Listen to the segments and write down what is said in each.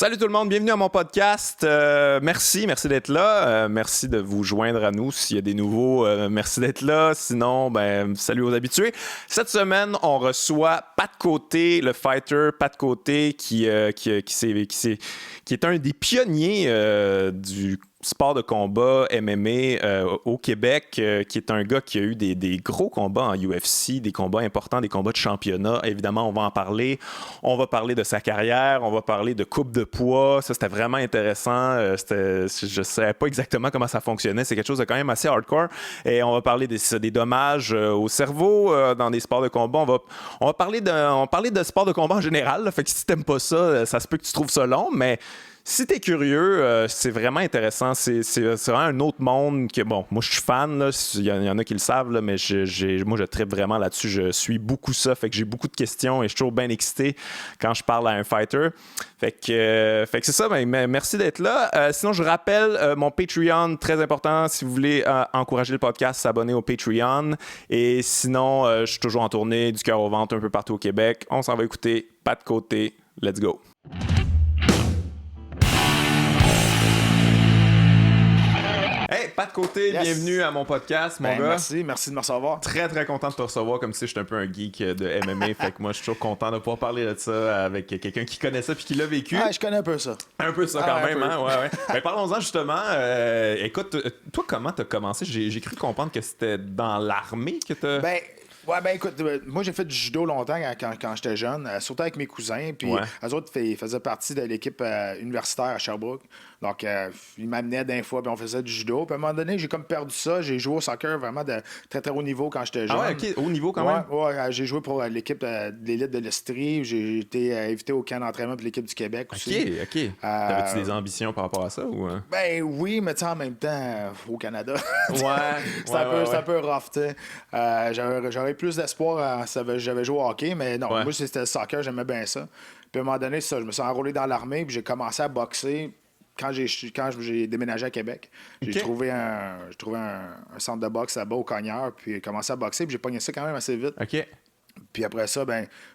Salut tout le monde, bienvenue à mon podcast. Merci d'être là. Merci de vous joindre à nous. S'il y a des nouveaux, merci d'être là. Sinon, salut aux habitués. Cette semaine, on reçoit Pat Côté, le fighter Pat Côté, qui est un des pionniers du sport de combat MMA au Québec, qui est un gars qui a eu des gros combats en UFC, des combats importants, des combats de championnat. Évidemment, on va en parler. On va parler de sa carrière, on va parler de coupe de poids. Ça, c'était vraiment intéressant. Je ne savais pas exactement comment ça fonctionnait. C'est quelque chose de quand même assez hardcore. Et on va parler des dommages au cerveau dans des sports de combat. On va parler de sport de combat en général. Là. Fait que si tu n'aimes pas ça, ça se peut que tu trouves ça long, mais si t'es curieux, c'est vraiment intéressant. C'est vraiment un autre monde que, bon, moi, je suis fan, là. Il y en a qui le savent, là, mais moi, je trippe vraiment là-dessus. Je suis beaucoup ça. Fait que j'ai beaucoup de questions et je suis toujours bien excité quand je parle à un fighter. Fait que c'est ça. Merci d'être là. Sinon, je rappelle mon Patreon, très important. Si vous voulez encourager le podcast, s'abonner au Patreon. Et sinon, je suis toujours en tournée, du cœur au ventre, un peu partout au Québec. On s'en va écouter Pat Côté. Let's go. Hey, Pat Côté, yes. Bienvenue à mon podcast, mon gars. Merci de me recevoir. Très, très content de te recevoir, comme si j'étais un peu un geek de MMA. Fait que moi, je suis toujours content de pouvoir parler de ça avec quelqu'un qui connaît ça puis qui l'a vécu. Ah, je connais un peu ça. Un peu ça quand même, hein? Ouais. Parlons-en justement. Écoute, toi, comment t'as commencé? J'ai cru comprendre que c'était dans l'armée que t'as... Écoute, moi j'ai fait du judo longtemps quand j'étais jeune, surtout avec mes cousins, puis eux autres ils faisaient partie de l'équipe universitaire à Sherbrooke. Donc, ils m'amenaient d'un fois, puis on faisait du judo. Puis à un moment donné, j'ai comme perdu ça. J'ai joué au soccer vraiment de très, très haut niveau quand j'étais jeune. Ah ouais, OK. Haut niveau quand même? Ouais, j'ai joué pour l'équipe de l'élite de l'Estrie. J'ai été invité au camp d'entraînement de l'équipe du Québec aussi. OK. T'avais-tu des ambitions par rapport à ça? Ou... Ben oui, mais tu sais, en même temps, au Canada. C'est un peu rough, tu sais. J'aurais plus d'espoir si j'avais joué au hockey, mais non, moi, c'était le soccer, j'aimais bien ça. Puis à un moment donné, ça, je me suis enrôlé dans l'armée, puis j'ai commencé à boxer. Quand j'ai déménagé à Québec, j'ai trouvé un centre de boxe là-bas au Cogneur, puis j'ai commencé à boxer, puis j'ai pogné ça quand même assez vite. OK. Puis après ça,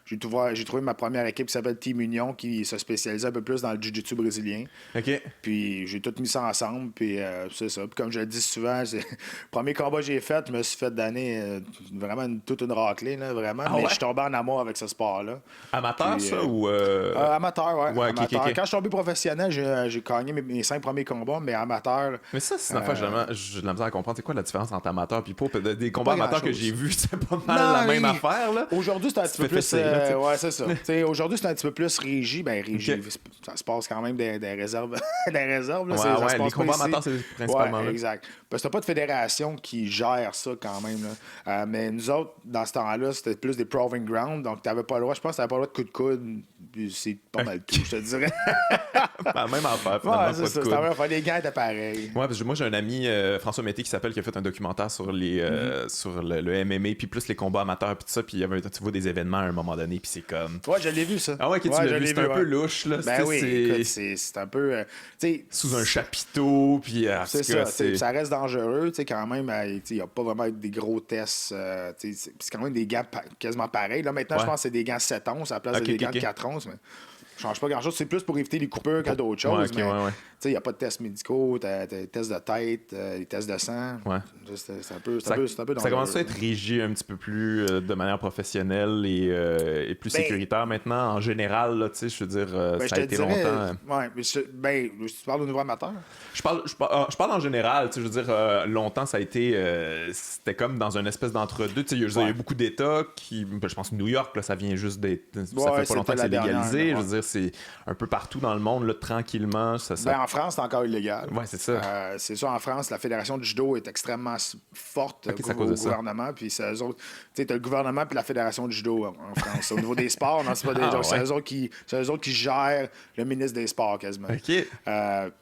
j'ai trouvé ma première équipe qui s'appelle Team Union, qui se spécialisait un peu plus dans le jiu-jitsu brésilien. OK. Puis j'ai tout mis ça ensemble, puis c'est ça. Puis comme je le dis souvent, le premier combat que j'ai fait, je me suis fait donner vraiment toute une raclée, là, vraiment. Mais je suis tombé en amour avec ce sport-là. Amateur, puis, ça, ou... Amateur, ouais. Ouais, amateur. OK. Quand je suis tombé professionnel, j'ai gagné mes 5 premiers combats, mais amateur... Mais ça, c'est une affaire, j'ai de la misère à comprendre. C'est quoi la différence entre amateur et pro? Des combats amateurs que j'ai vus, c'est pas mal la même affaire, là. Aujourd'hui, c'est un petit peu plus... c'est ça. Aujourd'hui, c'est un petit peu plus régi. Okay. Ça se passe quand même des réserves. Des réserves, là. Les combats amateurs, c'est principalement là. Exact. Parce que t'as pas de fédération qui gère ça quand même, là. Mais nous autres, dans ce temps-là, c'était plus des proving ground. Donc, t'avais pas le droit. Je pense que t'avais pas le droit de coup de coude. Puis c'est pas mal tout, je te dirais. Même affaire, finalement, c'est ça. C'était vrai. Les gants étaient pareils. Ouais, parce que moi, j'ai un ami, François Mété, qui a fait un documentaire sur sur le MMA, puis plus les combats amateurs, puis tout ça. Puis tu vois des événements à un moment donné, puis c'est comme... Ouais, je l'ai vu, ça. Ah ouais, tu l'as vu. C'est un peu louche, là. Ben oui, écoute, c'est un peu... sous un chapiteau, puis... c'est ça. Ça reste dangereux, tu sais, quand même. Il n'y a pas vraiment des gros tests. C'est quand même des gants quasiment pareils. Là, maintenant, je pense que c'est des gants 7 onces à la place des gants de 4 onces, mais... Ça change pas grand-chose. C'est plus pour éviter les coupures que d'autres choses. Il n'y a pas de tests médicaux, t'as des tests de tête, des tests de sang. Ouais. C'est un peu dangereux. Ça commence à être régi un petit peu plus de manière professionnelle et plus sécuritaire maintenant. En général, là, je veux dire, ça a été longtemps. Ouais, mais tu parles au niveau amateur? Je parle en général. Je veux dire, longtemps, ça a été... c'était comme dans une espèce d'entre-deux. Il y a eu beaucoup d'États qui... Je pense que New York, là, ça vient juste d'être... ça fait pas longtemps que c'est légalisé. Je veux dire, c'est un peu partout dans le monde, là, tranquillement. En France, c'est encore illégal. Oui, c'est ça. C'est ça, en France, la Fédération du judo est extrêmement forte au gouvernement. Puis c'est eux autres. Tu sais, t'as le gouvernement puis la Fédération du judo en France. Au niveau des sports, non, c'est pas des c'est eux autres qui gèrent le ministre des Sports quasiment. OK.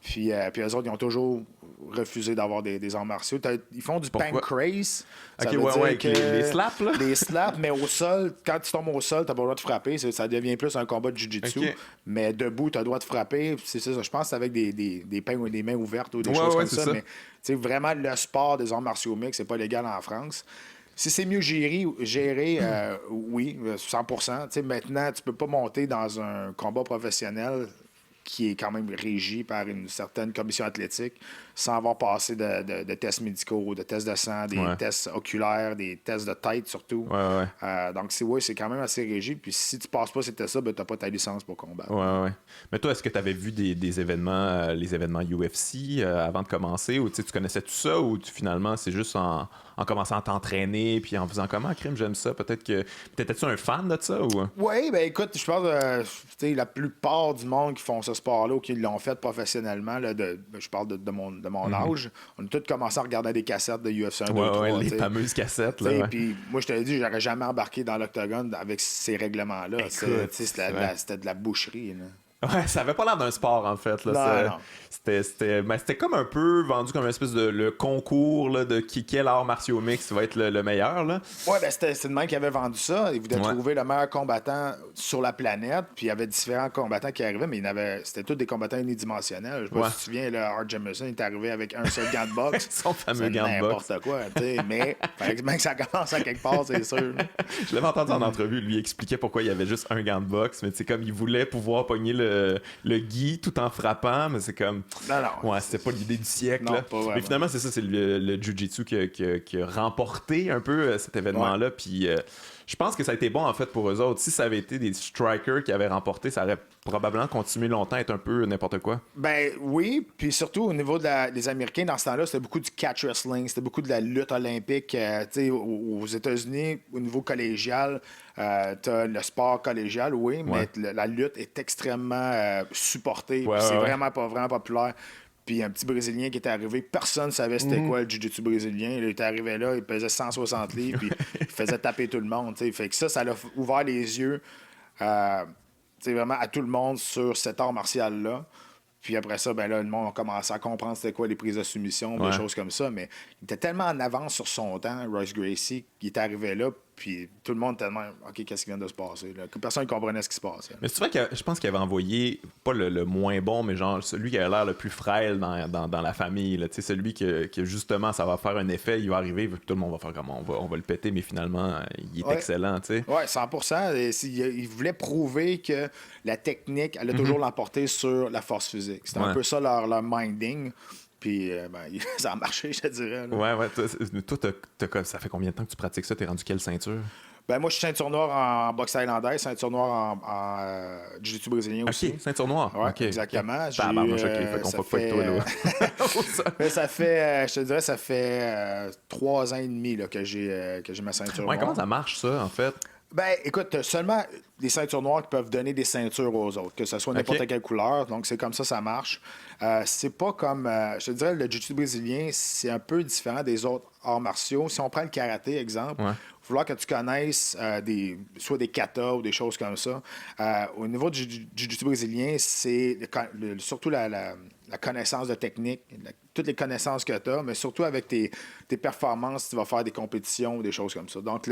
Puis eux autres, ils ont toujours refusé d'avoir des arts martiaux. Ils font du pancrase. OK, ouais, les slaps, là. Les slaps, mais au sol, quand tu tombes au sol, t'as pas le droit de frapper. Ça devient plus un combat de jiu-jitsu. Okay. Mais debout, t'as le droit de frapper. C'est ça, je pense que c'est avec des mains ouvertes ou des choses comme ça. Mais vraiment, le sport des arts martiaux mixtes, c'est pas légal en France. Si c'est mieux géré oui, 100%. Maintenant, tu peux pas monter dans un combat professionnel qui est quand même régi par une certaine commission athlétique, sans avoir passé de tests médicaux, de tests de sang, des tests oculaires, des tests de tête surtout. Donc, c'est quand même assez régi. Puis si tu passes pas ces tests-là, ben, tu n'as pas ta licence pour combattre. Mais toi, est-ce que tu avais vu des événements, les événements UFC avant de commencer, ou tu connaissais tout ça, ou finalement, c'est juste en commençant à t'entraîner, puis en faisant comment, crime, j'aime ça. Peut-être es-tu un fan de ça? Ou... Oui, ben écoute, je pense que la plupart du monde qui font ce sport-là ou qui l'ont fait professionnellement, là, je parle de mon âge, on a tous commencé à regarder des cassettes de UFC 1, 2, 3. Les fameuses cassettes. Là, puis moi, je te l'ai dit, j'aurais jamais embarqué dans l'octogone avec ces règlements-là. C'était de la boucherie. Là. Ouais, ça avait pas l'air d'un sport, en fait. Là. Non. C'était comme un peu vendu comme une espèce de le concours là, de quel art martiaux mix va être le meilleur. Là. Ouais, ben c'est le mec qui avait vendu ça. Il voulait trouver le meilleur combattant sur la planète. Puis il y avait différents combattants qui arrivaient, mais c'était tous des combattants unidimensionnels. Je sais pas si tu te souviens, là, Art Jameson est arrivé avec un seul gant de boxe. Son fameux gant de boxe. N'importe quoi, mais fallait que ça commence à quelque part, c'est sûr. Je l'avais entendu en entrevue, lui expliquait pourquoi il y avait juste un gant de boxe, mais c'est comme il voulait pouvoir pogner le gi tout en frappant, mais c'est comme... Non. Ouais, c'était pas l'idée du siècle. Non, là. pas vraiment. Mais finalement, c'est ça, c'est le Jiu-Jitsu qui a remporté un peu cet événement-là, puis je pense que ça a été bon, en fait, pour eux autres. Si ça avait été des strikers qui avaient remporté, ça aurait probablement continué longtemps à être un peu n'importe quoi. Ben oui, puis surtout au niveau des Américains, dans ce temps-là, c'était beaucoup du catch wrestling, c'était beaucoup de la lutte olympique. Aux États-Unis, au niveau collégial, t'as le sport collégial, oui, mais la lutte est extrêmement supportée. C'est vraiment populaire. Puis un petit Brésilien qui était arrivé, personne ne savait c'était quoi le Jiu-Jitsu brésilien. Il était arrivé là, il pesait 160 livres, puis il faisait taper tout le monde. T'sais. Fait que ça l'a ouvert les yeux vraiment à tout le monde sur cet art martial-là. Puis après ça, ben là, le monde a commencé à comprendre c'était quoi les prises de soumission, des choses comme ça. Mais il était tellement en avance sur son temps, Royce Gracie, qui est arrivé là, puis tout le monde tellement OK, qu'est-ce qui vient de se passer? Là? Que personne ne comprenait ce qui se passait. Mais c'est vrai que je pense qu'il avait envoyé, pas le moins bon, mais genre celui qui avait l'air le plus frêle dans la famille. Là. Celui que justement, ça va faire un effet, il va arriver, tout le monde va faire comme on va le péter, mais finalement, il est excellent. Oui, 100%. Il voulait prouver que la technique allait toujours l'emporter sur la force physique. C'était un peu ça leur minding. Puis ça a marché, je te dirais. Là. Ouais. Toi, ça fait combien de temps que tu pratiques ça? T'es rendu quelle ceinture? Ben moi, je suis ceinture noire en boxe thaïlandaise, ceinture noire en jiu-jitsu brésilien aussi. OK, ceinture noire. Ouais, OK. exactement. Fait qu'on fuck pas avec toi, là. Mais ça fait, je te dirais, ça fait 3 ans et demi là, que j'ai ma ceinture noire. Comment ça marche, ça, en fait? Ben, écoute, t'as seulement des ceintures noires qui peuvent donner des ceintures aux autres, que ce soit n'importe quelle couleur. Donc, c'est comme ça marche. C'est pas comme, je te dirais, le jiu-jitsu brésilien, c'est un peu différent des autres arts martiaux. Si on prend le karaté, exemple, il va falloir que tu connaisses soit des katas ou des choses comme ça. Au niveau du jiu-jitsu brésilien, c'est surtout la connaissance de technique, toutes les connaissances que tu as, mais surtout avec tes performances, tu vas faire des compétitions ou des choses comme ça. Donc,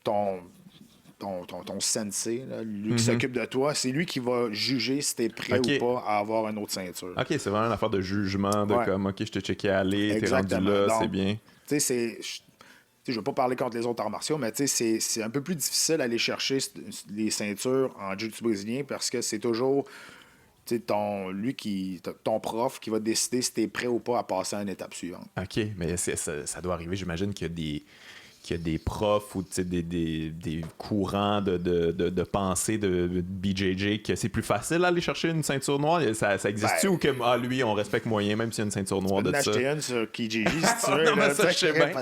ton sensei, là, lui qui s'occupe de toi, c'est lui qui va juger si t'es prêt ou pas à avoir une autre ceinture. OK, c'est vraiment une affaire de jugement, de comme, OK, je t'ai checké aller, t'es rendu là, donc, c'est bien. Tu sais, je veux pas parler contre les autres arts martiaux, mais c'est un peu plus difficile d'aller chercher les ceintures en jiu-jitsu brésilien parce que c'est toujours ton prof qui va décider si t'es prêt ou pas à passer à une étape suivante. OK, mais ça doit arriver, j'imagine qu'il y a des profs ou des courants de pensée de BJJ que c'est plus facile d'aller chercher une ceinture noire. Ça existe-tu ou que lui, on respecte moyen, même s'il y a une ceinture noire de ça? Tu peux en acheter une sur Kijiji si tu veux. Non, mais ça, je sais bien.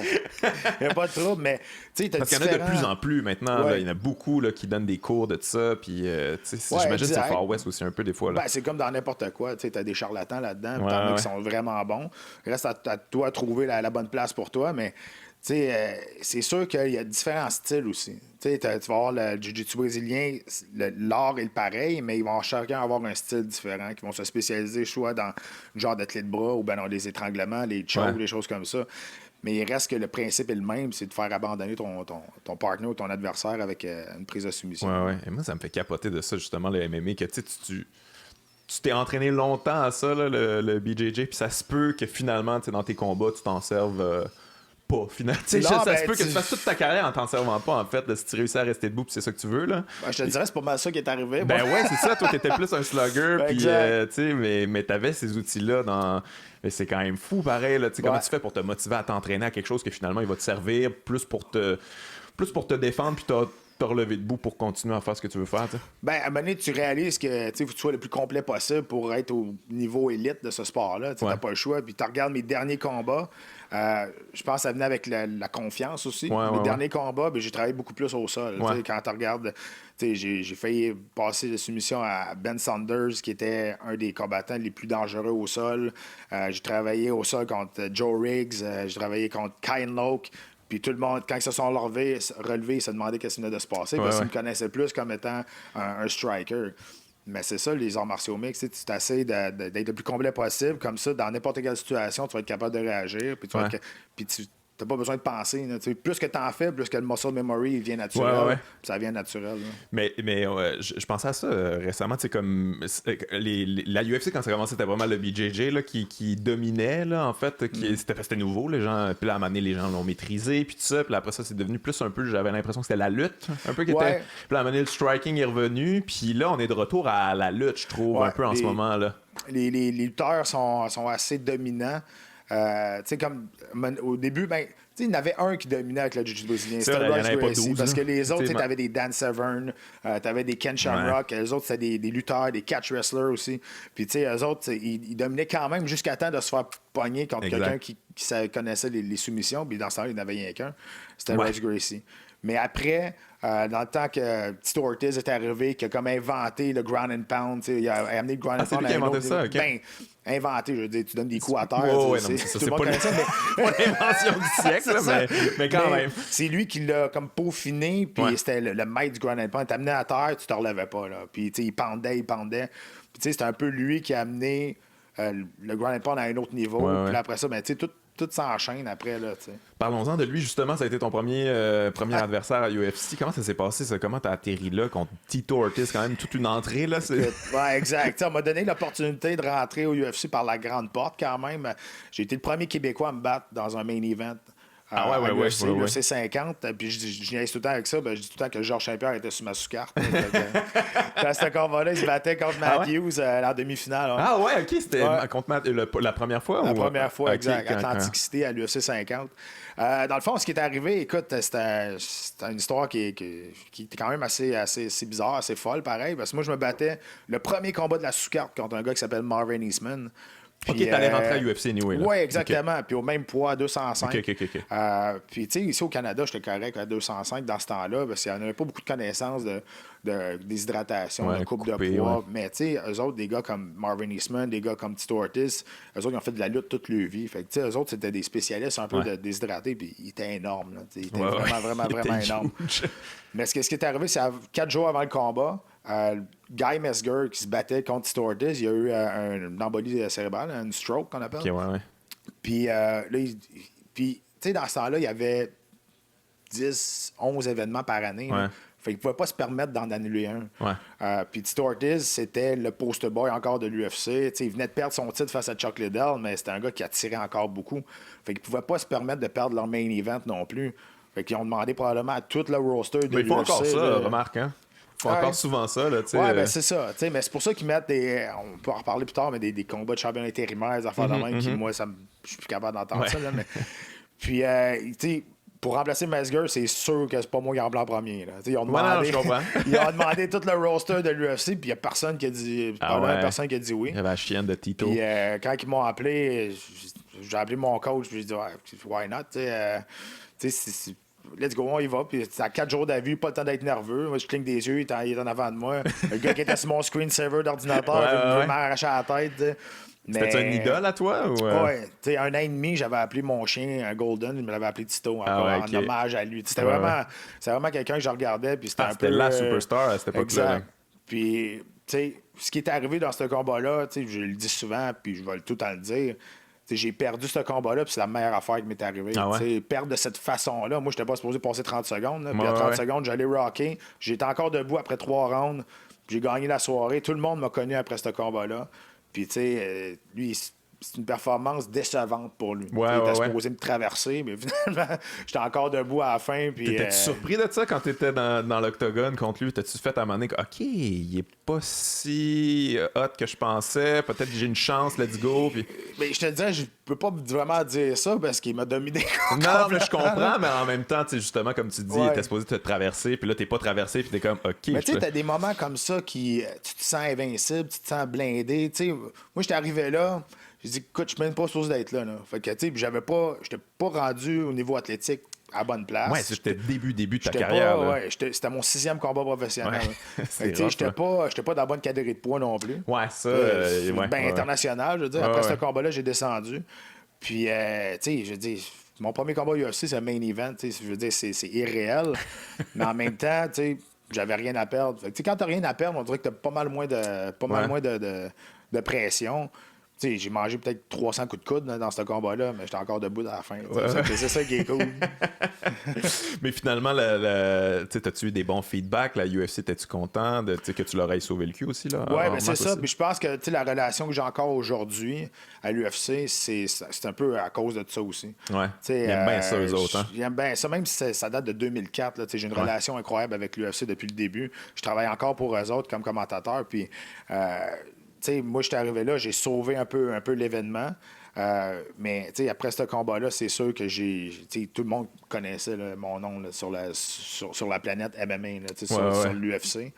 Il n'y a pas de trouble, mais tu sais, parce qu'il y en a de plus en plus maintenant. Là, il y en a beaucoup là, qui donnent des cours de ça. Puis, j'imagine que c'est Far West aussi un peu des fois. Là. C'est comme dans n'importe quoi. Tu as des charlatans là-dedans. T'en as qui sont vraiment bons. Il reste à toi de trouver la bonne place pour toi, mais c'est sûr qu'il y a différents styles aussi. Tu vas avoir le jiu-jitsu brésilien, l'art est le pareil, mais ils vont chacun avoir un style différent, qui vont se spécialiser soit dans le genre de clé de bras ou dans les étranglements, les chokes, des choses comme ça. Mais il reste que le principe est le même, c'est de faire abandonner ton partner ou ton adversaire avec une prise de soumission. Ouais. Et moi, ça me fait capoter de ça, justement, le MMA, que tu t'es entraîné longtemps à ça, là, le BJJ, puis ça se peut que finalement, dans tes combats, tu t'en serves... pas, finalement. Ça se peut que tu fasses toute ta carrière en t'en servant pas, en fait, si tu réussis à rester debout, puis c'est ça que tu veux, là. Ben, je te dirais, c'est pas mal ça qui est arrivé. Ben ouais, c'est ça. Toi, t'étais plus un slugger, puis, tu sais, mais t'avais ces outils-là dans... Mais c'est quand même fou, pareil, là. Tu sais, comment tu fais pour te motiver à t'entraîner à quelque chose que, finalement, il va te servir plus pour te défendre, puis te relever debout pour continuer à faire ce que tu veux faire, t'sais. Ben, à un moment donné, tu réalises que tu sois le plus complet possible pour être au niveau élite de ce sport-là. Tu n'as pas le choix. Puis tu regardes mes derniers combats. Je pense que ça venait avec la confiance aussi. Mes derniers combats, ben, j'ai travaillé beaucoup plus au sol. Quand tu regardes, j'ai failli passer la soumission à Ben Saunders, qui était un des combattants les plus dangereux au sol. J'ai travaillé au sol contre Joe Riggs. J'ai travaillé contre Kyle Loke. Puis tout le monde, quand ils se sont relevés, ils se demandaient qu'est-ce qui venait de se passer parce qu'ils me connaissaient plus comme étant un striker. Mais c'est ça, les arts martiaux mixtes, tu t'essayes d'être le plus complet possible. Comme ça, dans n'importe quelle situation, tu vas être capable de réagir. Puis tu n'as pas besoin de penser. Plus que tu en fais, plus que le muscle memory vient naturel. Ça vient naturel. Mais je pensais à ça récemment. Comme la UFC, quand ça commençait, c'était vraiment le BJJ là, qui dominait, là, en fait. C'était nouveau. Les gens, puis là, à un moment donné, les gens l'ont maîtrisé. Puis tout ça. Puis après ça, c'est devenu plus un peu, j'avais l'impression que c'était la lutte. Un peu qui était. Puis là, à un moment donné, le striking est revenu. Puis là, on est de retour à la lutte, je trouve, un peu en ce moment. Là. Les lutteurs sont assez dominants. Tu sais, comme au début, ben, il y en avait un qui dominait avec le jiu-jitsu brésilien. C'était Royce Gracie. Parce que les autres, tu avais des Dan Severn, tu avais des Ken Shamrock. Les autres, c'était des lutteurs, des catch wrestlers aussi. Puis, tu sais, eux autres, ils dominaient quand même jusqu'à temps de se faire pogner contre quelqu'un qui connaissait les soumissions. Puis, dans ce temps-là, il n'y en avait rien qu'un. C'était Royce Gracie. Mais après, dans le temps que Tito Ortiz est arrivé, qui a comme inventé le ground and pound, il a amené le ground and pound. C'est lui qui a inventé ça, OK. Ben, inventé, je veux dire, tu donnes des coups à terre. C'est pas l'invention du siècle, là, mais quand même. C'est lui qui l'a comme peaufiné, puis c'était le maître du ground and pound. T'amenais à terre, tu te relevais pas, là. Puis, il pendait. Puis, c'était un peu lui qui a amené le ground and pound à un autre niveau. Puis après ça, ben, tu sais, tout s'enchaîne après, là, tu sais. Parlons-en de lui, justement. Ça a été ton premier adversaire à UFC. Comment ça s'est passé, ça? Comment t'as atterri là contre Tito Ortiz? Quand même toute une entrée, là. Exact. On m'a donné l'opportunité de rentrer au UFC par la grande porte, quand même. J'ai été le premier Québécois à me battre dans un main event. Le C50, puis je niaise tout le temps avec ça, je dis tout le temps que Georges Saint-Pierre était sur ma sous-carte. Dans ce combat-là, il se battait contre Matthews en demi-finale. Ah ouais, OK, c'était contre la première fois? La première fois, exact. Atlantic City à l'UFC 50. Dans le fond, ce qui est arrivé, écoute, c'était une histoire qui était quand même assez bizarre, assez folle, pareil, parce que moi, je me battais le premier combat de la sous-carte contre un gars qui s'appelle Marvin Eastman. Puis, OK, t'allais rentrer à UFC anyway. Oui, exactement. Okay. Puis au même poids, 205. OK. Puis, tu sais, ici au Canada, j'étais correct à 205 dans ce temps-là, parce qu'il n'y en avait pas beaucoup de connaissances de déshydratation, de coupe de poids. Mais, tu sais, eux autres, des gars comme Marvin Eastman, des gars comme Tito Ortiz, eux autres, ils ont fait de la lutte toute leur vie. Fait que, tu sais, eux autres, c'était des spécialistes un peu de déshydrater, puis ils étaient énormes. Là, ils étaient vraiment énormes. Mais ce qui est arrivé, c'est 4 jours avant le combat, Guy Mesger qui se battait contre Tito Ortiz, il y a eu une embolie cérébrale, une stroke qu'on appelle. OK, Puis là, tu sais, dans ce temps-là, il y avait 10, 11 événements par année. Fait qu'il ne pouvait pas se permettre d'en annuler un. Puis Tito Ortiz, c'était le poster boy encore de l'UFC. Il venait de perdre son titre face à Chuck Liddell, mais c'était un gars qui attirait encore beaucoup. Fait qu'il ne pouvait pas se permettre de perdre leur main event non plus. Fait qu'ils ont demandé probablement à tout le roster de l'UFC. Mais ils font encore ça, remarque, hein? Ils font encore souvent ça, là, tu sais. Ben c'est ça. Mais c'est pour ça qu'ils mettent on peut en reparler plus tard, mais des combats de championnat intérimaires, des affaires de même qui, moi, je suis plus capable d'entendre ça, là, mais... Puis, tu sais, pour remplacer Mesger, c'est sûr que c'est pas moi qui en blanc premier. Là. Ils ont demandé, ils ont demandé tout le roster de l'UFC, puis il n'y a personne qui a dit. Personne qui a dit oui. Il y avait la chienne de Tito. Puis quand ils m'ont appelé, j'ai appelé mon coach, puis j'ai dit why not? Let's go, on y va. Puis à 4 jours d'avis, pas le temps d'être nerveux. Moi, je cligne des yeux, il est en avant de moi. Le gars qui était sur mon screensaver d'ordinateur, il m'a arraché la tête. C'était une idole à toi? Oui. Tu sais, 1 an et demi, j'avais appelé mon chien un Golden, il me l'avait appelé Tito en hommage à lui. C'était vraiment quelqu'un que je regardais. Puis c'était la superstar à cette époque-là. Exact. Puis, tu sais, ce qui est arrivé dans ce combat-là, tu sais, je le dis souvent, puis je vais tout le temps le dire. J'ai perdu ce combat-là, puis c'est la meilleure affaire qui m'est arrivée. Perdre de cette façon-là. Moi, je n'étais pas supposé passer 30 secondes. Là, puis à 30 secondes, j'allais rocker. J'étais encore debout après 3 rounds. J'ai gagné la soirée. Tout le monde m'a connu après ce combat-là. Puis, tu sais, lui, c'est une performance décevante pour lui. Ouais, il était ouais, supposé me traverser, mais finalement, j'étais encore debout à la fin. T'étais-tu surpris de ça quand t'étais dans l'octogone contre lui? T'as-tu fait à un moment donné, OK, il est pas si hot que je pensais, peut-être que j'ai une chance, let's go. Puis... Mais je te disais, je peux pas vraiment dire ça parce qu'il m'a dominé. Non, mais je comprends, mais en même temps, tu sais, justement, comme tu dis, il était supposé te traverser, puis là, t'es pas traversé, puis t'es comme, OK. Mais tu sais, t'as des moments comme ça qui, tu te sens invincible, tu te sens blindé. Tu sais, moi, j'étais arrivé là, j'ai dit, écoute, je suis même pas supposé d'être là. Fait que, tu sais, j'étais pas rendu au niveau athlétique à bonne place. Ouais, c'était début de ta carrière. Ouais, c'était mon 6e combat professionnel. Ouais. Fait que, j'étais pas dans la bonne catégorie de poids non plus. Ouais, ça. International, je veux dire. Après ce combat-là, j'ai descendu. Puis, tu sais, je dis, mon premier combat UFC, c'est un main event. Je veux dire, c'est irréel. Mais en même temps, tu sais, j'avais rien à perdre. Fait que, quand t'as rien à perdre, on dirait que t'as pas mal moins de pression. Tu sais, j'ai mangé peut-être 300 coups de coude dans ce combat-là, mais j'étais encore debout à la fin. C'est ça qui est cool. Mais finalement, t'as-tu eu des bons feedbacks? La UFC, t'es-tu content que tu leur aies sauvé le cul aussi? Oui, mais c'est ça. Puis je pense que la relation que j'ai encore aujourd'hui à l'UFC, c'est un peu à cause de ça aussi. Ouais. Ils aiment bien ça, eux autres. Hein? Ils aiment bien ça, même si ça date de 2004. J'ai une relation incroyable avec l'UFC depuis le début. Je travaille encore pour eux autres comme commentateur. Puis... T'sais, moi, j'étais arrivé là, j'ai sauvé un peu l'événement. Mais après ce combat-là, c'est sûr que tout le monde connaissait mon nom là, sur la planète MMA, là, sur l'UFC.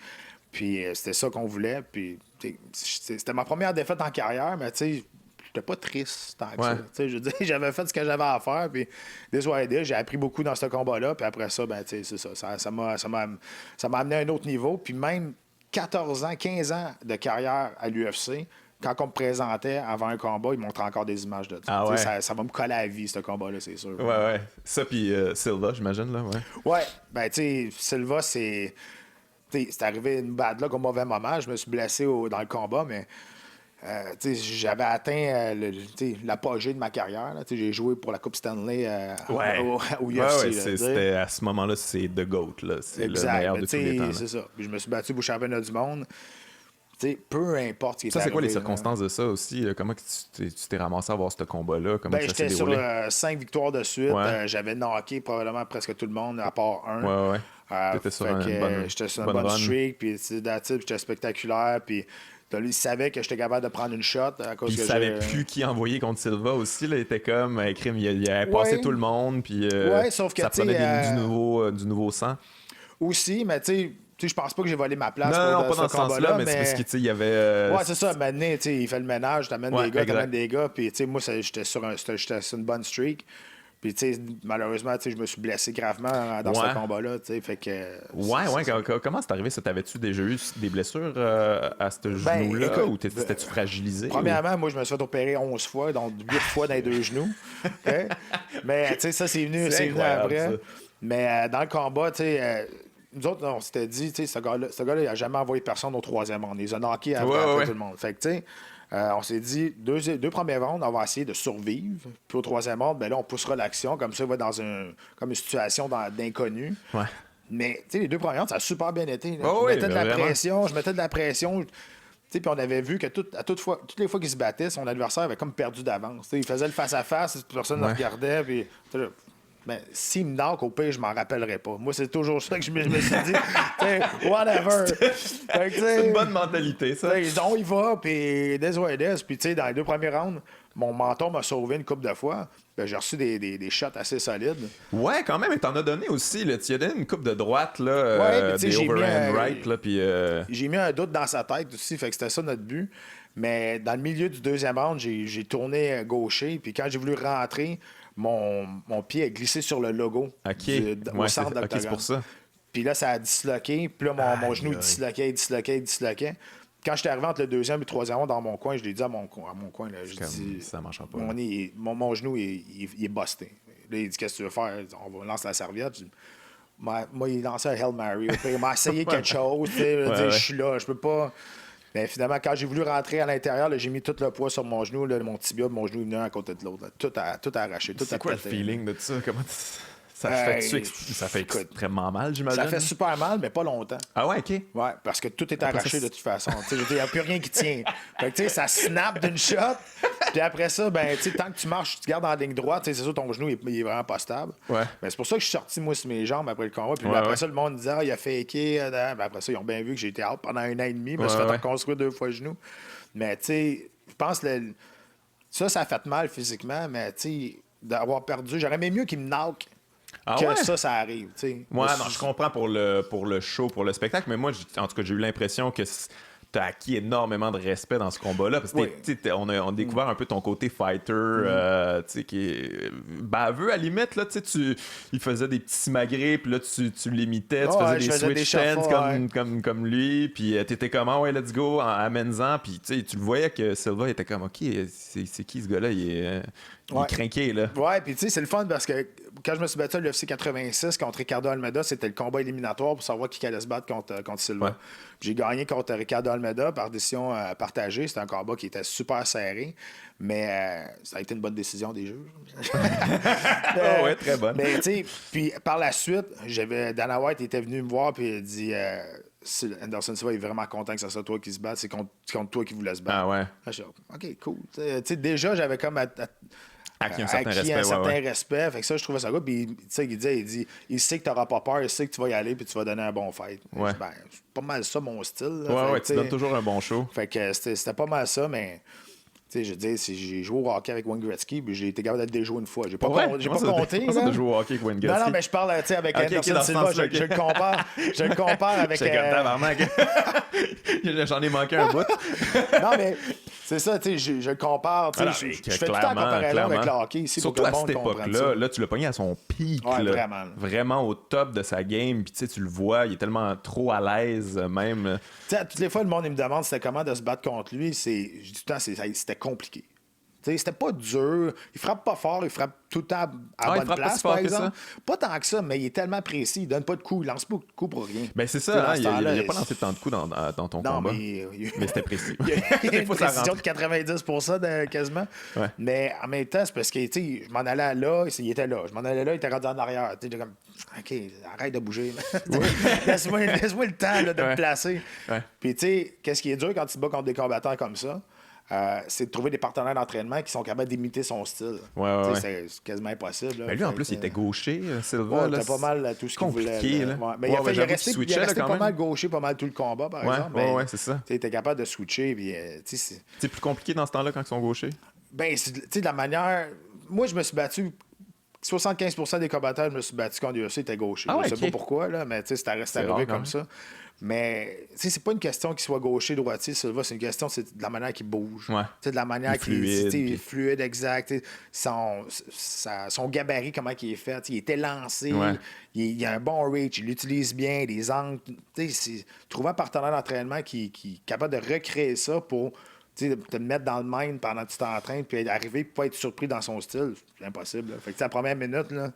Puis c'était ça qu'on voulait. Puis c'était ma première défaite en carrière, mais j'étais pas triste tant que ça. Je veux dire, j'avais fait ce que j'avais à faire. Puis j'ai appris beaucoup dans ce combat-là. Puis après ça, c'est ça. Ça m'a amené à un autre niveau. Puis même 14 ans, 15 ans de carrière à l'UFC, quand on me présentait avant un combat, ils montraient encore des images de ça. Ça va me coller à la vie, ce combat-là, c'est sûr. Ouais. Ça, puis Silva, j'imagine, là, Ouais, Silva, c'est arrivé une bad luck au mauvais moment. Je me suis blessé dans le combat, mais j'avais atteint l'apogée de ma carrière. J'ai joué pour la Coupe Stanley au UFC. C'était à ce moment-là, c'est The GOAT. C'est le meilleur de tous les temps. C'est ça. Puis je me suis battu pour le championnat du monde. Peu importe ce qui est arrivé. C'est quoi les circonstances de ça aussi? Comment tu t'es ramassé à avoir ce combat-là? J'étais sur 5 victoires de suite. J'avais knocké probablement presque tout le monde, à part un. J'étais sur une bonne streak. Puis j'étais spectaculaire. Puis il savait que j'étais capable de prendre une shot. Puis il savait plus qui envoyer contre Silva aussi. Là, il était comme crime, il avait passé tout le monde. Puis sauf que, ça prenait du nouveau sang. Aussi, mais je pense pas que j'ai volé ma place non, pour pas dans ce sens-là, mais c'est parce qu'il y avait... Ouais, c'est ça. Maintenant, il fait le ménage, t'amènes des gars. Puis moi, j'étais sur une bonne streak. Puis, malheureusement, je me suis blessé gravement dans ce combat-là. Fait que... Comment c'est arrivé ça? T'avais-tu déjà eu des blessures à ce genou-là? Ou t'étais-tu fragilisé? Premièrement, moi, je me suis fait opérer 11 fois, donc 8 fois dans les 2 genoux. Okay? Mais, ça, c'est venu après. Ça. Mais dans le combat, nous autres, on s'était dit, ce gars-là, il n'a jamais envoyé personne au 3e round. Il a knocké après tout le monde. Fait que, on s'est dit, deux premiers rounds, on va essayer de survivre. Puis au 3e round, là, on poussera l'action. Comme ça, il va dans une situation d'inconnu. Ouais. Mais, les 2 premiers rounds, ça a super bien été. Je mettais de la pression. Puis on avait vu que toutes les fois qu'il se battait, son adversaire avait comme perdu d'avance. Il faisait le face-à-face, personne ne le regardait. Puis, s'il me knock, au pire, je m'en rappellerai pas. Moi, c'est toujours ça que je me suis dit. Whatever. C'est une bonne mentalité, ça. On y va, puis Puis, dans les 2 premiers rounds, mon menton m'a sauvé une couple de fois. J'ai reçu des shots assez solides. Ouais, quand même, et t'en as donné aussi. Tu as donné une coupe de droite, là, des overhand right. Là, puis, j'ai mis un doute dans sa tête aussi, fait que c'était ça notre but. Mais dans le milieu du 2e round, j'ai tourné gaucher, puis quand j'ai voulu rentrer, mon pied a glissé sur le logo au centre d'octogone. C'est pour ça. Puis là, ça a disloqué. Puis là, mon genou disloquait. Quand j'étais arrivé entre le 2e et le 3e round dans mon coin, je l'ai dit à mon coin. Là, je dis, ça marchera pas. Mon genou, il est busté. Là, il dit, qu'est-ce que tu veux faire? On lance la serviette. Moi, il lançait un Hail Mary. Il m'a essayé quelque chose. Je suis là, je peux pas... Mais finalement, quand j'ai voulu rentrer à l'intérieur, là, j'ai mis tout le poids sur mon genou, là, mon tibia, mon genou venu un à côté de l'autre. Tout a arraché, tout a pété. C'est quoi le feeling de ça? Comment ça fait extrêmement mal, j'imagine? Ça fait super mal, mais pas longtemps. Ah ouais, OK. Ouais, parce que tout est arraché de toute façon. Il n'y a plus rien qui tient. Fait que, ça snap d'une shot. Puis après ça, ben, tu sais, tant que tu marches, tu gardes en ligne droite, c'est sûr, ton genou, il est vraiment pas stable. Ouais. Ben, c'est pour ça que je suis sorti, moi, sur mes jambes après le combat. Puis Ouais, après ouais. ça, le monde disait, il a faké. Ben, après ça, ils ont bien vu que j'ai été out pendant 1 an et demi. Je me suis fait reconstruire 2 fois le genou. Mais, tu sais, je pense que ça a fait mal physiquement, mais, tu sais, d'avoir perdu, j'aurais aimé mieux qu'il me knock. Ça arrive, tu sais. Ouais, non, je comprends pour le show, pour le spectacle, mais moi, en tout cas, j'ai eu l'impression que t'as acquis énormément de respect dans ce combat-là, parce que on a découvert un peu ton côté fighter, tu sais, qui est baveux à la limite, là, tu sais, il faisait des petits simagrées, puis là, tu l'imitais, tu faisais des switch stands comme lui, puis t'étais comme, ouais, let's go, amène-en, puis tu le voyais que Silva était comme, OK, c'est qui ce gars-là? Il est craqué, là. Ouais, puis tu sais, c'est le fun parce que quand je me suis battu à l'UFC 86 contre Ricardo Almeida, c'était le combat éliminatoire pour savoir qui allait se battre contre Silva. Ouais. J'ai gagné contre Ricardo Almeida par décision partagée. C'était un combat qui était super serré, mais ça a été une bonne décision des juges. Ouais, très bonne. Mais tu sais, puis par la suite, Dana White était venu me voir puis il a dit Anderson Silva est vraiment content que ce soit toi qui se batte, c'est contre toi qui voulait se battre. Ah ouais. OK, cool. Tu sais, déjà, j'avais comme acquis un certain respect. Fait que ça, je trouvais ça good. Puis, tu sais, il dit, il sait que tu n'auras pas peur, il sait que tu vas y aller, puis tu vas donner un bon fight. Ouais. Ben, c'est pas mal ça, mon style. Ouais, tu donnes toujours un bon show. Fait que c'était pas mal ça, mais. Tu sais, je veux dire, j'ai joué au hockey avec Wayne Gretzky, puis j'ai été capable de déjouer une fois. J'ai pas compté. Comment ça de jouer au hockey avec Wayne Gretzky? Non, mais je parle, tu sais, avec Anderson Silva. Je le compare avec. C'est comme tabarnak. J'en ai manqué un bout. Non, mais c'est ça, tu sais, je le compare. Je fais tout le temps comparaison avec le hockey ici. Surtout à cette époque-là, là, tu l'as pogné à son pic. Ouais, là, vraiment. Vraiment au top de sa game. Puis tu le vois, il est tellement trop à l'aise, même. Tu sais, toutes les fois, le monde il me demande c'était comment de se battre contre lui. Je dis tout le temps, c'était compliqué. T'sais, c'était pas dur. Il frappe pas fort, il frappe tout le temps à bonne place, par exemple. Pas tant que ça, mais il est tellement précis. Il donne pas de coups. Il lance pas de coups pour rien. Ben c'est ça, il a pas lancé tant de coups dans ton combat. Mais c'était précis. Il y a une précision de 90% quasiment. Ouais. Mais en même temps, c'est parce que je m'en allais là, il était là. Je m'en allais là, il était rendu en arrière. J'étais comme, OK, arrête de bouger. Laisse-moi le temps là, de me placer. Ouais. Puis tu sais, qu'est-ce qui est dur quand tu te bats contre des combattants comme ça? C'est de trouver des partenaires d'entraînement qui sont capables d'imiter son style. Ouais. C'est quasiment impossible. Mais lui, en plus, il était gaucher, Silva. C'était pas mal tout ce qu'il voulait. Là. Mais il est resté pas mal gaucher, pas mal tout le combat, par exemple. Ouais, c'est ça. Il était capable de switcher. C'est plus compliqué dans ce temps-là quand ils sont gauchers? Ben, de la manière... Moi, je me suis battu... 75% des combattants, je me suis battu contre l'UFC, étaient gauchers. Je sais pas pourquoi, là, mais c'est arrivé comme ça. Mais c'est pas une question qu'il soit gaucher, droitier, Silva, c'est une question de la manière qu'il bouge. Ouais. De la manière qu'il est fluide, exact. Son gabarit, comment il est fait. Il est élancé, il a un bon reach, il l'utilise bien, les angles. Trouver un partenaire d'entraînement qui est capable de recréer ça pour te mettre dans le mind pendant que tu t'entraînes, puis arriver et pas être surpris dans son style, c'est impossible. Là. Fait que la première minute, là.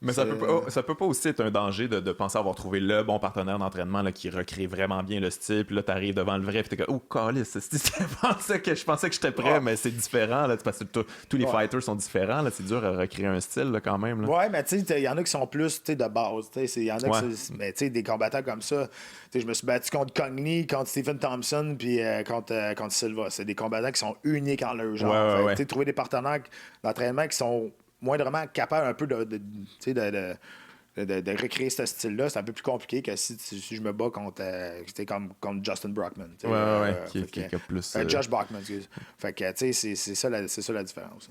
Mais ça peut pas aussi être un danger de penser avoir trouvé le bon partenaire d'entraînement là, qui recrée vraiment bien le style, puis là t'arrives devant le vrai, puis t'es comme oh câlisse, je pensais que j'étais prêt, mais c'est différent là, parce que tous les fighters sont différents, là, c'est dur à recréer un style là, quand même. Là. Ouais, mais tu sais, il y en a qui sont plus de base, il y en a mais tu sais, des combattants comme ça, je me suis battu contre Cogny, contre Stephen Thompson, puis contre Silva, c'est des combattants qui sont uniques en leur genre. Trouver des partenaires d'entraînement qui sont moindrement capable un peu de recréer ce style-là, c'est un peu plus compliqué que si je me bats contre Justin Brockman. Qui a plus... Josh Brockman, excuse. Fait que, tu sais, c'est ça la différence.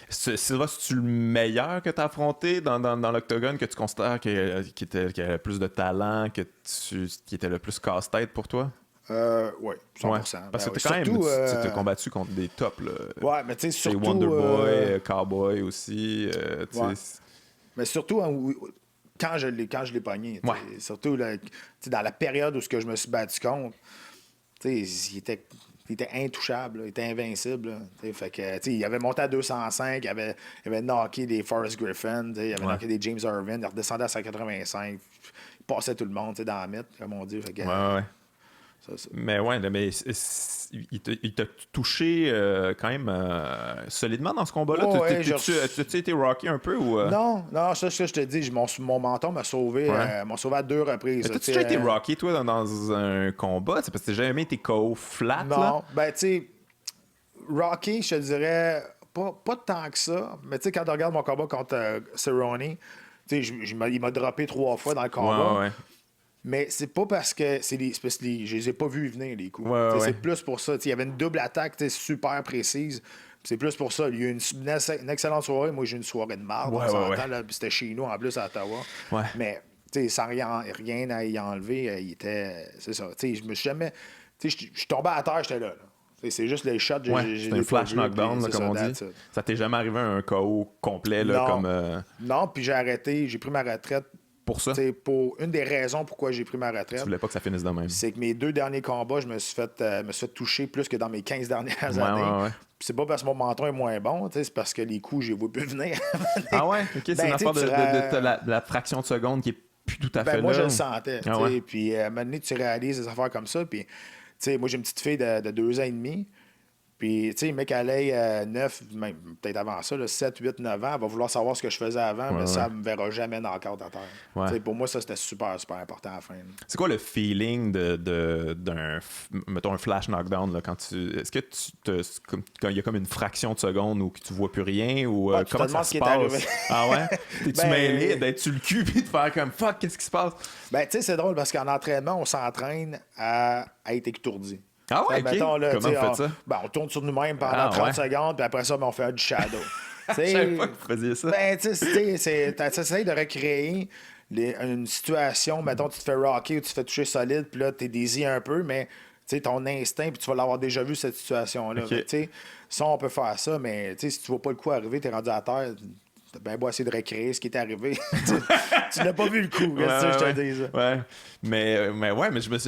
Silva, c'est-tu le meilleur que tu as affronté dans l'octogone, que tu considères qui avait plus de talent, qui était le plus casse-tête pour toi? Oui, 100%. Ouais, parce que t'as combattu contre des tops. Là. Ouais, mais tu sais, surtout... Wonderboy, Cowboy aussi. Mais surtout, quand je l'ai pogné. Surtout dans la période où je me suis battu contre, il était intouchable, il était invincible. Fait que, il avait monté à 205, il avait knocké des Forrest Griffin, il avait knocké des James Irvin, il redescendait à 185, il passait tout le monde dans la mythe, comme on dit. Fait que, ça. Mais il t'a touché quand même solidement dans ce combat-là. Tu été rocky un peu ou Non, ça je te dis, mon menton m'a sauvé, à 2 reprises. T'as-tu déjà été rocky toi dans un combat? C'est parce que t'as jamais été KO flat? Non, là? Ben tu sais, Rocky, je te dirais, pas tant que ça. Mais tu sais, quand tu regardes mon combat contre Cerrone, tu sais, il m'a droppé 3 fois dans le combat. Ouais. Mais c'est pas parce que c'est parce que je les ai pas vus venir, les coups. Ouais. C'est plus pour ça. Il y avait une double attaque super précise. C'est plus pour ça. Il y a eu une excellente soirée. Moi, j'ai eu une soirée de marde. Ouais. C'était chez nous, en plus, à Ottawa. Ouais. Mais sans rien à y enlever, il était... C'est ça. Je me suis jamais... Je suis tombé à terre, j'étais là. C'est juste les shots. C'est un flash knockdown, là, comme on dit. Ça t'est jamais arrivé un KO complet, là, non. comme... Non, puis j'ai arrêté. J'ai pris ma retraite. Pour ça? Pour une des raisons pourquoi j'ai pris ma retraite. Tu voulais pas que ça finisse de même. C'est que mes 2 derniers combats, je me suis fait toucher plus que dans mes 15 dernières années. Ouais. C'est pas parce que mon menton est moins bon, c'est parce que les coups, j'ai vu plus venir. Ah ouais? OK, c'est une affaire de la fraction de seconde qui est plus tout à fait là. Moi, je le sentais. Ah ouais? Puis à un moment donné, tu réalises des affaires comme ça. Puis, moi, j'ai une petite fille de 2 ans et demi. Puis, tu sais, mec, elle est 9, même peut-être avant ça, là, 7, 8, 9 ans, elle va vouloir savoir ce que je faisais avant, mais ça, elle me verra jamais dans le cadre à terre. Ouais. Pour moi, ça, c'était super important à la fin. C'est quoi le feeling d'un, mettons, un flash knockdown, là, est-ce que quand il y a comme une fraction de seconde où tu vois plus rien, ou comment ça se passe? Ah ouais? T'es-tu mêlé d'être-tu le cul puis de faire comme « fuck, qu'est-ce qui se passe? » Tu sais, c'est drôle parce qu'en entraînement, on s'entraîne à être étourdi. Ah ouais, OK. Mettons, là, comment vous faites ça? On tourne sur nous-mêmes pendant 30 secondes, puis après ça, on fait du shadow. Je savais pas que vous faisiez ça. Tu essaies de recréer une situation, mettons, tu te fais rocker ou tu te fais toucher solide, puis là, tu es désy un peu, mais ton instinct, puis tu vas l'avoir déjà vu, cette situation-là. Okay. Ça, on peut faire ça, mais si tu vois pas le coup arriver, tu es rendu à terre. T'as bien beau essayer de recréer ce qui est arrivé. Tu n'as pas vu le coup, je te dis ça. Ouais. Mais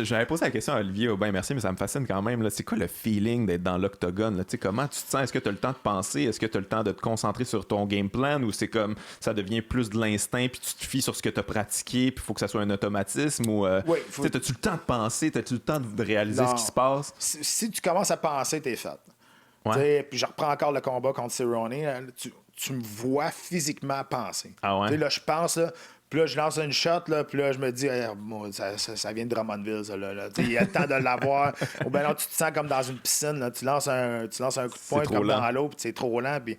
j'avais posé la question à Olivier Aubin, merci, mais ça me fascine quand même. Là. C'est quoi le feeling d'être dans l'octogone? Là? Comment tu te sens? Est-ce que tu as le temps de penser? Est-ce que tu as le temps de te concentrer sur ton game plan? Ou c'est comme ça devient plus de l'instinct, puis tu te fies sur ce que tu as pratiqué, puis il faut que ça soit un automatisme? Ou as-tu le temps de penser? As-tu le temps de réaliser ce qui se passe? Si tu commences à penser, t'es fait. Ouais. Puis je reprends encore le combat contre Cerrone. Tu me vois physiquement penser. Ah ouais? Là, je pense, là, puis là, je lance une shot, là, puis là, je me dis, ça vient de Drummondville, ça, là. Il y a le temps de l'avoir. Ou bien là, tu te sens comme dans une piscine, là, tu lances un coup de poing comme dans l'eau, puis c'est trop lent, puis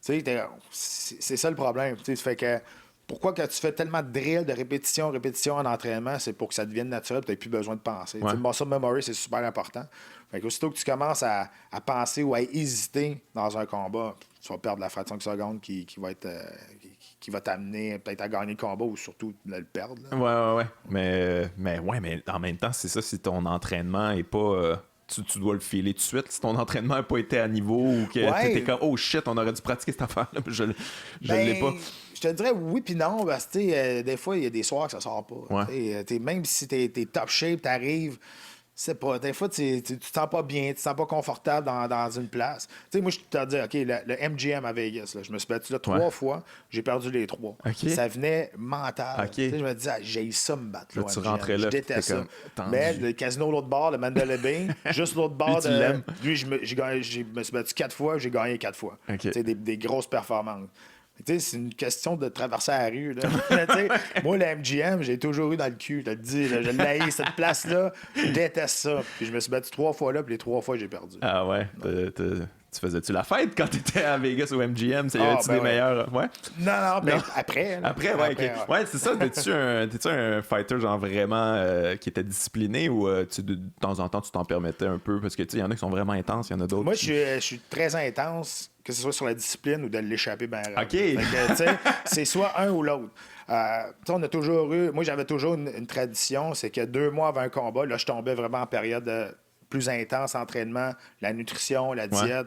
c'est ça le problème. Fait que pourquoi que tu fais tellement de drills, de répétition en entraînement, c'est pour que ça devienne naturel, tu n'as plus besoin de penser. Le muscle memory, c'est super important. Fait que aussitôt que tu commences à penser ou à hésiter dans un combat, tu vas perdre la fraction de seconde qui va t'amener peut-être à gagner le combat ou surtout de le perdre. Là. Ouais. Mais en même temps, c'est ça, si ton entraînement est pas... Tu dois le filer tout de suite. Si ton entraînement n'a pas été à niveau ou que t'étais comme « Oh shit, on aurait dû pratiquer cette affaire-là. » Je l'ai pas. Je te dirais oui puis non, parce que des fois, il y a des soirs que ça sort pas. Ouais. Même si t'es top shape, t'arrives... C'est pas. Des fois, tu te sens pas bien, tu te sens pas confortable dans une place. Moi, je te dis, OK, le MGM à Vegas, là, je me suis battu là 3 fois, j'ai perdu les 3. Okay. Ça venait mental. Okay. Je me disais, j'ai ça me battre. Là, tu rentrais là, je déteste ça. Mais le casino l'autre bord, le Mandalay Bay, juste l'autre bord de. Lui, je me suis battu 4 fois, j'ai gagné 4 fois. Okay. Des grosses performances. C'est une question de traverser la rue. Là. Moi, le MGM, j'ai toujours eu dans le cul. Je te le dis, je l'haïs, cette place-là. Je déteste ça. Puis je me suis battu 3 fois là, puis les 3 fois, j'ai perdu. Ah ouais? Tu faisais-tu la fête quand t'étais à Vegas au MGM? Y avait-tu des meilleurs? Ouais? Non, mais après. Là. Après, ouais, okay. Ouais, c'est ça. T'es-tu un fighter genre vraiment qui était discipliné ou de temps en temps tu t'en permettais un peu? Parce que il y en a qui sont vraiment intenses, il y en a d'autres. Moi, je suis très intense, que ce soit sur la discipline ou de l'échapper bien OK. C'est soit un ou l'autre. On a toujours eu. Moi, j'avais toujours une tradition, c'est que 2 mois avant un combat, là, je tombais vraiment en période plus intense, entraînement, la nutrition, la diète.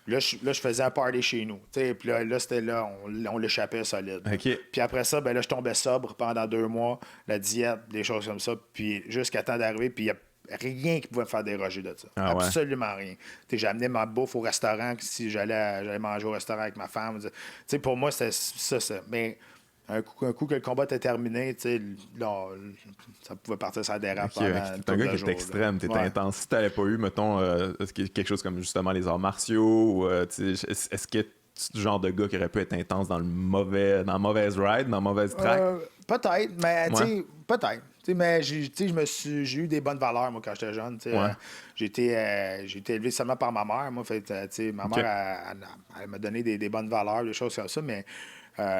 Ouais. Là, je faisais un party chez nous. Puis là, c'était là, on l'échappait solide. Okay. Puis après ça, là, je tombais sobre pendant 2 mois, la diète, des choses comme ça. Puis jusqu'à temps d'arriver, puis il y a rien qui pouvait me faire déroger de ça. Ah absolument rien. J'ai amené ma bouffe au restaurant si j'allais manger au restaurant avec ma femme. Pour moi, c'était ça. Mais un coup que le combat était terminé, là, ça pouvait partir sur la dérape. T'es un gars qui est extrême, t'es intense. Si t'avais pas eu, mettons, quelque chose comme justement les arts martiaux, ou, est-ce que tu es le genre de gars qui aurait pu être intense dans la mauvaise ride, dans la mauvaise track? Peut-être, mais peut-être. Mais j'ai eu des bonnes valeurs, moi, quand j'étais jeune. J'ai été élevé seulement par ma mère. Moi, ma mère, elle m'a donné des bonnes valeurs, des choses comme ça, mais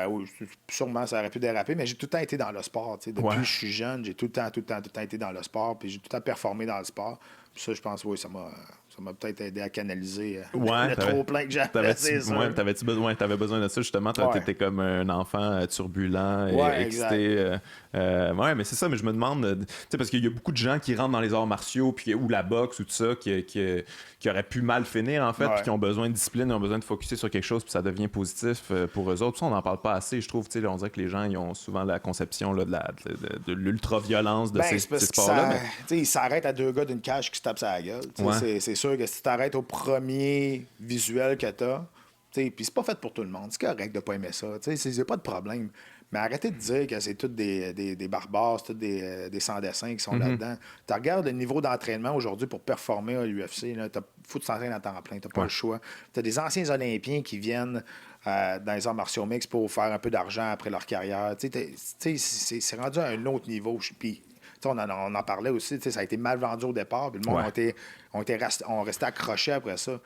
oui, sûrement, ça aurait pu déraper, mais j'ai tout le temps été dans le sport. Depuis que je suis jeune, j'ai tout le temps été dans le sport, puis j'ai tout le temps performé dans le sport. Puis ça, je pense, oui, ça m'a peut-être aidé à canaliser le trop-plein que j'avais. T'avais besoin de ça, justement. T'étais comme un enfant turbulent et excité. Mais c'est ça, mais je me demande, parce qu'il y a beaucoup de gens qui rentrent dans les arts martiaux ou la boxe ou tout ça, qui auraient pu mal finir, en fait, puis qui ont besoin de discipline, ont besoin de focusser sur quelque chose, puis ça devient positif pour eux autres. Ça, on n'en parle pas assez, je trouve. On dirait que les gens, ils ont souvent la conception là, de l'ultra-violence de ces sports-là. Ils s'arrêtent à deux gars d'une cage qui se tapent sur la gueule. C'est sûr que si tu t'arrêtes au premier visuel que t'as, puis c'est pas fait pour tout le monde. C'est correct de pas aimer ça. C'est pas de problème. Mais arrêtez de dire que c'est tous des barbares, c'est tous des sans-dessins qui sont là-dedans. Tu regardes le niveau d'entraînement aujourd'hui pour performer à l'UFC. Il faut que tu t'entraînes à temps plein. Tu n'as pas le choix. Tu as des anciens Olympiens qui viennent dans les arts martiaux mixtes pour faire un peu d'argent après leur carrière. C'est rendu à un autre niveau. Puis, on en parlait aussi. Ça a été mal vendu au départ. Puis le monde ont resté accrochés après ça.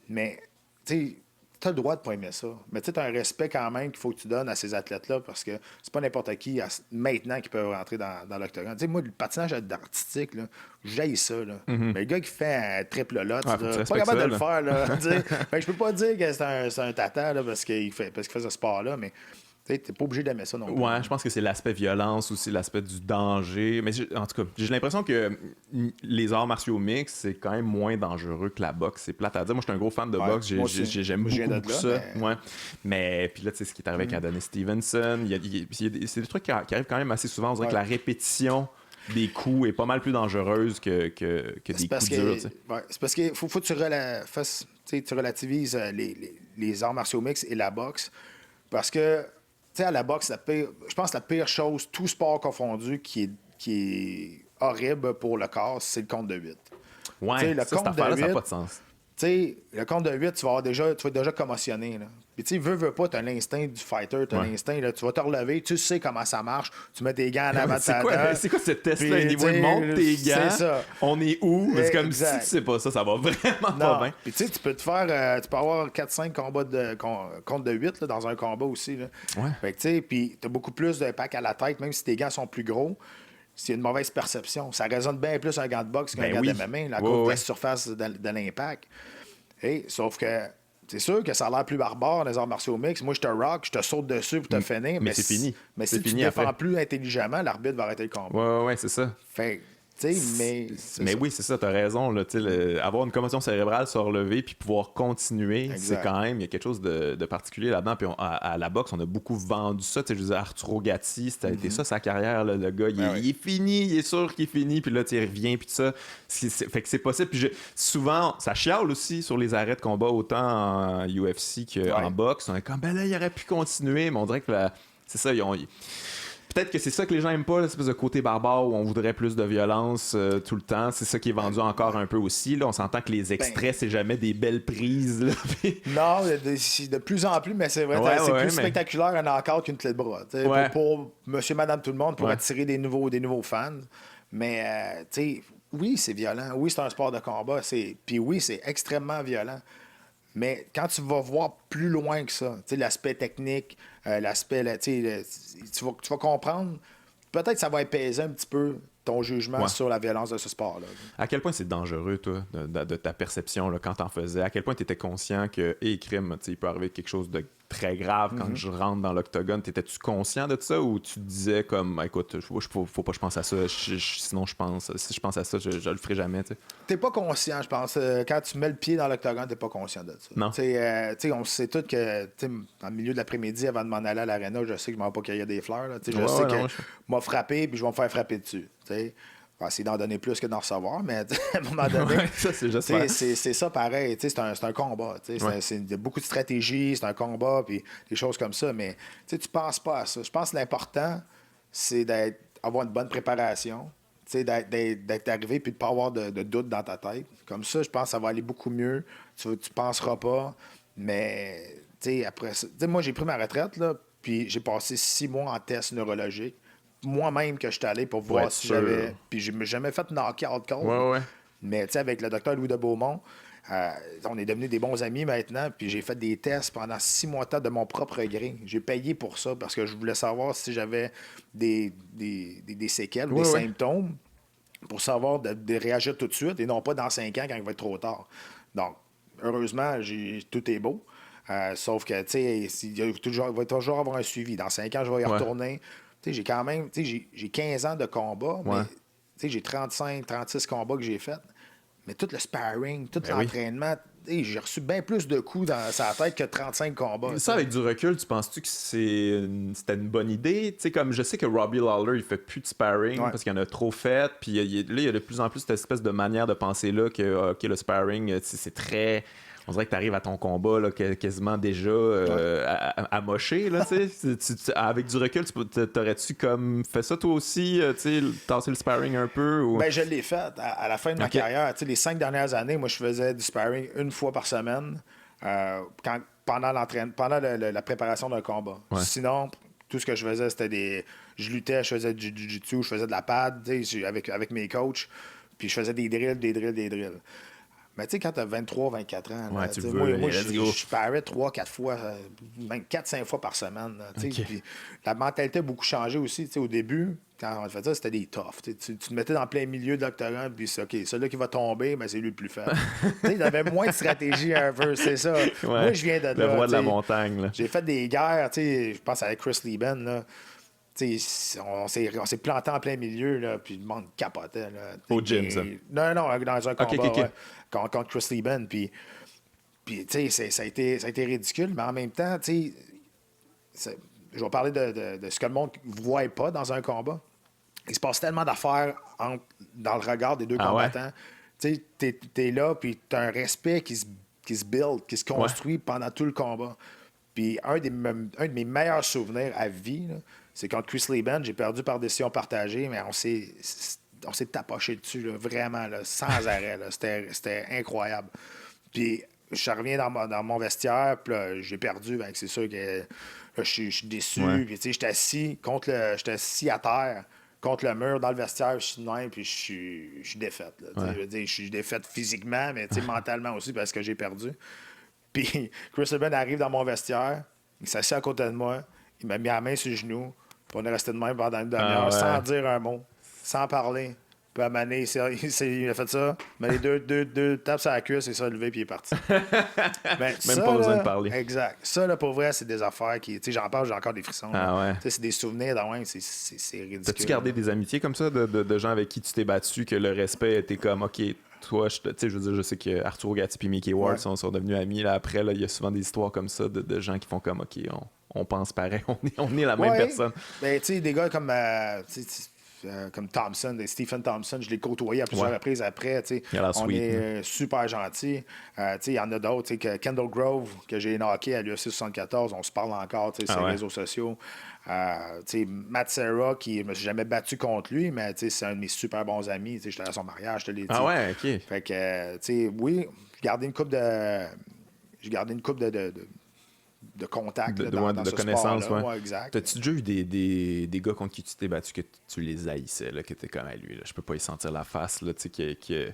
Mais, tu as le droit de ne pas aimer ça. Mais tu as un respect quand même qu'il faut que tu donnes à ces athlètes-là parce que c'est pas n'importe qui maintenant qui peut rentrer dans l'octogone. Moi, le patinage artistique, j'haïs ça. Là. Mais le gars qui fait un triple lot, pas capable de le faire. Là, je peux pas dire que c'est un tata là, parce qu'il fait ce sport-là, mais t'es pas obligé d'aimer ça non plus. Ouais, je pense que c'est l'aspect violence aussi, l'aspect du danger. Mais en tout cas, j'ai l'impression que les arts martiaux mixtes, c'est quand même moins dangereux que la boxe. C'est plate à dire. Moi, je suis un gros fan de boxe. J'aime beaucoup ça. Mais puis là, tu sais, ce qui est arrivé avec Adonis Stevenson, c'est des trucs qui arrivent quand même assez souvent. On dirait que la répétition des coups est pas mal plus dangereuse que des coups durs. C'est parce qu'il faut que tu relativises les arts martiaux mixtes et la boxe. Parce que à la boxe, je pense que la pire chose, tout sport confondu, qui est horrible pour le corps, c'est le compte de 8. Ouais, le compte de 8, ça n'a pas de sens. Le compte de 8, tu vas être déjà commotionné. Là. Puis, veux pas, tu as l'instinct du fighter, tu as l'instinct, là, tu vas te relever, tu sais comment ça marche, tu mets tes gants en avant de ta tête. C'est quoi ce test-là? Il monte tes gants, on est où? C'est comme si tu sais pas ça va vraiment pas bien. Puis tu peux tu peux avoir 4-5 combats de compte de 8 là, dans un combat aussi. Là. Fait que puis tu as beaucoup plus d'impact à la tête, même si tes gants sont plus gros. C'est une mauvaise perception. Ça résonne bien plus un gant de boxe qu'un gant de MMA, la cause de la surface de l'impact. Sauf que c'est sûr que ça a l'air plus barbare dans les arts martiaux mixtes. Moi, je te rock, je te saute dessus pour te finir. Mais c'est fini. Mais si tu te défends plus intelligemment, l'arbitre va arrêter le combat. Ouais, c'est ça. Fait mais oui, c'est ça, t'as raison. Là, avoir une commotion cérébrale, se relever puis pouvoir continuer, c'est quand même, il y a quelque chose de particulier là-dedans. Puis à la boxe, on a beaucoup vendu ça. Je veux dire, Arturo Gatti, c'était été ça sa carrière. Là, le gars, il est fini, il est sûr qu'il est fini. Puis là, il revient, puis tout ça. Fait que c'est possible. Puis souvent, ça chiale aussi sur les arrêts de combat, autant en UFC qu'en boxe. On est comme, ben là, il aurait pu continuer, mais on dirait que c'est ça, peut-être que c'est ça que les gens aiment pas, l'espèce de côté barbare où on voudrait plus de violence tout le temps. C'est ça qui est vendu encore un peu aussi. Là. On s'entend que les extraits, c'est jamais des belles prises. Là. Non, de plus en plus, mais c'est vrai, c'est plus spectaculaire un encore qu'une clé de bras. Pour monsieur, madame, tout le monde, pour attirer des nouveaux fans. Mais, oui, c'est violent. Oui, c'est un sport de combat. Puis oui, c'est extrêmement violent. Mais quand tu vas voir plus loin que ça, l'aspect technique, l'aspect, tu vas comprendre, peut-être que ça va apaiser un petit peu ton jugement sur la violence de ce sport-là. À quel point c'est dangereux, toi, de ta perception là, quand t'en faisais? À quel point tu étais conscient que, crime, il peut arriver quelque chose de très grave quand je rentre dans l'octogone? T'étais-tu conscient de ça ou tu te disais comme, écoute, faut pas que je pense à ça, sinon si je pense à ça, je le ferai jamais, tu sais? T'es pas conscient, je pense. Quand tu mets le pied dans l'octogone, t'es pas conscient de ça. Non. On sait tous que, en milieu de l'après-midi, avant de m'en aller à l'aréna, je sais que je m'en vais pas cueillir des fleurs. Là, je sais que je vais frapper puis je vais me faire frapper dessus. Je vais essayer d'en donner plus que d'en recevoir, mais à un moment donné, c'est ça pareil. C'est un combat. Il y a beaucoup de stratégie, c'est un combat, puis des choses comme ça, mais tu penses pas à ça. Je pense que l'important, c'est d'avoir une bonne préparation, d'être arrivé puis de ne pas avoir de doute dans ta tête. Comme ça, je pense que ça va aller beaucoup mieux. Tu penseras pas, mais après ça, moi, j'ai pris ma retraite, là, puis j'ai passé 6 mois en test neurologique. moi-même que je suis allé pour voir si sûr. j'avais. Puis je m'ai jamais fait knock-out cold. Ouais. Mais tu sais, avec le docteur Louis de Beaumont, on est devenus des bons amis maintenant. Puis j'ai fait des tests pendant 6 mois de temps de mon propre gré. J'ai payé pour ça parce que je voulais savoir si j'avais des séquelles ou des symptômes pour savoir de réagir tout de suite et non pas dans 5 ans quand il va être trop tard. Donc, heureusement, tout est beau. Sauf que, tu sais, il va toujours avoir un suivi. Dans 5 ans, je vais y retourner. Tu sais, j'ai quand même, tu sais, j'ai 15 ans de combat, mais tu sais, j'ai 36 combats que j'ai faits. Mais tout le sparring, tout l'entraînement, j'ai reçu bien plus de coups dans sa tête que 35 combats. Ça, avec du recul, tu penses-tu que c'était une bonne idée? Tu sais, comme je sais que Robbie Lawler, il fait plus de sparring parce qu'il en a trop fait. Puis là, il y a de plus en plus cette espèce de manière de penser là que le sparring, c'est très... On dirait que tu arrives à ton combat là, quasiment déjà amoché. Là, avec du recul, t'aurais-tu comme fait ça toi aussi, tasser le sparring un peu? Ou... Ben, je l'ai fait à la fin de ma carrière. Les 5 dernières années, moi, je faisais du sparring une fois par semaine pendant la préparation d'un combat. Sinon, tout ce que je faisais, c'était je luttais, je faisais du jiu-jitsu, je faisais de la pad avec mes coachs, puis je faisais des drills. Mais tu sais, quand tu as 23, 24 ans, moi, je parais 3-4 fois, même 4-5 fois par semaine. Puis la mentalité a beaucoup changé aussi. Au début, quand on fait ça, c'était des toughs. Tu te mettais dans plein milieu de l'octogone, puis c'est OK, celui qui va tomber, ben, c'est lui le plus faible. Il avait moins de stratégie un peu, c'est ça. Moi, je viens de là. Le roi de la montagne. Là. J'ai fait des guerres, je pense avec Chris Lieben, là. On s'est planté en plein milieu, là, puis le monde capotait. Là, au gym, ça? Non, dans un combat Okay. contre Chris Lieben. Puis ça a été ridicule, mais en même temps, je vais parler de ce que le monde ne voit pas dans un combat. Il se passe tellement d'affaires dans le regard des deux combattants. Tu es là, puis tu as un respect qui se build, qui se construit pendant tout le combat. Puis un de mes meilleurs souvenirs à vie, là, c'est contre Chris Lieben, j'ai perdu par décision partagée, mais on s'est tapoché dessus, là, vraiment, là, sans arrêt. Là. C'était incroyable. Puis je reviens dans mon vestiaire, puis là, j'ai perdu. Ben, c'est sûr que là, je suis déçu. Puis j'étais assis à terre contre le mur dans le vestiaire, je suis de même, puis je suis défaite. Là, je veux dire, je suis défaite physiquement, mais mentalement aussi parce que j'ai perdu. Puis Chris Lieben arrive dans mon vestiaire, il s'assied à côté de moi, il m'a mis la main sur le genou, puis on est resté de même pendant une demi-heure sans dire un mot, sans parler. Puis à Mané, il a fait ça, il m'a mis deux tapes sur la cuisse, et ça, levé, puis il est parti. Même pas besoin de parler. Exact. Ça, là, pour vrai, c'est des affaires qui. Tu sais, j'en parle, j'ai encore des frissons. C'est des souvenirs, c'est ridicule. T'as-tu gardé des amitiés comme ça, de gens avec qui tu t'es battu, que le respect était comme, OK, toi, je sais que Arturo Gatti et Mickey Ward sont devenus amis. Là, après, il y a souvent des histoires comme ça de gens qui font comme, OK, on pense pareil, on est la même personne. Ben, tu sais, des gars comme Thompson, Stephen Thompson, je l'ai côtoyé à plusieurs reprises après. On est super gentils. Il y en a d'autres. Kendall Grove, que j'ai knocké à l'UFC 74, on se parle encore sur les réseaux sociaux. Matt Serra, qui je me suis jamais battu contre lui, mais c'est un de mes super bons amis. J'étais à son mariage, je te l'ai dit. Ah ouais, OK. Fait que, oui, j'ai gardé une couple de contacts dans ce connaissances, sport-là. Ouais, exact. T'as-tu déjà eu des gars contre qui tu t'es battu que tu les haïssais, là, que t'es comme à lui, là, je peux pas y sentir la face, là, que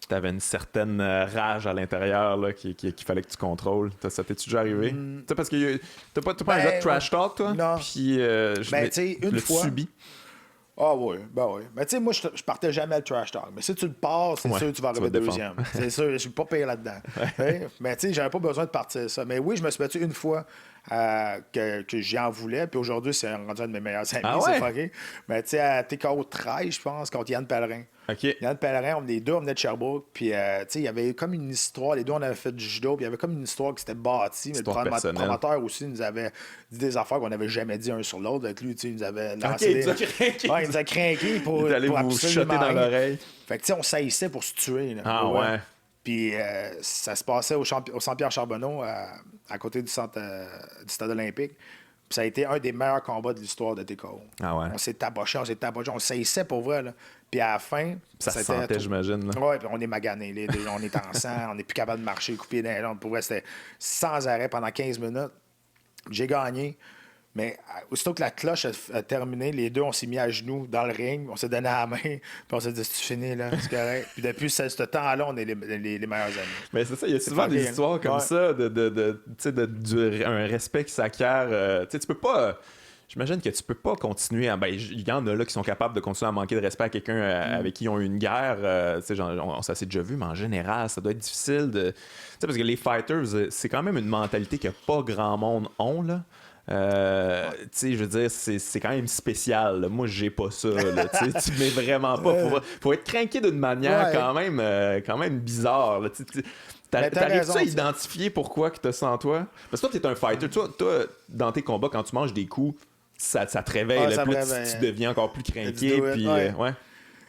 t'avais une certaine rage à l'intérieur là, qu'il fallait que tu contrôles. Ça t'es-tu déjà arrivé? Parce que t'as pas un gars de trash talk, toi? Non. Puis une fois. Subi. Ah oui, ben oui. Mais tu sais, moi, je partais jamais le trash talk. Mais si tu le pars, c'est sûr que tu vas arriver deuxième. C'est sûr, je suis pas payé là-dedans. Mais tu sais, j'avais pas besoin de partir ça. Mais oui, je me suis battu une fois que j'en voulais. Puis aujourd'hui, c'est rendu un de mes meilleurs amis. C'est fucké. Mais tu sais, à TKO 13, je pense, contre Yann Pellerin. Okay. Yann Pellerin, les deux, on venait de Sherbrooke. Puis, tu sais, il y avait comme une histoire. Les deux, on avait fait du judo. Puis, il y avait comme une histoire qui s'était bâtie. Mais le promoteur aussi nous avait dit des affaires qu'on n'avait jamais dit un sur l'autre. Avec lui, tu sais, il nous avait lancé. Il nous a craqué pour vous chuter dans l'oreille. Fait que, tu sais, on saillissait pour se tuer. Là, ah ouais. Puis, ça se passait au Saint-Pierre Charbonneau, à côté du stade olympique. Puis ça a été un des meilleurs combats de l'histoire de TKO. Ah ouais. On s'est taboché, on saillissait pour vrai. Là. Puis à la fin... Ça se sentait, j'imagine. Oui, puis on est maganés. On est en sang, on n'est plus capable de marcher, couper des jambes. Pour vrai, c'était sans arrêt pendant 15 minutes. J'ai gagné. Mais aussitôt que la cloche a terminé, les deux, on s'est mis à genoux dans le ring, on s'est donné la main, puis on s'est dit, c'est fini, là, c'est correct. Puis depuis ce temps-là, on est les meilleurs amis. Mais c'est ça, il y a souvent des histoires comme ça, un respect qui s'acquiert. Tu peux pas. J'imagine que tu peux pas continuer à. Ben, il y en a là qui sont capables de continuer à manquer de respect à quelqu'un avec qui ils ont eu une guerre. Ça s'est déjà vu, mais en général, ça doit être difficile de. Parce que les fighters, c'est quand même une mentalité que pas grand monde ont, là. Je veux dire, c'est quand même spécial. Là. Moi, j'ai pas ça. Là, tu mets vraiment pas. Faut être craqué d'une manière quand même bizarre. Là, t'arrives-tu à identifier pourquoi que t'as ça en toi? Parce que toi, t'es un fighter. Toi, dans tes combats, quand tu manges des coups, ça te réveille. Là, tu deviens encore plus craqué. Puis, ouais.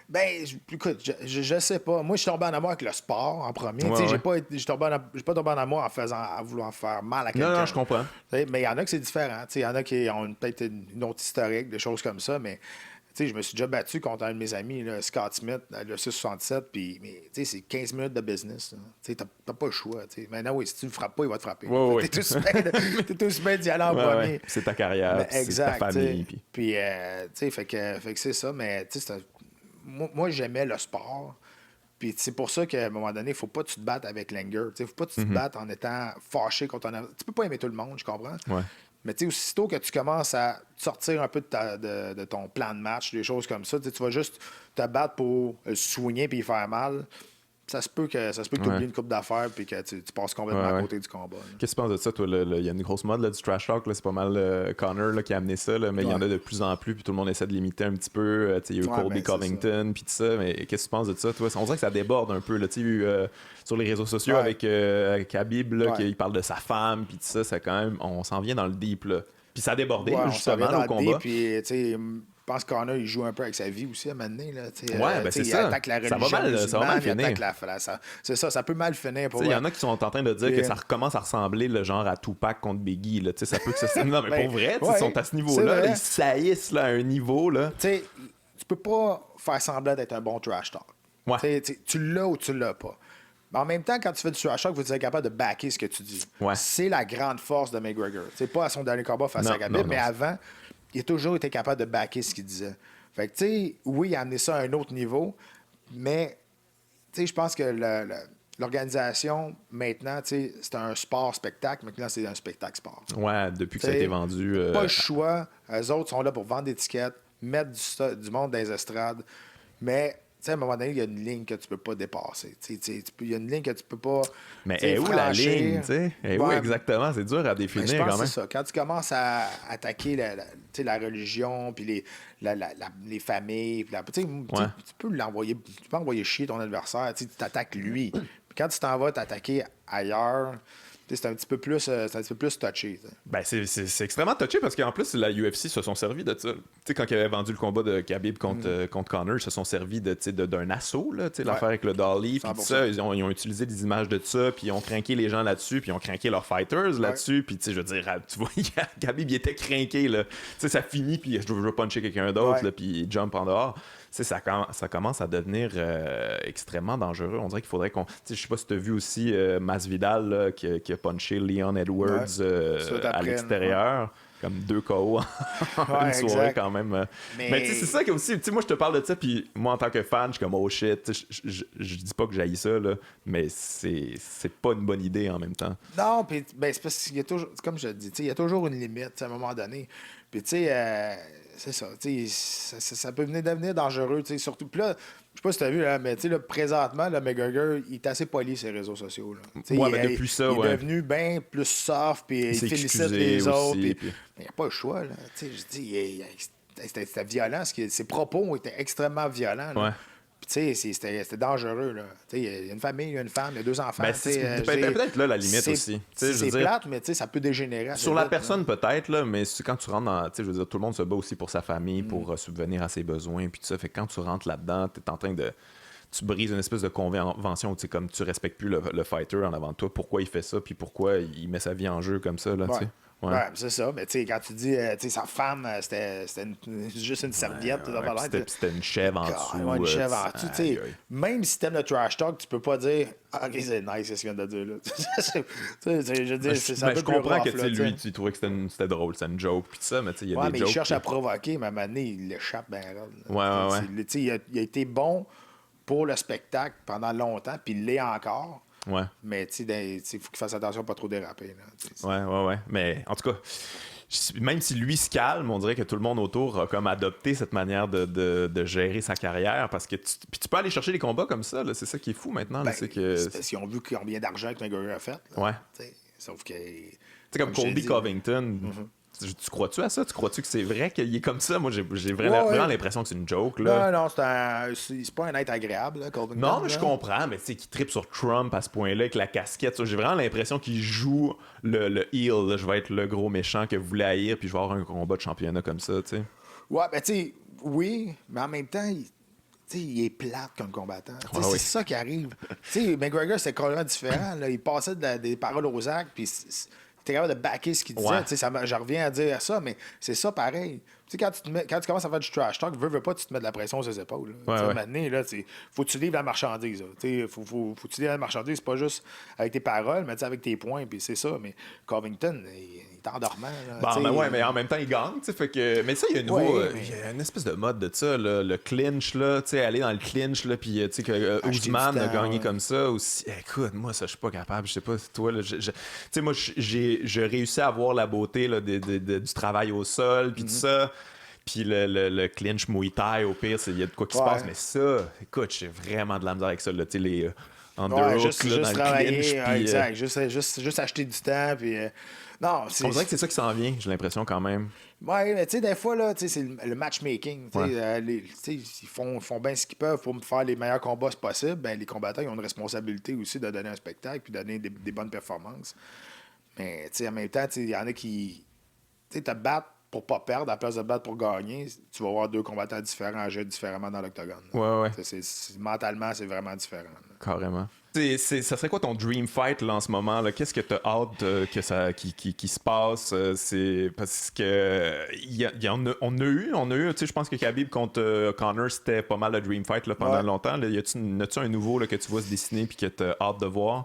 Ben, écoute, je sais pas. Moi, je suis tombé en amour avec le sport en premier. J'ai pas tombé en amour en vouloir faire mal à quelqu'un. Non, je comprends. Mais il y en a que c'est différent. Il y en a qui ont peut-être une autre historique, des choses comme ça, mais je me suis déjà battu contre un de mes amis, là, Scott Smith, le 667, puis c'est 15 minutes de business. Tu n'as pas le choix. Maintenant, oui, si tu le frappes pas, il va te frapper. Ouais, t'es tout super d'y aller en premier. C'est ta carrière, c'est ta famille. Puis, fait que c'est ça, mais moi, j'aimais le sport. Puis c'est pour ça qu'à un moment donné, il ne faut pas que tu te battes avec l'anger. Il ne faut pas que tu te battes en étant fâché contre un... Tu peux pas aimer tout le monde, je comprends. Ouais. Mais aussitôt que tu commences à sortir un peu de ton plan de match, des choses comme ça, tu vas juste te battre pour le soigner puis faire mal. Ça se peut que tu oublies une coupe d'affaires puis que tu passes complètement à côté du combat. Là. Qu'est-ce que tu penses de ça, toi? Il y a une grosse mode là, du trash talk. Là, c'est pas mal Connor là, qui a amené ça, là, mais il y en a de plus en plus, puis tout le monde essaie de limiter un petit peu. Il y a eu Colby Covington, puis tout ça. Mais qu'est-ce que tu penses de ça, toi? On dirait que ça déborde un peu. Là, sur les réseaux sociaux avec Khabib, là, qui parle de sa femme, puis tout ça, ça quand même, on s'en vient dans le deep. Là. Puis ça a débordé, justement, au combat. Je pense qu'Connor, il joue un peu avec sa vie aussi à un moment donné. Là, c'est il ça. attaque la religion, ça va mal finir. C'est ça peut mal finir. Il y en a qui sont en train de dire que ça recommence à ressembler le genre à Tupac contre Biggie. Là, ça peut que ça... Non, mais pour vrai, ils sont à ce niveau-là. Là, ils saillissent là, à un niveau. Là. Tu peux pas faire semblant d'être un bon trash talk. Ouais. Tu l'as ou tu l'as pas. Mais en même temps, quand tu fais du trash talk, il faut être capable de backer ce que tu dis. Ouais. C'est la grande force de McGregor. C'est pas à son dernier combat face à Khabib, mais avant... il a toujours été capable de backer ce qu'il disait. Fait que, tu sais, oui, il a amené ça à un autre niveau, mais, tu sais, je pense que l'organisation, maintenant, tu sais, c'est un sport-spectacle. Maintenant, c'est un spectacle-sport. Ouais, depuis que ça a été vendu. Pas le choix. Eux autres sont là pour vendre des tickets, mettre du monde dans les estrades, mais... Tu sais, à un moment donné, il y a une ligne que tu peux pas dépasser. Il y a une ligne que tu peux pas. Mais où la ligne? Où exactement? C'est dur à définir je pense quand même. C'est ça. Quand tu commences à attaquer la religion, puis les familles, tu peux l'envoyer. Tu peux envoyer chier ton adversaire. Tu t'attaques lui. Puis quand tu t'en vas t'attaquer ailleurs. C'est un petit peu plus touché. Ben, c'est extrêmement touché parce qu'en plus, la UFC se sont servis de ça. T'sais, quand ils avaient vendu le combat de Khabib contre Connor, ils se sont servis d'un assaut, l'affaire avec le Dolly. Puis ça, ils ont utilisé des images de ça, puis ils ont craqué les gens là-dessus, puis ils ont craqué leurs fighters là-dessus. Puis je veux dire, tu vois, Khabib, il était craqué. Là. Ça finit, puis je veux puncher quelqu'un d'autre, puis il jump en dehors. Ça commence à devenir extrêmement dangereux. On dirait qu'il faudrait qu'on... Je sais pas si tu as vu aussi Masvidal là, qui a punché Leon Edwards à l'extérieur. Comme 2 KO en une soirée quand même. Mais c'est ça que aussi, moi je te parle de ça, puis moi en tant que fan, je suis comme oh shit, je dis pas que j'haïs ça, là, mais c'est pas une bonne idée en même temps. Non, puis c'est parce qu'il y a toujours, comme je te dis, il y a toujours une limite à un moment donné. Puis tu sais, c'est ça, ça peut devenir dangereux, surtout. Puis là, je sais pas si tu as vu, là, mais présentement, le McGregor, il est assez poli sur les réseaux sociaux. Là. Depuis ça, il est devenu bien plus soft, puis il félicite les autres. Puis... Mais il n'y a pas le choix. Là. Je dis, c'était violent. Ses propos étaient extrêmement violents. Là. Ouais. Puis, c'était dangereux. Il y a une famille, il y a une femme, il y a 2 enfants. C'est peut-être là la limite aussi. C'est plate, mais ça peut dégénérer. Sur la personne, peut-être, là, mais quand tu rentres dans. Je veux dire, tout le monde se bat aussi pour sa famille, pour subvenir à ses besoins. Puis tout ça. Fait que quand tu rentres là-dedans, tu es en train de. Tu brises une espèce de convention, comme tu respectes plus le fighter en avant de toi. Pourquoi il fait ça, puis pourquoi il met sa vie en jeu comme ça. Là, Ouais, c'est ça. Mais tu sais, quand tu dis, sa femme, c'était juste une serviette. C'était une chèvre en dessous. Une chèvre en dessous. Même si t'aimes le trash talk, tu peux pas dire, ah, ok, c'est nice, c'est ce qu'il vient de dire là. Je veux dire, c'est un peu je comprends rough, que lui, tu trouvais que c'était drôle, c'était une joke, puis ça, mais il y a des mais jokes. il cherche à provoquer, mais à un moment donné, il l'échappe bien Ouais. Il a été bon pour le spectacle pendant longtemps, puis il l'est encore. Ouais. Mais il faut qu'il fasse attention à pas trop déraper. Là, ouais. Mais en tout cas, même si lui se calme, on dirait que tout le monde autour a comme adopté cette manière de gérer sa carrière parce que tu peux aller chercher des combats comme ça, là, c'est ça qui est fou maintenant. C'est parce qu'ils ont vu combien d'argent que McGregor a fait. Là, ouais. Sauf que. C'est comme Colby Covington. Tu crois-tu à ça? Tu crois-tu que c'est vrai qu'il est comme ça? Moi, j'ai vraiment l'impression que c'est une joke. Là. Non, c'est pas un être agréable, là, Covington. Non, mais je comprends, mais tu sais, qu'il trippe sur Trump à ce point-là, avec la casquette. J'ai vraiment l'impression qu'il joue le heel. Là. Je vais être le gros méchant que vous voulez haïr, puis je vais avoir un combat de championnat comme ça, tu sais. Ouais, ben tu sais, oui, mais en même temps, il est plate comme combattant. C'est ça qui arrive. McGregor, c'est complètement différent. Là. Il passait des paroles aux actes, puis t'es capable de backer ce qu'il disait. Ouais. Je reviens à dire ça, mais c'est ça pareil. Quand tu commences à faire du trash talk, veux pas, tu te mets de la pression sur ses épaules. Maintenant, là, faut que tu livres la marchandise. Faut que tu livres la marchandise, pas juste avec tes paroles, mais avec tes points, puis c'est ça. Mais Covington, il est endormant. Mais en même temps, il gagne. Fait que... Mais ça, il y a il y a une espèce de mode de ça, là, le clinch, là, aller dans le clinch, là, puis que Ousmane a gagné comme ça aussi. Écoute, moi, ça, je suis pas capable. Je sais pas, toi, là, moi, j'ai réussi à voir la beauté là, du travail au sol, puis tout ça. Puis le clinch Muay Thai, au pire, il y a de quoi qui se passe. Mais ça, écoute, j'ai vraiment de la misère avec ça. Là, les underhooks, juste dans travailler, le clinch. Exact. Juste acheter du temps. Puis, non, on dirait que c'est ça qui s'en vient, j'ai l'impression quand même. Oui, mais tu sais, des fois, là, c'est le matchmaking. Ils font bien ce qu'ils peuvent pour me faire les meilleurs combats possibles. Ben, les combattants ils ont une responsabilité aussi de donner un spectacle puis de donner des bonnes performances. Mais en même temps, il y en a qui te battent pour pas perdre, à la place de battre pour gagner, tu vas avoir deux combattants différents agir différemment dans l'octogone. Ouais. Mentalement, c'est vraiment différent. Là. Carrément. Ça serait quoi ton dream fight là, en ce moment? Là? Qu'est-ce que tu as hâte que ça, qui se passe? C'est parce que on a eu, je pense que Khabib contre Conor, c'était pas mal le dream fight là, pendant longtemps. Là. As-tu un nouveau là, que tu vois se dessiner et que tu as hâte de voir?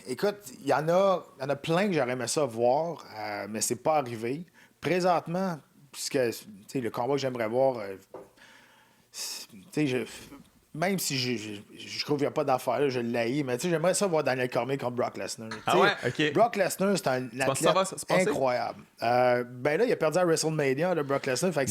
Écoute, il y en a plein que j'aurais aimé ça voir, mais c'est pas arrivé. Présentement, puisque le combat que j'aimerais voir, même si je trouve qu'il n'y a pas d'affaire, là, je l'haïs, mais j'aimerais ça voir Daniel Cormier contre Brock Lesnar. Ah ouais? OK. Brock Lesnar, c'est un athlète incroyable. Ben là, il a perdu à WrestleMania, Brock Lesnar, fait que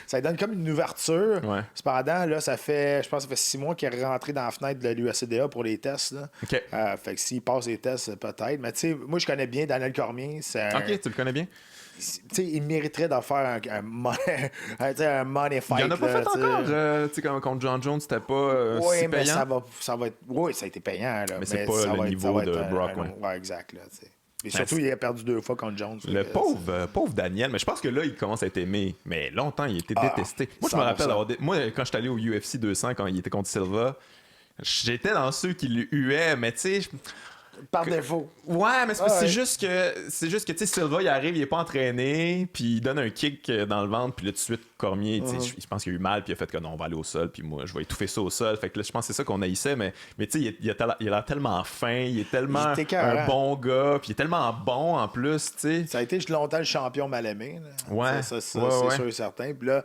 ça donne comme une ouverture. Ouais. Cependant, là, je pense que ça fait 6 mois qu'il est rentré dans la fenêtre de l'UFCDA pour les tests. Là. OK. Fait que s'il passe les tests, peut-être. Mais moi, je connais bien Daniel Cormier. OK, tu le connais bien? Il mériterait d'en faire un money fight. Il en a pas fait encore. Comme contre John Jones, c'était pas si payant. Ça va être. Oui, ça a été payant. Là, mais c'est pas le niveau de Brock. Ouais, exact. Là, et surtout, il a perdu 2 fois contre Jones. Le pauvre Daniel, mais je pense que là, il commence à être aimé. Mais longtemps, il était détesté. Moi, je me rappelle, quand j'étais allé au UFC 200, quand il était contre Silva, j'étais dans ceux qui le huaient, mais tu sais... Par défaut. Ouais, mais c'est juste que tu sais, Silva, il arrive, il est pas entraîné, puis il donne un kick dans le ventre, puis là, tout de suite, Cormier, je pense qu'il a eu mal, puis il a fait que non, on va aller au sol, puis moi, je vais étouffer ça au sol. Fait que là, je pense que c'est ça qu'on haïssait, mais tu sais, il a l'air tellement fin, il est tellement un bon gars, puis il est tellement bon en plus, tu sais. Ça a été longtemps le champion mal aimé. Là. Ouais. C'est sûr et certain. Puis là,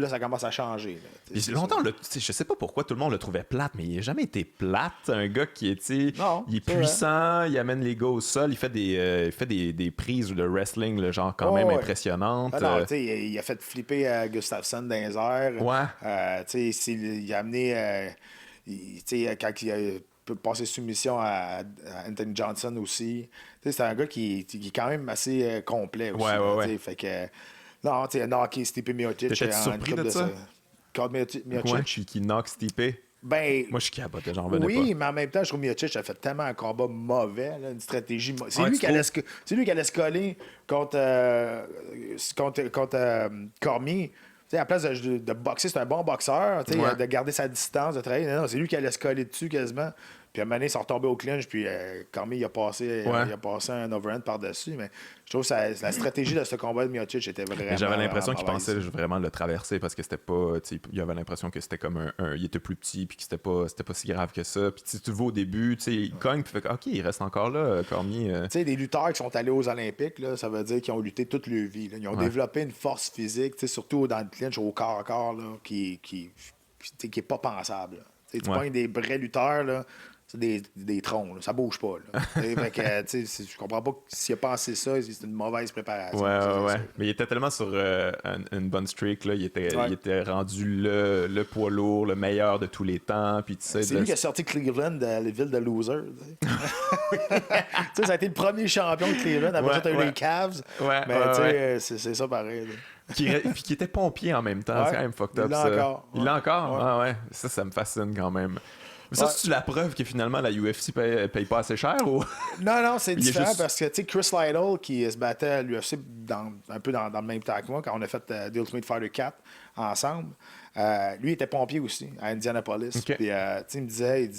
ça commence à changer. Puis longtemps, je sais pas pourquoi tout le monde le trouvait plate, mais il a jamais été plate. Un gars qui est, il est puissant, il amène les gars au sol, il fait des prises de wrestling, là, genre quand même impressionnantes. Il a fait flipper Gustafsson dans les airs. Ouais. Il a amené, quand il a passé soumission à Anthony Johnson aussi. C'est un gars qui est quand même assez complet aussi. Ouais. Fait que, non, il a knocké Stipe Miocic. T'étais surpris de ça? Miocic. Qui knock Stipe? Ben, moi, je capotais, j'en revenais pas. Oui, mais en même temps, je trouve que Miocic a fait tellement un combat mauvais, là, une stratégie. C'est lui qui allait se coller contre Cormier. T'sais, à la place de boxer, c'est un bon boxeur, de garder sa distance, de travailler. Non, c'est lui qui allait se coller dessus quasiment. Puis à un moment donné, ils sont retombés au clinch, puis Cormier, il a passé un overhand par-dessus. Mais je trouve que la stratégie de ce combat de Miocic était vraiment. J'avais l'impression vraiment qu'il pensait mauvaise. vraiment le traverser parce que c'était pas. Il avait l'impression que c'était comme il était plus petit, puis que c'était pas si grave que ça. Puis tu le vois au début, il cogne, puis fait OK, il reste encore là, Cormier. Tu sais, des lutteurs qui sont allés aux Olympiques, là, ça veut dire qu'ils ont lutté toute leur vie. Là. Ils ont développé une force physique, surtout dans le clinch, au corps à corps, là, qui est pas pensable. Tu pognes des vrais lutteurs, là, c'est des troncs, là, ça bouge pas. Là. Fait que, je comprends pas s'il a pensé ça, c'est une mauvaise préparation. Ouais. Mais il était tellement sur une bonne streak, là. Il était rendu le poids lourd, le meilleur de tous les temps. Puis, c'est lui qui a sorti Cleveland de la ville de loser. Ça a été le premier champion de Cleveland. Après ça, tu as eu les Cavs. Mais c'est ça pareil. Puis qui était pompier en même temps. C'est quand même fucked up. Il l'a encore? Ah ouais. Ça me fascine quand même. Mais ça, c'est-tu la preuve que finalement la UFC paye pas assez cher ou? Non, c'est différent parce que Chris Lytle qui se battait à l'UFC un peu dans le même temps que moi quand on a fait The Ultimate Fighter 4 ensemble, lui était pompier aussi à Indianapolis. Okay. Puis il me disait,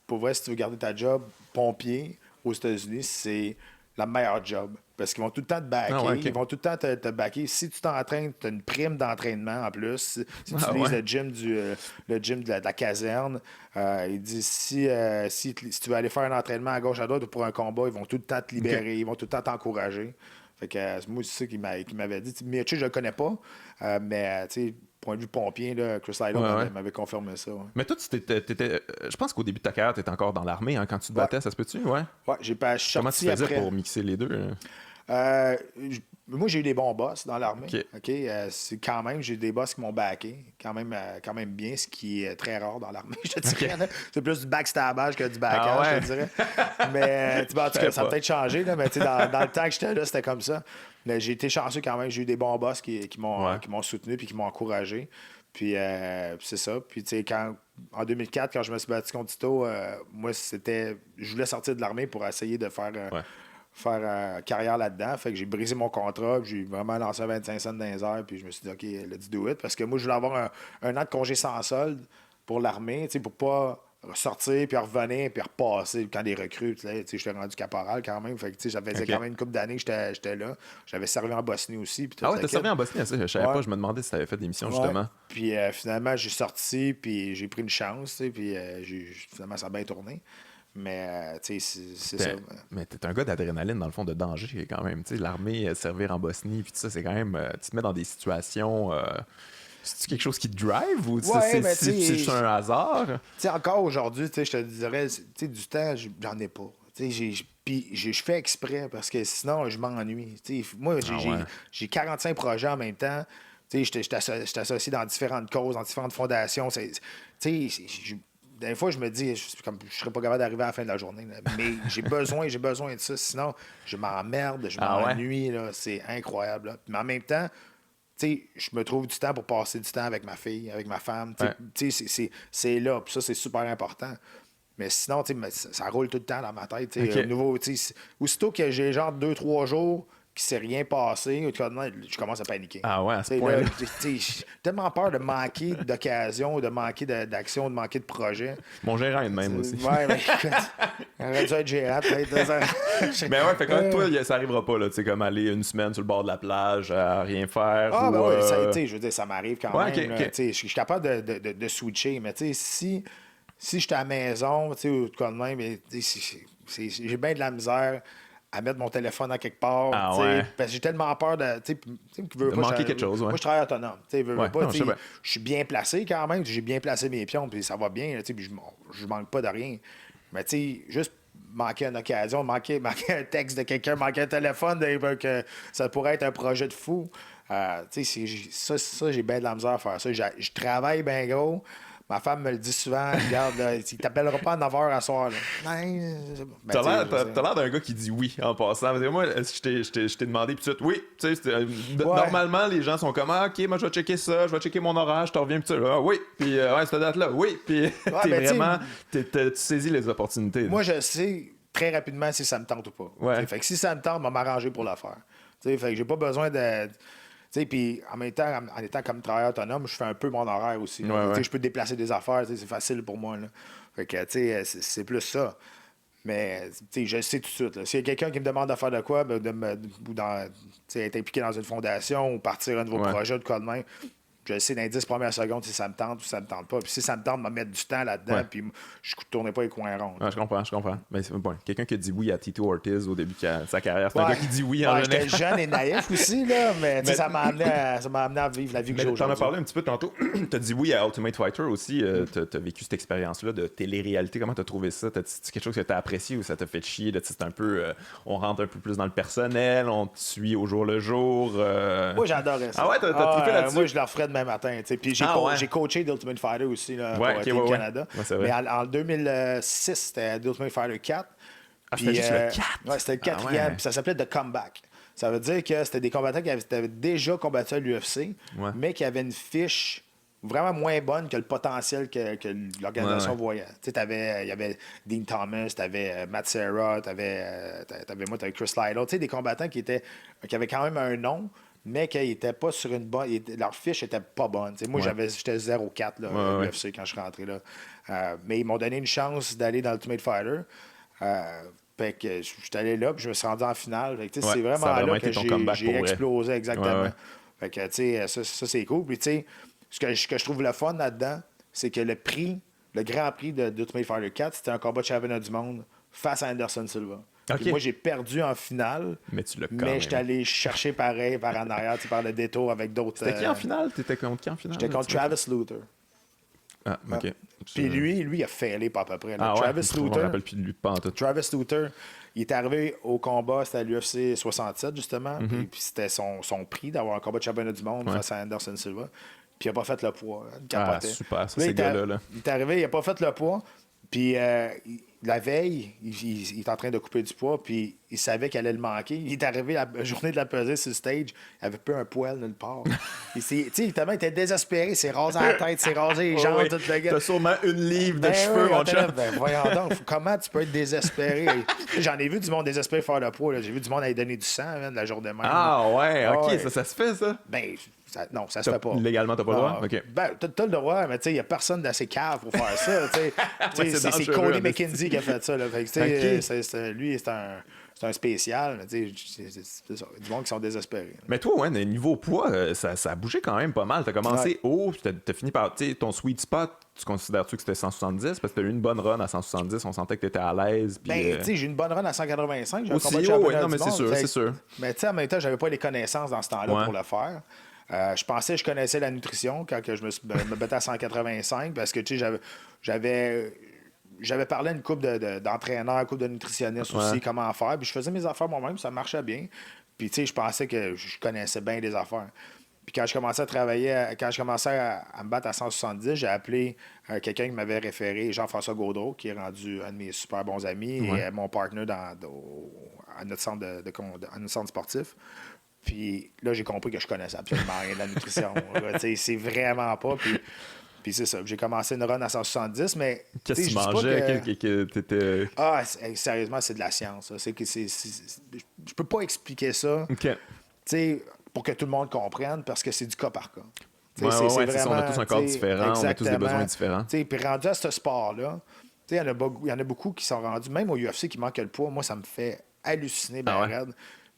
pour vrai, si tu veux garder ta job, pompier aux États-Unis, c'est la meilleure job. Parce qu'ils vont tout le temps te backer. Ils vont tout le temps te backer. Si tu t'entraînes, tu as une prime d'entraînement en plus. Si tu utilises le gym de la caserne, il dit si tu veux aller faire un entraînement à gauche à droite ou pour un combat, ils vont tout le temps te libérer. Ils vont tout le temps t'encourager. Fait que moi, c'est ça qu'il m'avait dit. Miocic, je le connais pas, mais point de vue pompier, là, Chris Lytle m'avait confirmé ça. Ouais. Mais toi, je pense qu'au début de ta carrière, tu étais encore dans l'armée quand tu te battais, ça se peut-tu? Ouais. Ouais, Comment tu faisais pour mixer les deux? Moi, j'ai eu des bons boss dans l'armée. Okay. C'est quand même, j'ai eu des boss qui m'ont backé, quand même bien, ce qui est très rare dans l'armée, je te dirais. Okay. C'est plus du backstabage que du backage, je te dirais. Mais en tout cas, ça a peut-être changé, là, mais dans le temps que j'étais là, c'était comme ça. Mais j'ai été chanceux quand même, j'ai eu des bons boss qui m'ont soutenu et qui m'ont encouragé. Puis c'est ça. Puis en 2004, quand je me suis battu contre Tito, moi, je voulais sortir de l'armée pour essayer de faire carrière là-dedans. Fait que j'ai brisé mon contrat, puis j'ai vraiment lancé 25 cents dans les airs, puis je me suis dit, OK, let's do it. Parce que moi, je voulais avoir un an de congé sans solde pour l'armée, pour pas sortir, puis revenir, puis repasser quand des recrues. J'étais rendu caporal quand même. Fait que ça faisait quand même une couple d'années que j'étais là. J'avais servi en Bosnie aussi. Puis t'as servi en Bosnie, ça? Je savais pas, je me demandais si t'avais fait des missions, justement. Puis finalement, j'ai sorti, puis j'ai pris une chance, puis finalement, ça a bien tourné. Mais, c'est ça. Mais t'es un gars d'adrénaline, dans le fond, de danger, quand même. L'armée, servir en Bosnie, puis tout ça, c'est quand même... tu te mets dans des situations... c'est-tu quelque chose qui te drive ou c'est juste un hasard? Encore aujourd'hui, je te dirais, du temps, j'en ai pas. Puis je fais exprès parce que sinon, je m'ennuie. Moi, j'ai 45 projets en même temps. Je suis associé dans différentes causes, dans différentes fondations. Des fois, je me dis, je serais pas capable d'arriver à la fin de la journée. Là. Mais j'ai besoin de ça. Sinon, je m'emmerde, je m'ennuie. Là. C'est incroyable. Là. Mais en même temps, je me trouve du temps pour passer du temps avec ma fille, avec ma femme. C'est là. Puis ça, c'est super important. Mais sinon, ça roule tout le temps dans ma tête. Aussitôt que j'ai genre 2-3 jours qui s'est rien passé, je commence à paniquer. Ah ouais, à ce point-là. J'ai tellement peur de manquer d'occasion, de manquer d'action, de manquer de projet. Mon gérant est de même aussi. Ouais, mais écoute, il aurait dû être gérant peut-être. Mais ouais, fait que toi, ça arrivera pas, là, tu sais, comme aller une semaine sur le bord de la plage à rien faire. Ah, ben ouais, ça a été, je veux dire, ça m'arrive quand même. Okay. Je suis capable de switcher, mais tu sais, si j'étais à la maison, tu sais, ou de quoi de même, j'ai bien de la misère à mettre mon téléphone à quelque part. Parce que j'ai tellement peur de manquer quelque chose. Moi, je travaille autonome. Je suis bien placé quand même. J'ai bien placé mes pions, puis ça va bien. Puis je manque pas de rien. Mais juste manquer une occasion, manquer un texte de quelqu'un, manquer un téléphone, que ça pourrait être un projet de fou. Ça, j'ai bien de la misère à faire ça. Je travaille bien gros. Ma femme me le dit souvent, regarde, il t'appellera pas à 9h à soir. T'as l'air d'un gars qui dit oui en passant. Moi, je t'ai demandé, puis tu oui. Normalement, les gens sont comme, OK, moi, je vais checker ça, je vais checker mon horaire, je te reviens, puis oui. Puis, cette date-là, oui. Puis, tu saisis les opportunités. Moi, je sais très rapidement si ça me tente ou pas. Fait que si ça me tente, je vais m'arranger pour le faire. Fait que j'ai pas besoin de. Puis en même temps, en étant comme travailleur autonome, je fais un peu mon horaire aussi. Je peux déplacer des affaires, c'est facile pour moi. Là. Fait que, tu sais, c'est plus ça. Mais, tu sais, je le sais tout de suite. Là. S'il y a quelqu'un qui me demande de faire de quoi, ben, ou être impliqué dans une fondation ou partir un nouveau projet ou de quoi de même, je le sais dans les 10 premières secondes si ça me tente ou si ça me tente pas. Puis si ça me tente de me mettre du temps là-dedans, puis je ne tournais pas les coins ronds. Ouais, je comprends. Mais c'est bon, quelqu'un qui a dit oui à Tito Ortiz au début de sa carrière, c'est un gars qui dit oui en général. J'étais jeune et naïf aussi, là, mais ça m'a amené à vivre la vie que j'ai aujourd'hui. T'en as parlé un petit peu tantôt. T'as dit oui à Ultimate Fighter aussi. T'as vécu cette expérience-là de télé-réalité. Comment t'as trouvé ça? C'est quelque chose que t'as apprécié ou ça t'a fait chier? C'est un peu... on rentre un peu plus dans le personnel, on te suit au jour le jour. Moi, j'adorais ça. Ah ouais, t'as trippé là-dessus? Moi, je le referais demain matin. Puis j'ai coaché d'Ultimate Fighter aussi là, pour Team Canada. Ouais, mais en 2006, c'était Ultimate Fighter 4. Ah, c'était juste le 4? Ouais, c'était le 4e. Puis ça s'appelait The Comeback. Ça veut dire que c'était des combattants qui avaient déjà combattu à l'UFC, mais qui avaient une fiche vraiment moins bonne que le potentiel que l'organisation voyait. Tu sais, il y avait Dean Thomas, t'avais Matt Serra, t'avais Chris Lytle. Tu sais, des combattants qui avaient quand même un nom, mais qui n'étaient pas sur une bonne... Leur fiche était pas bonne. T'sais, moi, j'étais 0-4 à l'UFC quand je suis rentré là. Mais ils m'ont donné une chance d'aller dans l'Ultimate Fighter. Fait que je suis allé là, puis je me suis rendu en finale. Fait que, c'est vraiment là que j'ai explosé, exactement. Fait que, tu sais, ça c'est cool. Puis, tu sais, ce que je trouve le fun là-dedans, c'est que le grand prix de Ultimate Fighter 4, c'était un combat de championnat du monde face à Anderson Silva. Okay. Moi, j'ai perdu en finale, mais j'étais allé chercher pareil par en arrière, par le détour avec d'autres... C'était qui en finale? T'étais contre qui en finale? J'étais contre Travis Luther. Ah, OK. Puis lui, il a failli pas à peu près. Là. Travis Luther, je me rappelle plus de lui, pas en tout. Travis Luther, il est arrivé au combat, c'était à l'UFC 67, justement. Puis c'était son prix d'avoir un combat de championnat du monde face à Anderson Silva. Puis il n'a pas fait le poids. Super, ça, ces gars-là. Là. Il est arrivé, il n'a pas fait le poids. Puis la veille, il est en train de couper du poids, puis il savait qu'elle allait le manquer. Il est arrivé la journée de la pesée sur le stage, il avait pas un poil nulle part. Il était désespéré, il s'est rasé la tête, il s'est rasé les jambes, tout le gars. T'as sûrement une livre de cheveux, mon chum. Voyons donc, comment tu peux être désespéré? J'en ai vu du monde désespéré faire le poids. J'ai vu du monde aller donner du sang la journée de même. Ah ouais, OK, ça se fait, ça? Ben... non, ça se fait pas. Légalement, t'as pas le droit? OK. Ben, t'as le droit, mais il n'y a personne d'assez cave pour faire ça. C'est Cody McKenzie qui a fait ça. Là. Fait que, lui, c'est un spécial, mais c'est ça. Du monde qui sont désespérés. Mais toi, niveau poids, ça a bougé quand même pas mal. T'as commencé haut, puis t'as fini par... ton sweet spot, tu considères-tu que c'était 170? Parce que t'as eu une bonne run à 170, on sentait que t'étais à l'aise. Ben, j'ai eu une bonne run à 185. J'ai aussi, non, mais c'est sûr. Mais en même temps, j'avais pas les connaissances dans ce temps-là pour le faire. Je pensais que je connaissais la nutrition quand je me battais à 185 parce que j'avais parlé à une couple d'entraîneurs, une couple de nutritionnistes aussi, comment faire. Puis je faisais mes affaires moi-même, ça marchait bien. Puis je pensais que je connaissais bien les affaires. Puis quand je commençais à travailler, quand je commençais à me battre à 170, j'ai appelé quelqu'un qui m'avait référé, Jean-François Gaudreau, qui est rendu un de mes super bons amis et mon partner à notre centre sportif. Puis là, j'ai compris que je connaissais absolument rien de la nutrition. C'est vraiment pas. Puis c'est ça. J'ai commencé une run à 170, mais... Qu'est-ce que tu mangeais? Sérieusement, c'est de la science. Je peux pas expliquer ça pour que tout le monde comprenne, parce que c'est du cas par cas. C'est vraiment, on a tous un corps différent, on a tous des besoins différents. Puis rendu à ce sport-là, il y en a beaucoup qui sont rendus, même au UFC, qui manquent le poids. Moi, ça me fait halluciner, raide.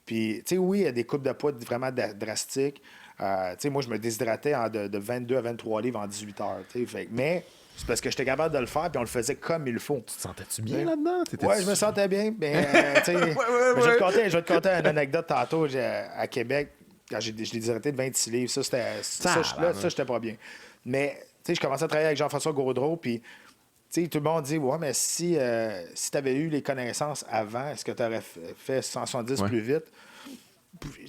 Puis, oui, il y a des coupes de poids vraiment drastiques. Moi, je me déshydratais de 22 à 23 livres en 18 heures. Mais c'est parce que j'étais capable de le faire, puis on le faisait comme il le faut. Tu te sentais-tu bien là-dedans? Oui, je me sentais bien. Je vais te conter une anecdote tantôt à Québec, quand je l'ai déshydraté de 26 livres. Ça, j'étais pas bien. Mais, je commençais à travailler avec Jean-François Gaudreau, puis... tout le monde dit, ouais, mais si tu avais eu les connaissances avant, est-ce que tu aurais fait 170 plus vite?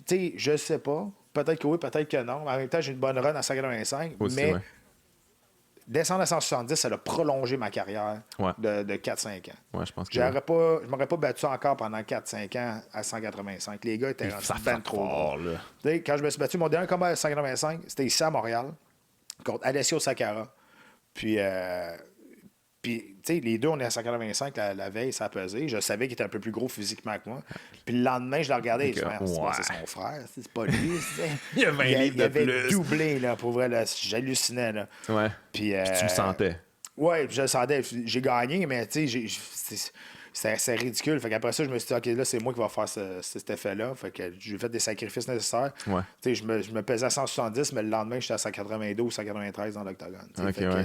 Je ne sais pas. Peut-être que oui, peut-être que non. En même temps, j'ai une bonne run à 185. Aussi, mais descendre à 170, ça a prolongé ma carrière de 4-5 ans. Ouais, je pense que je ne m'aurais pas battu encore pendant 4-5 ans à 185. Les gars étaient rendus ben trop fort. Quand je me suis battu, mon dernier combat à 185, c'était ici à Montréal, contre Alessio Sakara. Puis, les deux, on est à 185 la veille, ça a pesé. Je savais qu'il était un peu plus gros physiquement que moi. Puis le lendemain, je le regardais et je me disais, c'est son frère, c'est pas lui. Il y a 20 livres de plus. Il avait doublé, là, pour vrai, j'hallucinais. Là. Ouais. Puis tu le sentais. Ouais, je le sentais. J'ai gagné, mais tu sais, c'est ridicule. Fait qu'après ça, je me suis dit, OK, là, c'est moi qui va faire cet effet-là. Fait que j'ai fait des sacrifices nécessaires. Ouais. Tu sais, je me pesais à 170, mais le lendemain, j'étais à 192, 193 dans l'octogone. Ok, Fait que,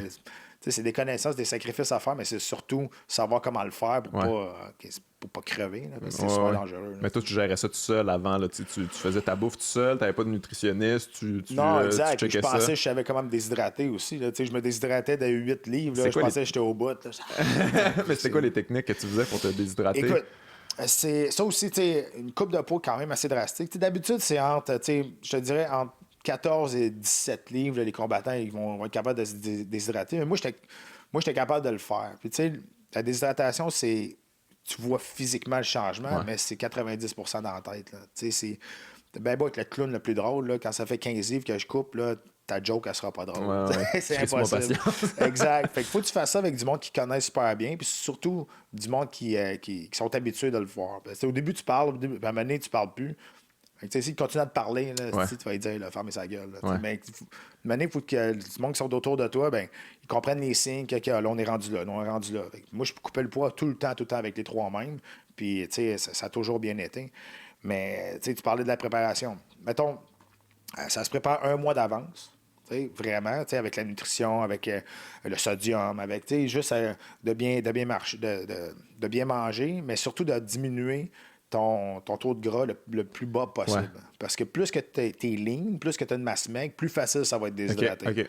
tu sais, c'est des connaissances, des sacrifices à faire, mais c'est surtout savoir comment le faire pour pas crever, là, parce que c'est super dangereux. Là. Mais toi, tu gérais ça tout seul avant. Là, tu faisais ta bouffe tout seul, t'avais pas de nutritionniste, Non, exact. tu Je checkais pensais ça. que je savais comment me déshydrater aussi. Là. Je me déshydratais de 8 livres. Là. Je pensais que j'étais au bout. Là. Mais c'était quoi les techniques que tu faisais pour te déshydrater? Écoute, c'est ça aussi, une coupe de peau quand même assez drastique. D'habitude, c'est entre, je te dirais, entre 14 et 17 livres, là, les combattants ils vont être capables de se déshydrater. Mais moi, j'étais capable de le faire. Puis, la déshydratation, c'est. Tu vois physiquement le changement, mais c'est 90% dans la tête. Là. C'est bien beau être le clown le plus drôle. Là, quand ça fait 15 livres que je coupe, là, ta joke, elle sera pas drôle. Ouais. C'est impossible. Exact. Fait qu'il faut que tu fasses ça avec du monde qui connaît super bien, puis surtout du monde qui sont habitués de le voir. Au début, tu parles, puis à un moment donné, tu parles plus. S'il continue à te parler, là, tu vas lui dire, là, fermez sa gueule. Là, mais il faut que le monde qui sont autour de toi, ben, ils comprennent les signes que là, on est rendu là, on est rendu là. Moi, je coupais le poids tout le temps avec les trois mêmes. Puis, ça a toujours bien été. Mais, tu parlais de la préparation. Mettons, ça se prépare 1 mois d'avance. Vraiment, avec la nutrition, avec le sodium, avec juste de bien manger, mais surtout de diminuer ton taux de gras le plus bas possible. Ouais. Parce que plus que tu es lean, plus que tu as une masse maigre, plus facile ça va être déshydraté. Okay.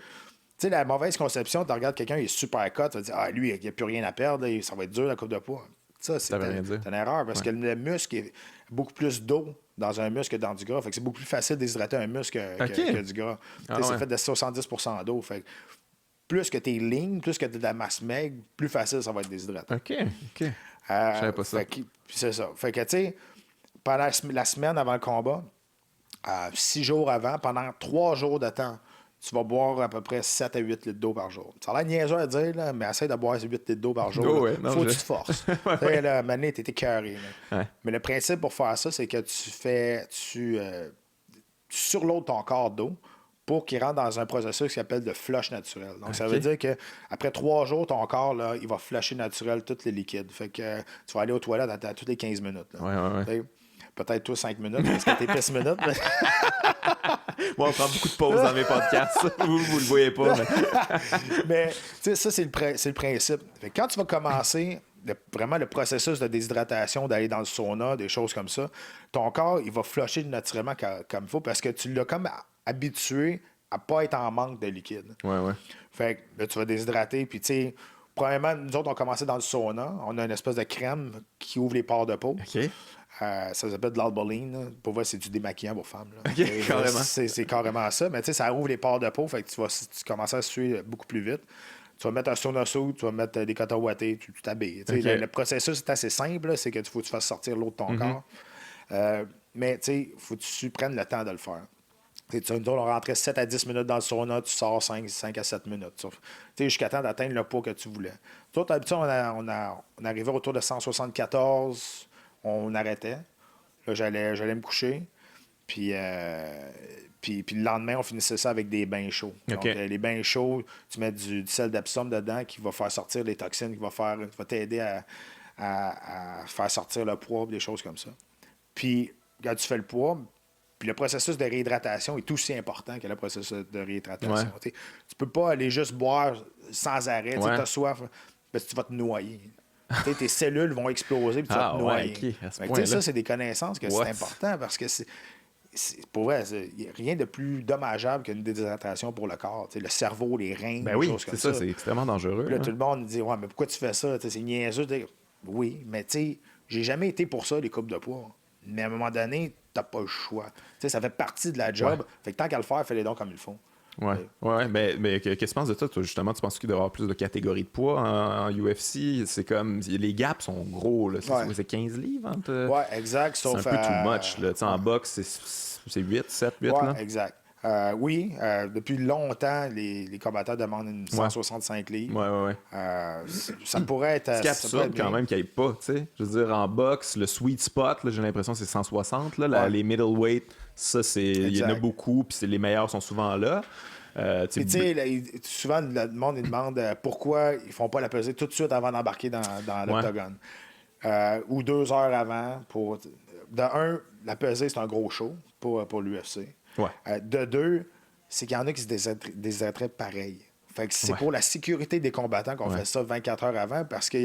La mauvaise conception, tu regardes quelqu'un, il est super cut, tu vas dire, ah, lui, il n'y a plus rien à perdre, ça va être dur la coupe de poids. Ça, c'est une erreur parce que le muscle est beaucoup plus d'eau dans un muscle que dans du gras. Fait que c'est beaucoup plus facile de déshydrater un muscle que du gras. C'est fait de 70% d'eau. Fait que plus que tu es lean, plus que tu as de la masse maigre, plus facile ça va être déshydraté. OK. Je savais pas ça. C'est ça. Fait que, tu sais, pendant la semaine avant le combat, 6 jours avant, pendant 3 jours de temps, tu vas boire à peu près 7 à 8 litres d'eau par jour. Ça a l'air niaiseux à dire, là, mais essaie de boire 8 litres d'eau par jour. Faut que tu te forces. Là, maintenant, t'es carré. Mais le principe pour faire ça, c'est que tu surloades ton corps d'eau pour qu'il rentre dans un processus qui s'appelle de flush naturel. Donc, ça veut dire qu'après 3 jours, ton corps, là, il va flusher naturel tous les liquides. Fait que tu vas aller aux toilettes à toutes les 15 minutes. Là. Peut-être toi 5 minutes, parce que t'es 10 minutes. Moi, on prend beaucoup de pauses dans mes podcasts. vous le voyez pas. Mais tu sais, ça, c'est le principe. Fait que quand tu vas commencer vraiment le processus de déshydratation, d'aller dans le sauna, des choses comme ça, ton corps, il va flusher naturellement comme il faut parce que tu l'as comme habitué à pas être en manque de liquide. Ouais. Fait que là, tu vas déshydrater, puis tu sais, premièrement, nous autres, on commençait dans le sauna. On a une espèce de crème qui ouvre les pores de peau. OK. Ça s'appelle de l'alboline. Pour voir, c'est du démaquillant pour femmes. Là. OK, carrément. C'est carrément ça. Mais tu sais, ça ouvre les pores de peau, fait que tu commences à suer beaucoup plus vite. Tu vas mettre un sauna suit, tu vas mettre des cotons ouatés, tu t'habilles. Okay. Le processus est assez simple, là, c'est que faut que tu fasses sortir l'eau de ton corps. Mais tu sais, il faut que tu prennes le temps de le faire. Nous on rentrait 7 à 10 minutes dans le sauna, tu sors 5 à 7 minutes. Jusqu'à temps d'atteindre le poids que tu voulais. Nous autres, d'habitude, on arrivait autour de 174, on arrêtait. Là, j'allais me coucher. Puis le lendemain, on finissait ça avec des bains chauds. Donc, les bains chauds, tu mets du sel d'Epsom dedans qui va faire sortir les toxines, qui va t'aider à faire sortir le poids, des choses comme ça. Puis, quand tu fais le poids, puis le processus de réhydratation est aussi important que le processus de réhydratation. Tu peux pas aller juste boire sans arrêt. Tu as soif, parce que tu vas te noyer. Tes cellules vont exploser et tu vas te noyer. Ça, c'est des connaissances que c'est important parce que pour vrai, il n'y a rien de plus dommageable qu'une déshydratation pour le corps. Le cerveau, les reins, des choses comme ça. C'est extrêmement dangereux. Puis là, tout le monde dit, ouais, mais pourquoi tu fais ça? C'est niaiseux. Oui, mais tu sais, j'ai jamais été pour ça, les coupes de poids. Mais à un moment donné, t'as pas le choix. Ça fait partie de la job. Fait que tant qu'à le faire, fais-les donc comme il faut. Ouais, mais qu'est-ce que tu penses de ça? Toi, justement, tu penses qu'il doit y avoir plus de catégories de poids en UFC? C'est comme... Les gaps sont gros, là. C'est 15 livres entre... Ouais, exact. C'est un peu too much, là. En boxe, c'est 8, 7, 8, là? Exact. Oui, depuis longtemps, les combattants demandent une 165 livres. Ouais. Ça pourrait être... C'est absurde quand même qu'il n'y ait pas, tu sais. Je veux dire, en boxe, le sweet spot, là, j'ai l'impression que c'est 160. Là, les middleweight, ça, c'est... Il y en a beaucoup, puis les meilleurs sont souvent là. Puis, tu sais, souvent, le monde il demande pourquoi ils font pas la pesée tout de suite avant d'embarquer dans l'octogone. Ou 2 heures avant. De un, la pesée, c'est un gros show pour l'UFC. Ouais. De deux, c'est qu'il y en a qui se déshydratent pareil. Fait que c'est pour la sécurité des combattants qu'on fait ça 24 heures avant parce que tu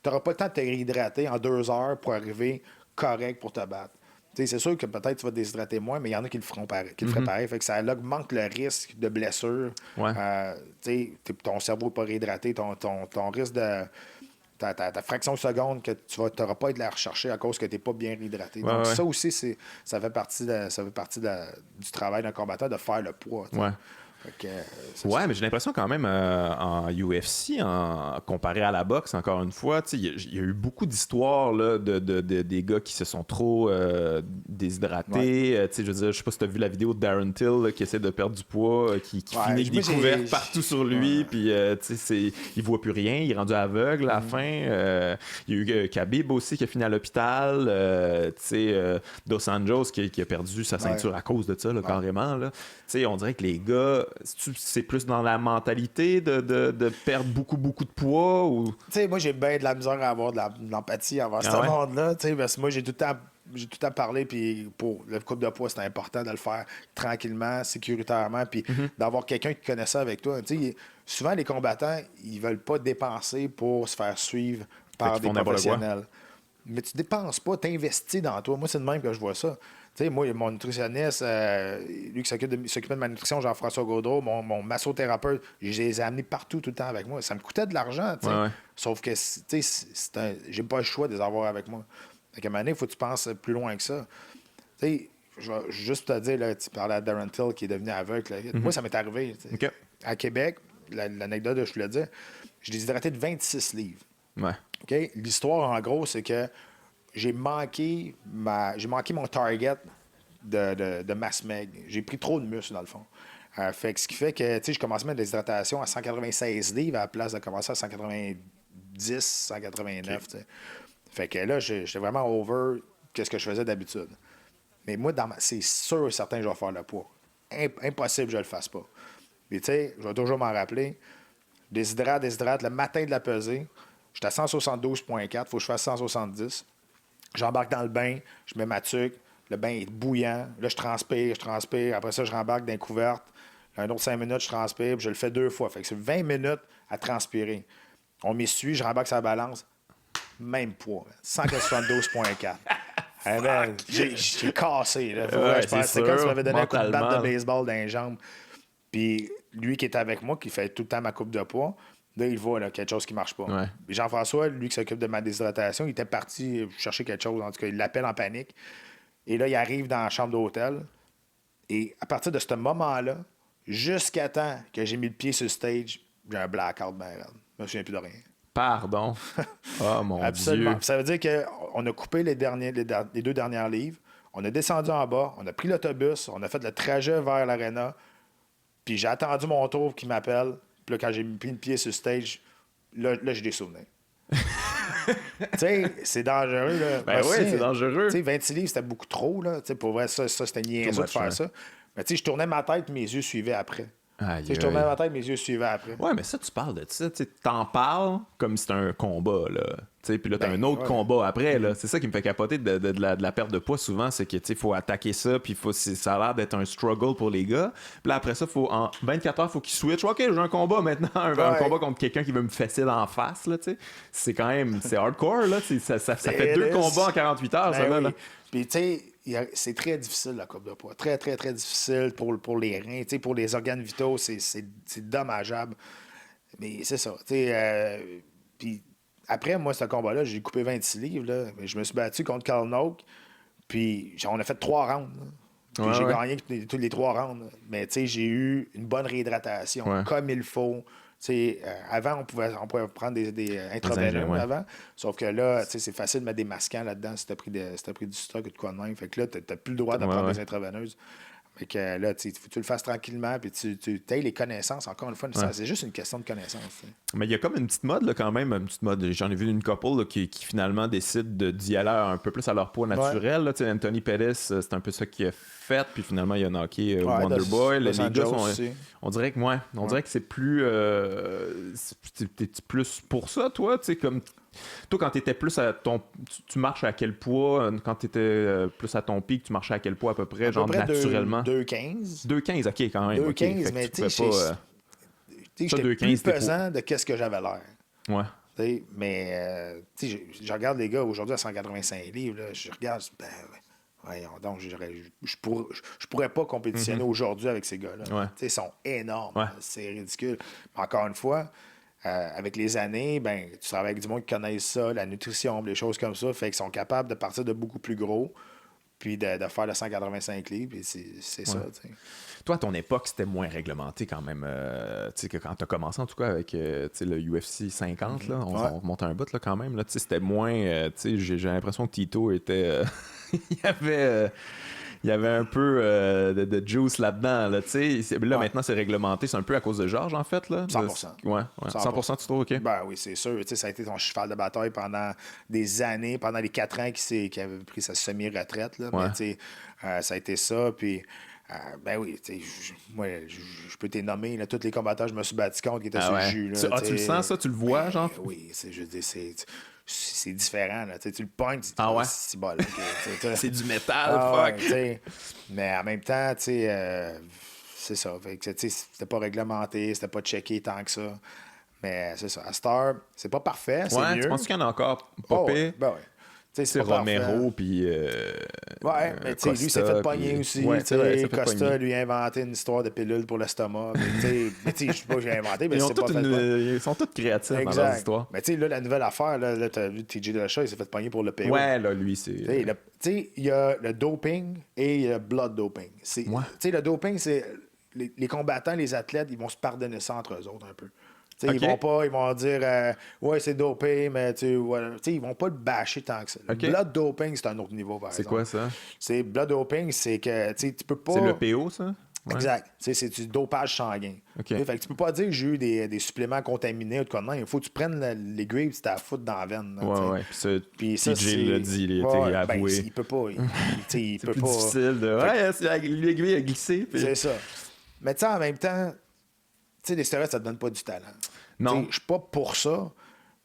n'auras pas le temps de te réhydrater en 2 heures pour arriver correct pour te battre. C'est sûr que peut-être tu vas te déshydrater moins, mais il y en a qui le feront pareil. Feraient pareil. Fait que ça augmente le risque de blessure. Ouais. Ton cerveau n'est pas réhydraté, ton risque de. Ta fraction de seconde que tu n'auras pas de la rechercher à cause que tu n'es pas bien réhydraté. Donc, ça aussi, ça fait partie, du travail d'un combattant de faire le poids. Ouais. Mais j'ai l'impression quand même en UFC, comparé à la boxe, encore une fois, il y a eu beaucoup d'histoires là, des gars qui se sont trop déshydratés. Je veux dire, je sais pas si tu as vu la vidéo de Darren Till là, qui essaie de perdre du poids, qui finit avec des couvertes partout sur lui, puis il voit plus rien, il est rendu aveugle à la fin. Il y a eu Khabib aussi qui a fini à l'hôpital. Dos Anjos qui a perdu sa ceinture à cause de ça, là, carrément. Là. On dirait que les gars, c'est plus dans la mentalité de perdre beaucoup de poids ou... Moi, j'ai bien de la misère à avoir de l'empathie envers ce monde-là. Parce que moi, j'ai tout le temps parlé, puis pour le couple de poids, c'est important de le faire tranquillement, sécuritairement, puis d'avoir quelqu'un qui connaît ça avec toi. Souvent, les combattants, ils veulent pas dépenser pour se faire suivre par des professionnels. Mais tu dépenses pas, tu investis dans toi. Moi, c'est de même que je vois ça. Moi, mon nutritionniste, lui qui s'occupait de ma nutrition, Jean-François Gaudreau, mon massothérapeute, je les ai amenés partout tout le temps avec moi. Ça me coûtait de l'argent, sauf que j'ai pas le choix de les avoir avec moi. À un moment donné, il faut que tu penses plus loin que ça. Je vais juste te dire, là, tu parlais à Darren Till qui est devenu aveugle. Moi, ça m'est arrivé. Okay. À Québec, l'anecdote, je te le dis, je déshydraté de 26 livres. Ouais. Okay? L'histoire, en gros, c'est que j'ai manqué mon target de masse maigre. J'ai pris trop de muscle, dans le fond. Ce qui fait que je commençais à mettre des hydratations à 196 livres à la place de commencer à 190, 189. Okay. Fait que là, j'étais vraiment over ce que je faisais d'habitude. Mais moi, c'est sûr et certain que je vais faire le poids. Impossible que je le fasse pas. Mais je vais toujours m'en rappeler. Déshydrate, le matin de la pesée, j'étais à 172,4, il faut que je fasse 170. J'embarque dans le bain, je mets ma tuque, le bain est bouillant. Là, je transpire. Après ça, je rembarque dans les couvertes. Un autre 5 minutes, je transpire, puis je le fais 2 fois. Fait que c'est 20 minutes à transpirer. On m'essuie, je rembarque sa balance. Même poids, 172,4. J'ai cassé. Là. Je pensais c'est comme si tu m'avais donné un coup de batte de baseball dans les jambes. Puis lui qui était avec moi, qui fait tout le temps ma coupe de poids, là, il voit là, quelque chose qui marche pas. Ouais. Jean-François, lui qui s'occupe de ma déshydratation, il était parti chercher quelque chose. En tout cas, il l'appelle en panique. Et là, il arrive dans la chambre d'hôtel. Et à partir de ce moment-là, jusqu'à temps que j'ai mis le pied sur le stage, j'ai un blackout, je me souviens plus de rien. Pardon. Oh mon Absolument. Dieu. Ça veut dire qu'on a coupé les 2 dernières livres. On a descendu en bas. On a pris l'autobus. On a fait le trajet vers l'aréna. Puis j'ai attendu mon tour qu'il m'appelle. Puis là, quand j'ai mis le pied sur le stage, là j'ai des souvenirs. Tu sais, c'est dangereux. Là. Ben oui, c'est dangereux. Tu sais, 26 livres, c'était beaucoup trop. Là. Pour vrai, ça c'était niaiseux de faire ça. Mais tu sais, je tournais ma tête, mes yeux suivaient après. Je tournais ma tête, mes yeux suivaient après. Ouais, mais ça, tu parles de ça. T'en parles comme si c'était un combat, là. Puis là, t'as un autre combat après, là. C'est ça qui me fait capoter de la perte de poids souvent, c'est que, faut attaquer ça, puis ça a l'air d'être un struggle pour les gars. Puis là, après ça, en 24 heures, faut qu'ils switchent. OK, j'ai un combat maintenant, un combat contre quelqu'un qui veut me fesser d'en face, là, tu sais. C'est quand même, c'est hardcore, là. Ça fait 2 combats en 48 heures, ça, là. Puis, tu sais, c'est très difficile, la coupe de poids. Très, très, très difficile pour les reins. T'sais, pour les organes vitaux, c'est dommageable. Mais c'est ça. Puis après, moi, ce combat-là, j'ai coupé 26 livres. Là. Je me suis battu contre Carl Noak. Puis on a fait 3 rounds. Puis j'ai gagné tous les 3 rounds. Mais j'ai eu une bonne réhydratation, comme il faut. Avant, on pouvait prendre des intraveineux avant. Sauf que là, c'est facile de mettre des masquants là-dedans si t'as pris du stock ou de quoi de même. Fait que là, t'as plus le droit de prendre des intraveineuses. Fait que là, tu le fasses tranquillement, puis tu aies les connaissances. Encore une fois, c'est juste une question de connaissances. T'sais. Mais il y a comme une petite mode, là, quand même. Une petite mode. J'en ai vu une couple là, qui finalement décide d'y aller un peu plus à leur poids naturel. Là. Anthony Pettis, c'est un peu ça qu'il a fait. Puis finalement, il a knocké Wonderboy. Les gars on dirait que moi, on dirait que c'est plus. T'es plus pour ça, toi, tu sais, comme. Toi, quand tu étais plus à ton. Tu marches à quel poids? Quand tu étais plus à ton pic, tu marchais à quel poids à peu près? Genre naturellement? 2,15. 2,15, ok, quand même. 2,15, okay. mais tu sais, j'étais plus pesant de qu'est-ce que j'avais l'air. Ouais. T'sais, mais je regarde les gars aujourd'hui à 185 livres. Là, je regarde, voyons donc, je pourrais pas compétitionner aujourd'hui avec ces gars-là. Ouais. Ils sont énormes. Ouais. C'est ridicule. Mais encore une fois, avec les années, tu travailles avec du monde qui connaissent ça, la nutrition, les choses comme ça, fait qu'ils sont capables de partir de beaucoup plus gros, puis de faire le 185 livres, puis c'est ça. T'sais. Toi, à ton époque, c'était moins réglementé quand même. Que quand tu as commencé, en tout cas, avec le UFC 50, là, on remonte un bout là, quand même. Là, c'était moins. J'ai l'impression que Tito était. Il y avait un peu de juice là-dedans. Là, maintenant, c'est réglementé. C'est un peu à cause de Georges, en fait. Là. 100%. Ouais. 100%, tu trouves, OK? Ben oui, c'est sûr. Ça a été son cheval de bataille pendant des années, pendant les 4 ans qu'il avait pris sa semi-retraite. Là. Ouais. Mais ça a été ça. Puis, ben oui, moi, je peux te nommer là, tous les combattants que je me suis battu contre qui étaient sur le jus. Là, tu le sens, ça? Tu le vois, genre? Oui, je dis, c'est différent. Là. Tu le pognes, tu dis, ouais? c'est bon. Okay, c'est du métal, fuck! Ouais, mais en même temps, c'est ça. Fait que, c'était pas réglementé, c'était pas checké tant que ça. Mais c'est ça. À Star, c'est pas parfait, c'est mieux. Tu penses qu'il y en a encore pas pire? Ben ouais. C'est Romero, puis. Ouais, mais tu sais, lui, il s'est fait pogner aussi. Ouais, Costa lui a inventé une histoire de pilule pour l'estomac. Mais tu sais, je sais pas que j'ai inventé, mais c'est pas fait. Ils sont tous créatifs dans leur histoire. Mais tu sais, là, la nouvelle affaire, là t'as vu TJ Dillashaw, il s'est fait pogner pour le PO. Ouais, là, lui, c'est. Tu sais, il y a le doping et il y a le blood doping. Tu sais, le doping, c'est. Les combattants, les athlètes, ils vont se pardonner ça entre eux autres un peu. Ils vont dire ouais, c'est dopé, mais ils vont pas le bâcher tant que ça. Le blood doping, c'est un autre niveau, par exemple. C'est quoi ça? C'est blood doping, c'est que tu peux pas. C'est le PO, ça? Ouais. Exact. C'est du dopage sanguin. Okay. Fait que tu peux pas dire que j'ai eu des suppléments contaminés ou de quoi de même. Il faut que tu prennes l'aiguille et tu t'as foutre dans la veine. Là, puis ça, TJ l'a dit, il a avoué. Il peut pas. Il peut plus pas. difficile de. L'aiguille a glissé. Puis... C'est ça. Mais tu sais, en même temps, les stéroïdes, ça te donne pas du talent. Non. Je suis pas pour ça,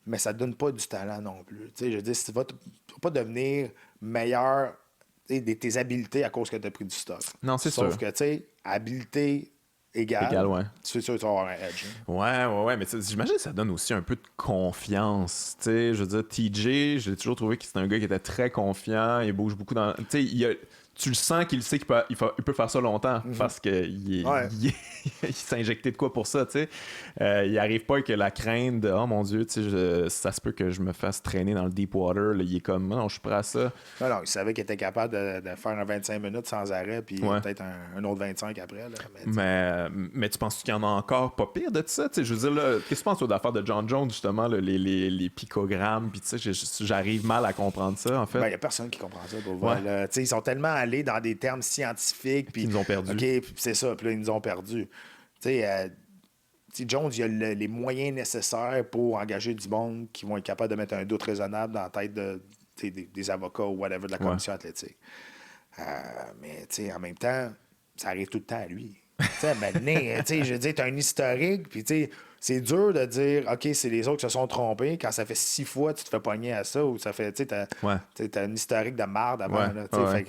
mais ça te donne pas du talent non plus. Je veux dire, tu vas pas devenir meilleur de tes habiletés à cause que tu as pris du stock. Non, c'est sûr. Sauf que, tu sais, habileté égale, ouais. tu vas avoir un edge. Ouais, mais j'imagine que ça donne aussi un peu de confiance. Je veux dire, TJ, j'ai toujours trouvé que c'était un gars qui était très confiant, il bouge beaucoup dans... Tu le sens qu'il sait qu'il peut faire ça longtemps parce qu'il il s'est injecté de quoi pour ça, tu sais. Il arrive pas avec la crainte de « Oh mon Dieu, ça se peut que je me fasse traîner dans le deep water. » Il est comme « Non, je suis prêt à ça. » Non, il savait qu'il était capable de faire un 25 minutes sans arrêt puis peut-être un autre 25 après. Là, mais tu penses qu'il y en a encore pas pire de ça? Je veux dire, là, qu'est-ce que tu penses de l'affaire de John Jones, justement, là, les picogrammes, puis j'arrive mal à comprendre ça, en fait. Il n'y a personne qui comprend ça. Pour voir, là. Ils sont tellement allés dans des termes scientifiques. Puis ils nous ont perdus. OK, c'est ça. Puis là, ils nous ont perdus. Jones, il a les moyens nécessaires pour engager du monde qui vont être capables de mettre un doute raisonnable dans la tête des avocats ou whatever de la commission athlétique. Mais en même temps, ça arrive tout le temps à lui. Maintenant, je veux dire, tu as un historique, puis c'est dur de dire, OK, c'est les autres qui se sont trompés. Quand ça fait 6 fois, tu te fais pogner à ça, ou ça fait, t'as un historique de marde avant.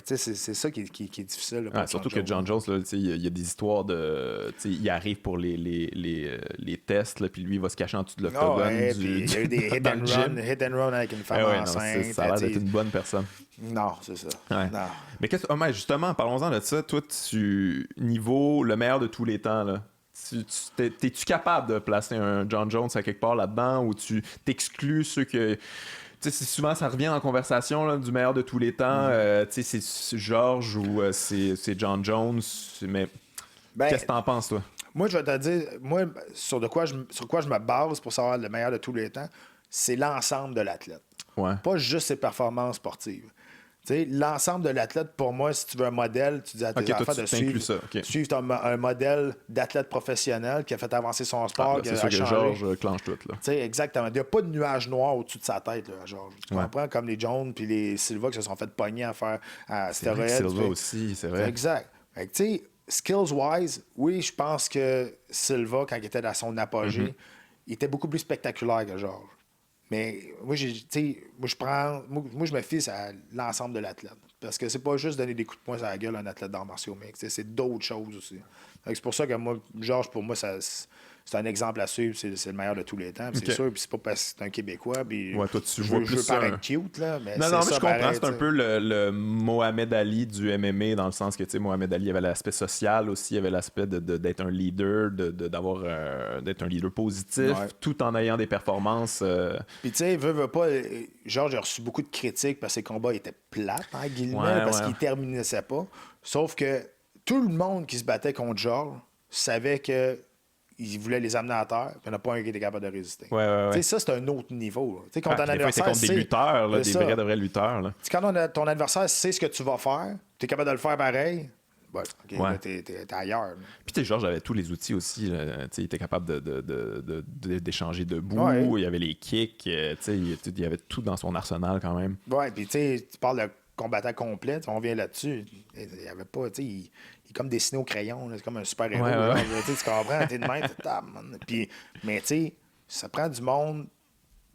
C'est ça qui est difficile. Là, surtout que John Jones, il y a des histoires de. Il arrive pour les tests, là, puis lui, il va se cacher en dessous de l'octogone. Il y a eu des hit and run avec une femme enceinte. Ça a l'air d'être une bonne personne. Non, c'est ça. Ouais. Non. Mais justement, parlons-en de ça. Toi, niveau le meilleur de tous les temps, là. T'es-tu capable de placer un John Jones à quelque part là-dedans ou tu t'exclus ceux que. Souvent, ça revient en conversation là, du meilleur de tous les temps. C'est Georges ou c'est John Jones. Mais qu'est-ce que t'en penses, toi? Moi, je vais te dire, sur quoi je me base pour savoir le meilleur de tous les temps, c'est l'ensemble de l'athlète. Ouais. Pas juste ses performances sportives. L'ensemble de l'athlète, pour moi, si tu veux un modèle, tu dis à tes enfants de suivre un modèle d'athlète professionnel qui a fait avancer son sport. C'est sûr que Georges clenche tout. Exactement. Il n'y a pas de nuage noir au-dessus de sa tête, là, Georges. Tu comprends? Comme les Jones puis les Silva qui se sont fait pogner à faire stéroïdes. Silva aussi, c'est vrai. Exact. Skills-wise, oui, je pense que Silva, quand il était dans son apogée, il était beaucoup plus spectaculaire que Georges. Mais moi, je me fie à l'ensemble de l'athlète. Parce que c'est pas juste donner des coups de poing sur la gueule à un athlète d'arts martiaux mixtes. C'est d'autres choses aussi. C'est pour ça que moi, Georges, pour moi, c'est un exemple à suivre. C'est le meilleur de tous les temps. C'est sûr. Puis c'est pas parce que c'est un Québécois. Puis toi, tu vois plus ça. Cute, là. Mais non, mais je comprends. C'est un peu le Mohamed Ali du MMA, dans le sens que, Mohamed Ali avait l'aspect social aussi. Il avait l'aspect d'être un leader, d'être un leader positif, tout en ayant des performances. Puis, tu sais, veut pas. Georges a reçu beaucoup de critiques parce que ses combats étaient plates, en guillemets, parce qu'il terminait pas. Sauf que tout le monde qui se battait contre Georges savait que il voulait les amener à terre, puis il n'y en a pas un qui était capable de résister. Ça, c'est un autre niveau. Quand ton adversaire. Contre des lutteurs, là, des vrais lutteurs. Là. Quand ton adversaire sait ce que tu vas faire, tu es capable de le faire pareil. Là, t'es ailleurs. Puis Georges avait tous les outils aussi. Il était capable d'échanger debout. Il y avait les kicks. Il y avait tout dans son arsenal quand même. Ouais, puis tu parles de combattant complet. On vient là-dessus. Il n'y avait pas. Il est comme dessiné au crayon. C'est comme un super-héros. Tu comprends? T'es de même. Mais tu sais, ça prend du monde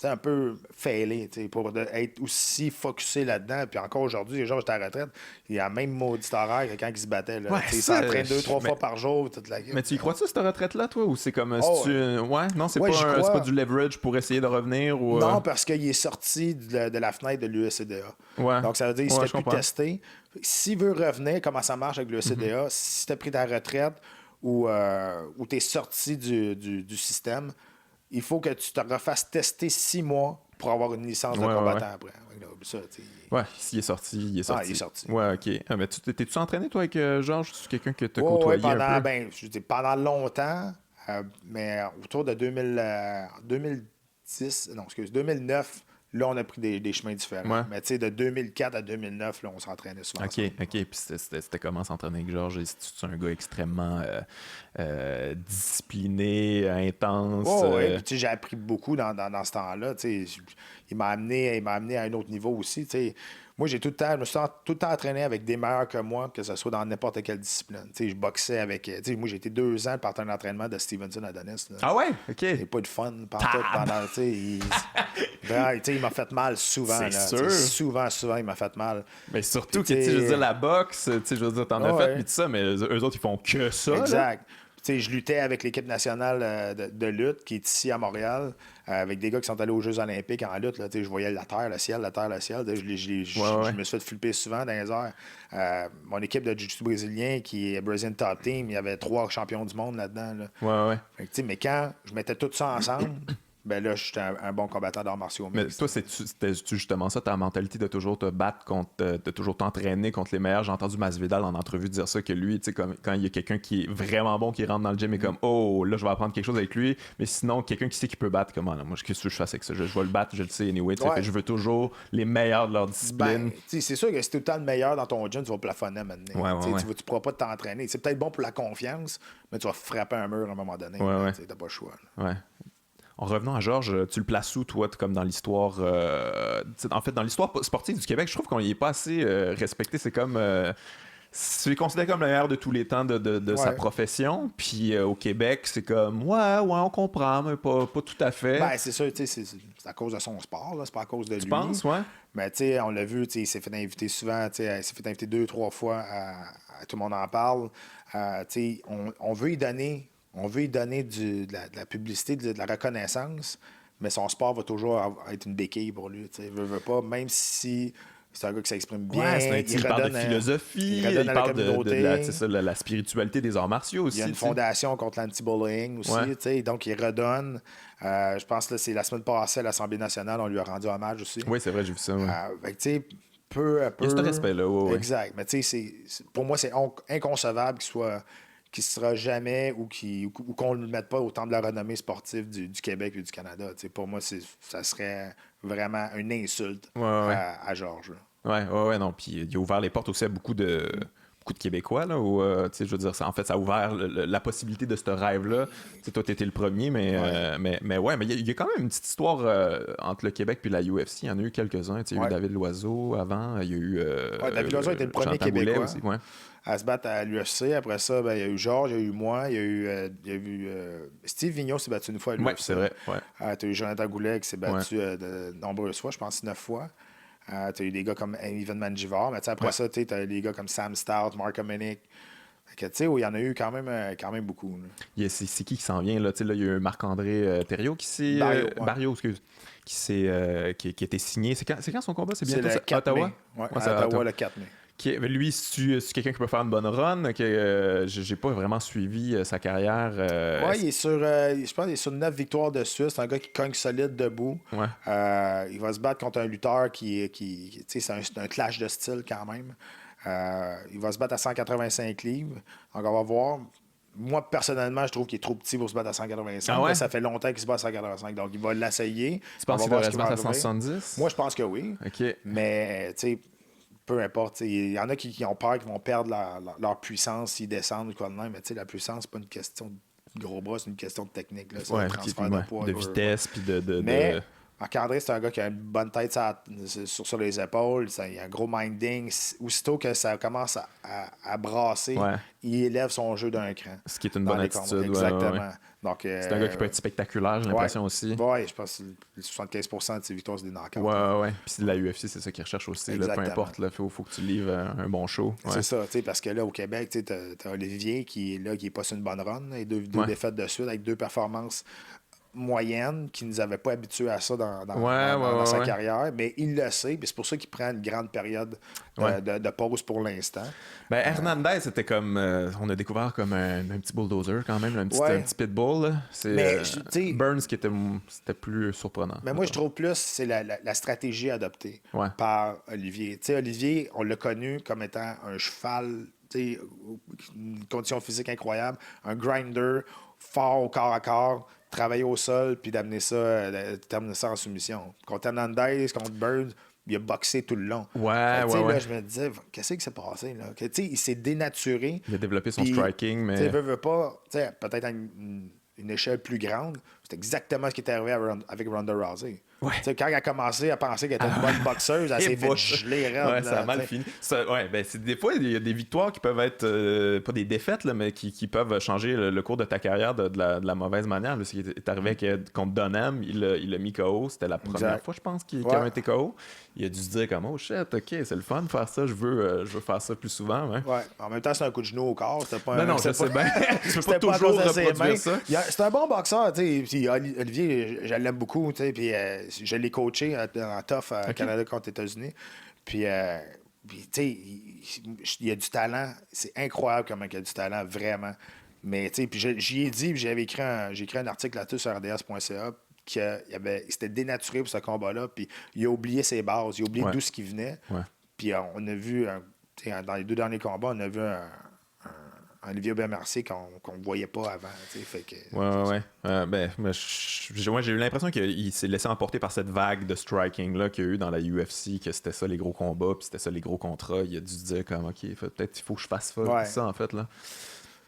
un peu failé pour être aussi focusé là-dedans. Puis encore aujourd'hui, les gens, j'étais à la retraite, il a la même maudit horaire que quand il se battait. Là. Il s'entraîne 2-3 fois par jour. Toute la... Mais tu y crois-tu, cette retraite-là, toi? Ou c'est comme non, c'est pas du leverage pour essayer de revenir? Ou, Non, parce qu'il est sorti de la fenêtre de l'USCDA. Donc, ça veut dire qu'il ne se fait plus tester. S'il veut revenir, comment ça marche avec l'USCDA, si tu as pris ta retraite ou tu es sorti du système, il faut que tu te refasses tester 6 mois pour avoir une licence de combattant après. S'il est sorti, il est sorti. Il est sorti. Ouais, OK. Mais t'es-tu entraîné, toi, avec Georges? C'est quelqu'un que tu as côtoyé un peu? Pendant longtemps, mais autour de 2009, là, on a pris des chemins différents. Ouais. Mais tu sais, de 2004 à 2009, là, on s'entraînait souvent. OK. Puis c'était comment s'entraîner avec Georges? C'est un gars extrêmement discipliné, intense. Puis j'ai appris beaucoup dans ce temps-là. Il m'a amené à un autre niveau aussi. Moi, je me suis tout le temps entraîné avec des meilleurs que moi, que ce soit dans n'importe quelle discipline. Je boxais avec... moi, j'ai été 2 ans le partenaire d'entraînement de Stevenson Adonis. Là. Ah ouais? OK. C'est pas de fun partout pendant... il m'a fait mal souvent. C'est là, sûr. Souvent, il m'a fait mal. Mais surtout que, je veux dire, la boxe, je veux dire, t'en as fait, puis tout ça, mais eux autres, ils font que ça. Exact. Je luttais avec l'équipe nationale de lutte qui est ici à Montréal, avec des gars qui sont allés aux Jeux olympiques en lutte. Là, je voyais la terre, le ciel. Je me suis fait flipper souvent dans les airs. Mon équipe de jiu-jitsu brésilien, qui est Brazilian Top Team, il y avait 3 champions du monde là-dedans. Là. Mais quand je mettais tout ça ensemble... Ben là, j'étais un bon combattant d'arts martiaux. Mais toi, c'était justement ça, ta mentalité de toujours te battre de toujours t'entraîner contre les meilleurs. J'ai entendu Masvidal en entrevue dire ça, que lui, quand il y a quelqu'un qui est vraiment bon, qui rentre dans le gym et comme, oh, là, je vais apprendre quelque chose avec lui. Mais sinon, quelqu'un qui sait qu'il peut battre, comment, là, moi, qu'est-ce que je fasse avec ça? Je vais le battre, je le sais, anyway. Je veux toujours les meilleurs de leur discipline. C'est sûr que si t'es tout le temps le meilleur dans ton gym, tu vas plafonner maintenant. Tu pourras pas t'entraîner. C'est peut-être bon pour la confiance, mais tu vas frapper un mur à un moment donné. T'as pas le choix. En revenant à Georges, tu le places où, toi, comme dans l'histoire... en fait, dans l'histoire sportive du Québec, je trouve qu'on n'y est pas assez respecté. C'est comme... c'est considéré comme le meilleur de tous les temps de sa profession. Puis au Québec, c'est comme, on comprend, mais pas tout à fait. Ben, c'est sûr, c'est à cause de son sport, là, c'est pas à cause de lui. Tu penses, ouais? Mais tu sais, on l'a vu, il s'est fait inviter souvent, il s'est fait inviter 2-3 fois à tout le monde en parle. On veut y donner... On veut lui donner de la publicité, de la reconnaissance, mais son sport va toujours être une béquille pour lui. Il veut pas, même si c'est un gars qui s'exprime bien. Il parle de philosophie, il parle de la spiritualité des arts martiaux aussi. Il y a une fondation contre l'anti-bullying aussi, donc il redonne. Je pense que c'est la semaine passée à l'Assemblée nationale, on lui a rendu hommage aussi. Oui, c'est vrai, j'ai vu ça. Peu à peu. Il y a ce respect-là. Exact. Mais pour moi, c'est inconcevable qu'il ne sera jamais ou qu'on ne le mette pas au temple de la renommée sportive du Québec et du Canada. Pour moi, ça serait vraiment une insulte à Georges. Ouais, non. Puis il a ouvert les portes aussi à beaucoup de Québécois, là, où, tu sais, je veux dire, en fait, ça a ouvert la possibilité de ce rêve-là. Tu sais, toi, t'étais le premier, mais il y a quand même une petite histoire entre le Québec puis la UFC. Il y en a eu quelques-uns. Tu sais, il y a eu David Loiseau avant, il y a eu David Loiseau était le premier Jean Taboulet Québécois aussi, ouais. à se battre à l'UFC. Après ça, ben, il y a eu Georges, il y a eu moi, il y a eu Steve Vigneault s'est battu une fois à l'UFC. Ouais, c'est vrai. Ouais. Tu as eu Jonathan Goulet qui s'est battu de nombreuses fois, je pense 9 fois. Tu as eu des gars comme Ivan Mangivar, mais après ça, tu as des gars comme Sam Stout, Mark Hominick. Tu sais, où il y en a eu quand même beaucoup. C'est qui s'en vient, là? Tu sais, là, il y a eu Marc-André Thériault qui s'est... Barrio, excuse. Qui a été signé. C'est quand son combat? C'est bientôt le 4 Ottawa? Mai. Ouais, à Ottawa, le 4 mai. Lui, c'est quelqu'un qui peut faire une bonne run, que j'ai pas vraiment suivi sa carrière. Oui, il est sur, je pense qu'il est sur 9 victoires de suite. C'est un gars qui cogne solide debout. Ouais. Il va se battre contre un lutteur qui tu sais, c'est un clash de style quand même. Il va se battre à 185 livres. Donc, on va voir. Moi, personnellement, je trouve qu'il est trop petit pour se battre à 185. Ah ouais? Ça fait longtemps qu'il se bat à 185. Donc, il va l'essayer. Tu penses qu'il devrait se battre à 170? Moi, je pense que oui. OK. Mais, tu sais, peu importe. Il y en a qui ont peur qu'ils vont perdre leur puissance s'ils descendent ou quoi de même. Mais, tu sais, la puissance, c'est pas une question de gros bras, c'est une question de technique. Là. C'est un transfert de poids. De vitesse. Puis Mais Marc-André, c'est un gars qui a une bonne tête sur les épaules. Il a un gros minding. Aussitôt que ça commence à brasser, il élève son jeu d'un cran. Ce qui est une bonne attitude. Exactement. Ouais. Donc, c'est un gars qui peut être spectaculaire, j'ai l'impression aussi. Oui, je pense que 75% de ses victoires, c'est des knockouts. Ouais. Puis c'est de la UFC, c'est ça qu'ils recherchent aussi. Là, peu importe, il faut que tu livres un bon show. Ouais. C'est ça, parce que là, au Québec, tu as Olivier qui est pas sur une bonne run. Et deux défaites de suite avec 2 performances moyenne, qui ne nous avait pas habitués à ça dans sa carrière, mais il le sait, puis c'est pour ça qu'il prend une grande période de pause pour l'instant. Ben, Hernandez, c'était comme... on a découvert comme un petit bulldozer quand même, un petit pitbull. Là. C'est Burns qui c'était plus surprenant. Mais moi, je trouve plus c'est la stratégie adoptée par Olivier. T'sais, Olivier, on l'a connu comme étant un cheval, une condition physique incroyable, un grinder, fort au corps à corps, travailler au sol, puis d'amener ça, terminer ça en soumission. Contre Hernandez, contre Burns, il a boxé tout le long. Là, je me disais, qu'est-ce qui s'est passé? Là? Il s'est dénaturé. Il a développé son striking, mais... Tu veut pas, peut-être à une échelle plus grande, c'est exactement ce qui est arrivé avec Ronda Rousey. Ouais. Quand elle a commencé à penser qu'elle était une bonne boxeuse, elle s'est fait geler raide. Ouais, ça a mal fini. Des fois, il y a des victoires qui peuvent être, pas des défaites, là, mais qui peuvent changer le cours de ta carrière de la mauvaise manière. Là, ce qui est arrivé contre Dunham, il l'a mis KO. C'était la première fois, je pense, qu'il a été KO. Il a dû se dire comme, oh shit, ok, c'est le fun de faire ça, je veux faire ça plus souvent. Ouais. En même temps, c'est un coup de genou au corps. C'était pas non, je sais bien. Tu peux pas toujours reproduire ça. C'est un bon boxeur. Puis Olivier, je l'aime beaucoup. Puis je l'ai coaché en tough à Canada contre les États-Unis. Puis, tu sais, il y a du talent. C'est incroyable comment il y a du talent, vraiment. Mais, tu sais, puis j'y ai dit, puis j'ai écrit un article là-dessus sur rds.ca, qu'il s'était dénaturé pour ce combat-là, puis il a oublié ses bases, il a oublié d'où ce qui venait. Puis on a vu, dans les 2 derniers combats, on a vu un Olivier Aubin-Mercier qu'on ne voyait pas avant. Fait que, j'ai eu l'impression qu'il s'est laissé emporter par cette vague de striking-là qu'il y a eu dans la UFC, que c'était ça les gros combats, puis c'était ça les gros contrats. Il a dû se dire comme, OK, peut-être il faut que je fasse ça, en fait. Là.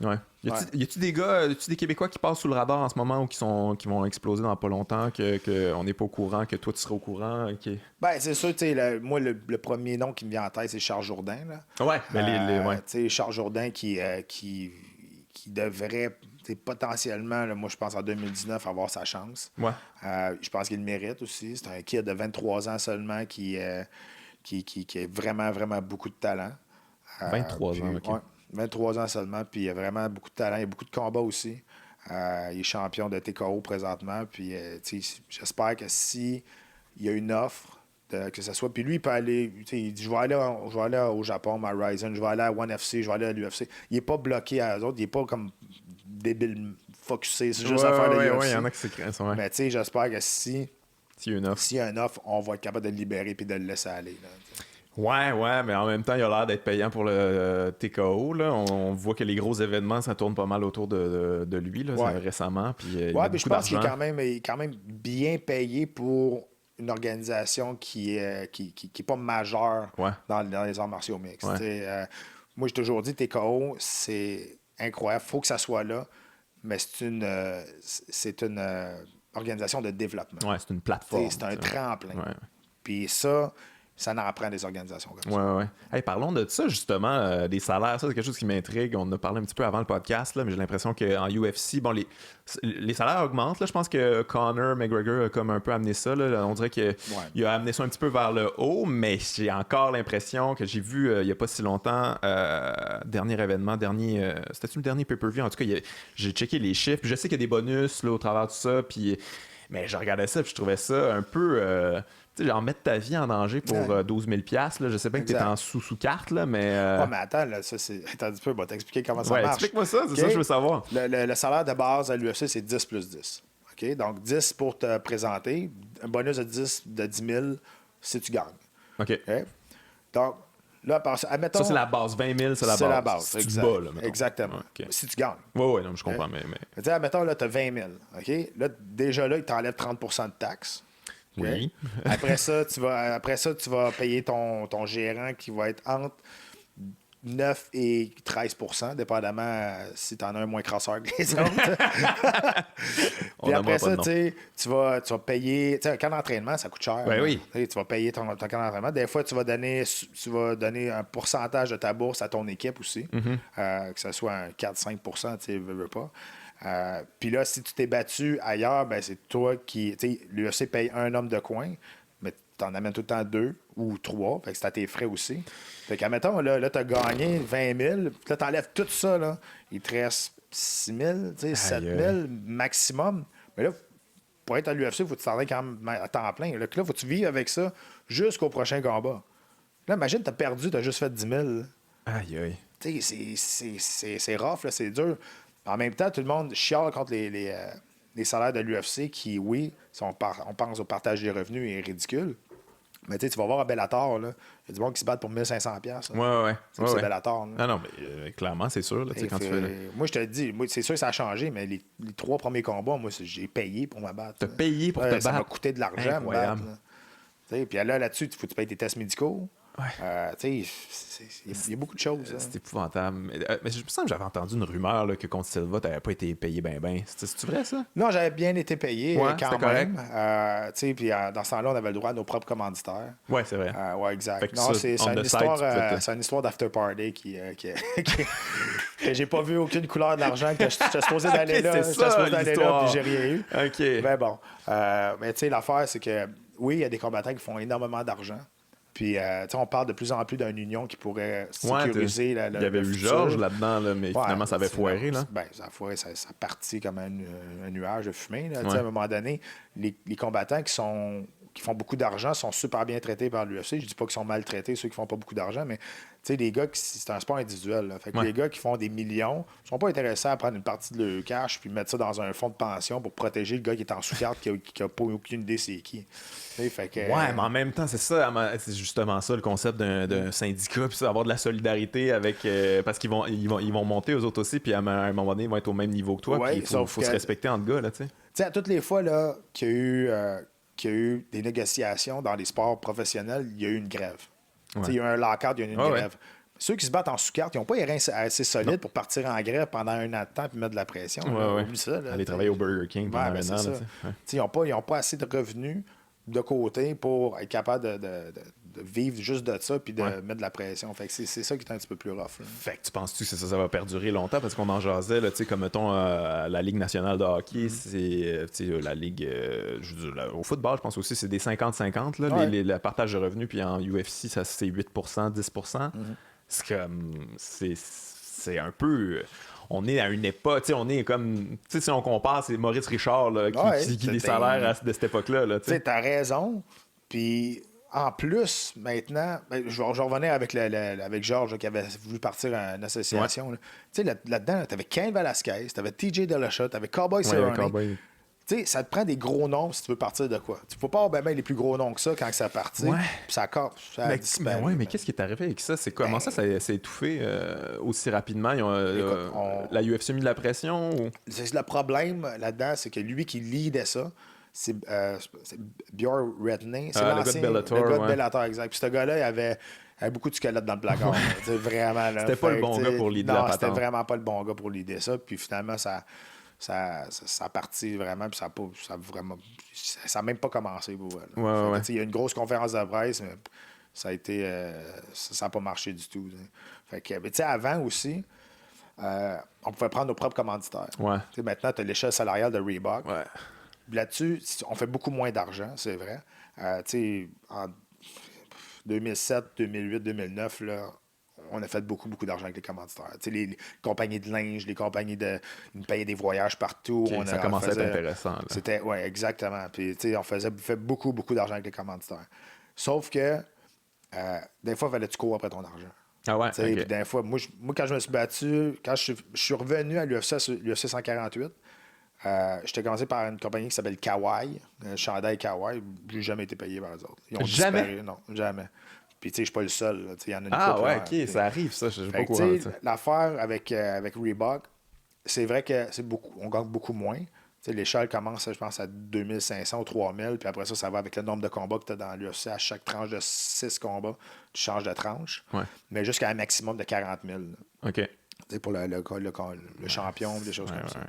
Ouais. Y a-tu des gars, des Québécois qui passent sous le radar en ce moment ou qui vont exploser dans pas longtemps, qu'on n'est pas au courant, que toi tu seras au courant? Okay. Ben, c'est sûr, moi, le premier nom qui me vient en tête, c'est Charles Jourdain. Là. Ouais, mais Charles Jourdain qui devrait potentiellement, là, moi je pense en 2019, avoir sa chance. Ouais. Je pense qu'il le mérite aussi. C'est un kid de 23 ans seulement qui a vraiment, vraiment beaucoup de talent. 23 ans, OK. Ouais, 23 ans seulement, puis il a vraiment beaucoup de talent. Il a beaucoup de combats aussi. Il est champion de TKO présentement. Puis j'espère que si il y a une offre, que ce soit. Puis lui, il peut aller. Il dit je vais aller au Japon, à Ryzen, je vais aller à ONE FC, je vais aller à l'UFC. Il n'est pas bloqué à eux autres. Il n'est pas comme débile focusé. C'est juste à faire de l'UFC. Il y en a qui s'écrasent. Ouais. Mais j'espère que s'il y a une offre, on va être capable de le libérer et de le laisser aller. Là, Ouais, mais en même temps, il a l'air d'être payant pour le TKO. Là. On voit que les gros événements, ça tourne pas mal autour de lui là, récemment. Puis, je pense qu'il est quand même bien payé pour une organisation qui est pas majeure dans les arts martiaux mixtes. Moi, j'ai toujours dit, TKO, c'est incroyable. Il faut que ça soit là, mais c'est une organisation de développement. Ouais, c'est une plateforme. C'est un tremplin. Ouais. Puis ça en prend des organisations comme ça. Ouais. Hey, parlons de ça, justement, des salaires. Ça, c'est quelque chose qui m'intrigue. On en a parlé un petit peu avant le podcast, là, mais j'ai l'impression qu'en UFC, bon, les salaires augmentent. Là. Je pense que Conor McGregor a comme un peu amené ça. Là. On dirait qu'il a amené ça un petit peu vers le haut, mais j'ai encore l'impression que j'ai vu il n'y a pas si longtemps, dernier événement, c'était-tu le dernier pay-per-view? En tout cas, j'ai checké les chiffres. Puis je sais qu'il y a des bonus là, au travers de ça. Mais je regardais ça et je trouvais ça un peu... genre mettre ta vie en danger pour 12 000 $. Là. Je sais bien que tu es en sous-carte, là, mais... Ouais, mais attends, là, ça, c'est... Attends un peu, t'expliquer comment ça marche. Explique-moi ça, c'est ça que je veux savoir. Le salaire de base à l'UFC, c'est 10 plus 10. OK? Donc, 10 pour te présenter, un bonus de 10 000 si tu gagnes. OK. Donc, là, admettons... Ça, c'est la base. 20 000, c'est la base. C'est la base, si tu bats, là, mettons. Exactement. Okay. Si tu gagnes. Oui, non, je comprends, mais... Admettons, là, tu as 20 000. OK? Là, déjà, là, il t'enlève 30 % de taxes. Oui. Après ça, tu vas payer ton gérant qui va être entre 9 et 13 %, dépendamment si tu en as un moins crasseur que les autres. Puis après ça, tu vas payer. Un camp d'entraînement, ça coûte cher. Ben oui. Tu vas payer ton camp d'entraînement. Des fois, tu vas donner un pourcentage de ta bourse à ton équipe aussi, que ce soit un 4-5 %, tu veux pas. Puis là, si tu t'es battu ailleurs, ben c'est toi qui... L'UFC paye un homme de coin, mais tu en amènes tout le temps 2 ou 3, fait que c'est à tes frais aussi. Fait qu'admettons, là tu as gagné 20 000, puis là, tu enlèves tout ça, là, il te reste 6 000, 7 000 maximum. Mais là, pour être à l'UFC, il faut que tu t'en quand même à temps plein. Là, il faut que tu vives avec ça jusqu'au prochain combat. Là, imagine, tu as perdu, tu as juste fait 10 000. Aïe. Tu sais, c'est rough, là, c'est dur. En même temps, tout le monde chiale contre les salaires de l'UFC qui, oui, si on pense au partage des revenus, est ridicule. Mais tu vas voir à Bellator, il y a du monde qui se bat pour 1 500 $. Ouais. C'est Bellator. Non, mais clairement, c'est sûr. Là, quand tu fais... Moi, je te dis, c'est sûr que ça a changé, mais les 3 premiers combats, moi, j'ai payé pour me battre. T'as payé pour te battre? Ça m'a coûté de l'argent me battre. Puis là-dessus, il faut que tu payes tes tests médicaux. Ouais. Il y a beaucoup de choses. C'est épouvantable. Mais je me sens que j'avais entendu une rumeur là, que contre Silva, tu n'avais pas été payé ben. C'est-tu vrai, ça? Non, j'avais bien été payé quand même. Correct. Puis dans ce temps-là, on avait le droit à nos propres commanditaires. Oui, c'est vrai. Oui, exact. Non, c'est une histoire d'after party que j'ai pas vu aucune couleur de l'argent, que j'étais supposé d'aller là. J'étais supposé d'aller là, puis j'ai rien eu. OK. Mais bon. Mais tu sais, l'affaire, c'est que oui, il y a des combattants qui font énormément d'argent. Puis, on parle de plus en plus d'une union qui pourrait sécuriser la. Il y avait eu Georges là-dedans, là, mais finalement, ça avait foiré. Là. Ça a foiré, ça partit comme un nuage de fumée. Là. À un moment donné, les combattants qui font beaucoup d'argent sont super bien traités par l'UFC. Je dis pas qu'ils sont maltraités, ceux qui font pas beaucoup d'argent, mais les gars, c'est un sport individuel. Là. Fait que les gars qui font des millions sont pas intéressés à prendre une partie de leur cash puis mettre ça dans un fonds de pension pour protéger le gars qui est en sous-carte qui a pas aucune idée c'est qui. Fait que, mais en même temps, c'est justement ça le concept d'un syndicat, puis avoir de la solidarité avec parce qu'ils vont monter eux autres aussi, puis à un moment donné, ils vont être au même niveau que toi, puis il faut se respecter entre gars. Là, à toutes les fois là, qu'il y a eu des négociations dans les sports professionnels, il y a eu une grève. Il y a eu un lockout, il y a eu une grève. Ceux qui se battent en sous-carte, ils n'ont pas les reins assez solides pour partir en grève pendant un an de temps et mettre de la pression. Oublie ça. Là, aller travailler au Burger King pendant un an. Ils n'ont pas assez de revenus de côté pour être capable de vivre juste de ça puis de mettre de la pression. Fait que c'est ça qui est un petit peu plus rough. Là. Fait que tu penses-tu que ça va perdurer longtemps? Parce qu'on en jasait, là, comme mettons la Ligue nationale de hockey, c'est la Ligue au football, je pense aussi, c'est des 50-50, là, le partage de revenus, puis en UFC, ça c'est 8%, 10%. C'est comme c'est un peu... On est à une époque, on est comme... Si on compare, c'est Maurice Richard là, qui des salaires de cette époque-là. Là, t'as raison. Puis en plus, maintenant, je revenais avec Georges qui avait voulu partir à une association. Là-dedans, t'avais Cain Velasquez, t'avais TJ Dillashaw, t'avais Cowboy Cerrone. Ça te prend des gros noms si tu veux partir de quoi. Tu peux pas avoir les plus gros noms que ça quand ça partit. Puis ça casse. Mais qu'est-ce qui est arrivé avec ça? C'est comment ça s'est étouffé aussi rapidement? La UFC a mis de la pression? Ou... Le problème là-dedans, c'est que lui qui leadait ça, c'est Björn Retney. C'est le gars de l'ancien. Bellator, Le gars de ouais. Bellator, exact. Puis ce gars-là, il avait beaucoup de squelettes dans le placard. Vraiment. C'était pas le bon gars pour leader la Non, c'était patente. vraiment pas le bon gars pour leader ça. Puis finalement, ça a parti vraiment, puis ça a même pas commencé pour elle. Ouais. Il y a une grosse conférence de presse, mais ça a été ça n'a pas marché du tout. Fait que, mais avant aussi, on pouvait prendre nos propres commanditaires. Ouais. Maintenant, tu as l'échelle salariale de Reebok. Ouais. Là-dessus, on fait beaucoup moins d'argent, c'est vrai. En 2007, 2008, 2009, là, on a fait beaucoup d'argent avec les commanditaires. Les compagnies de linge, les compagnies ils nous payaient des voyages partout. Okay, ça commençait à être intéressant. Oui, exactement. Puis, on fait beaucoup d'argent avec les commanditaires. Sauf que, des fois, il fallait que tu cours après ton argent. Ah ouais? Okay. Puis, des fois, moi, quand je me suis battu, quand je suis revenu à l'UFC 148, j'étais commencé par une compagnie qui s'appelle Kawaii, Chandail Kawaii. J'ai jamais été payé par eux autres. Ils ont jamais? disparu. Non, jamais. Puis, tu sais, je suis pas le seul. Il y en a une couple, ouais, OK, ça arrive, ça. Je suis pas au courant de ça. L'affaire avec Reebok, c'est vrai que on gagne beaucoup moins. L'échelle commence, je pense, à 2500 ou 3000, puis après ça va avec le nombre de combats que tu as dans l'UFC. À chaque tranche de 6 combats, tu changes de tranche, mais jusqu'à un maximum de 40 000. OK. Pour le champion, des choses comme ça.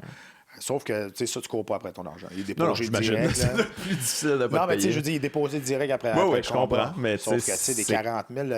Sauf que, tu sais, ça, tu cours pas après ton argent. Il est déposé direct. C'est plus difficile de pas non, mais tu sais, payer. je veux dire, il est déposé direct après. Oui, je comprends. Mais sauf que, tu sais, des 40 000...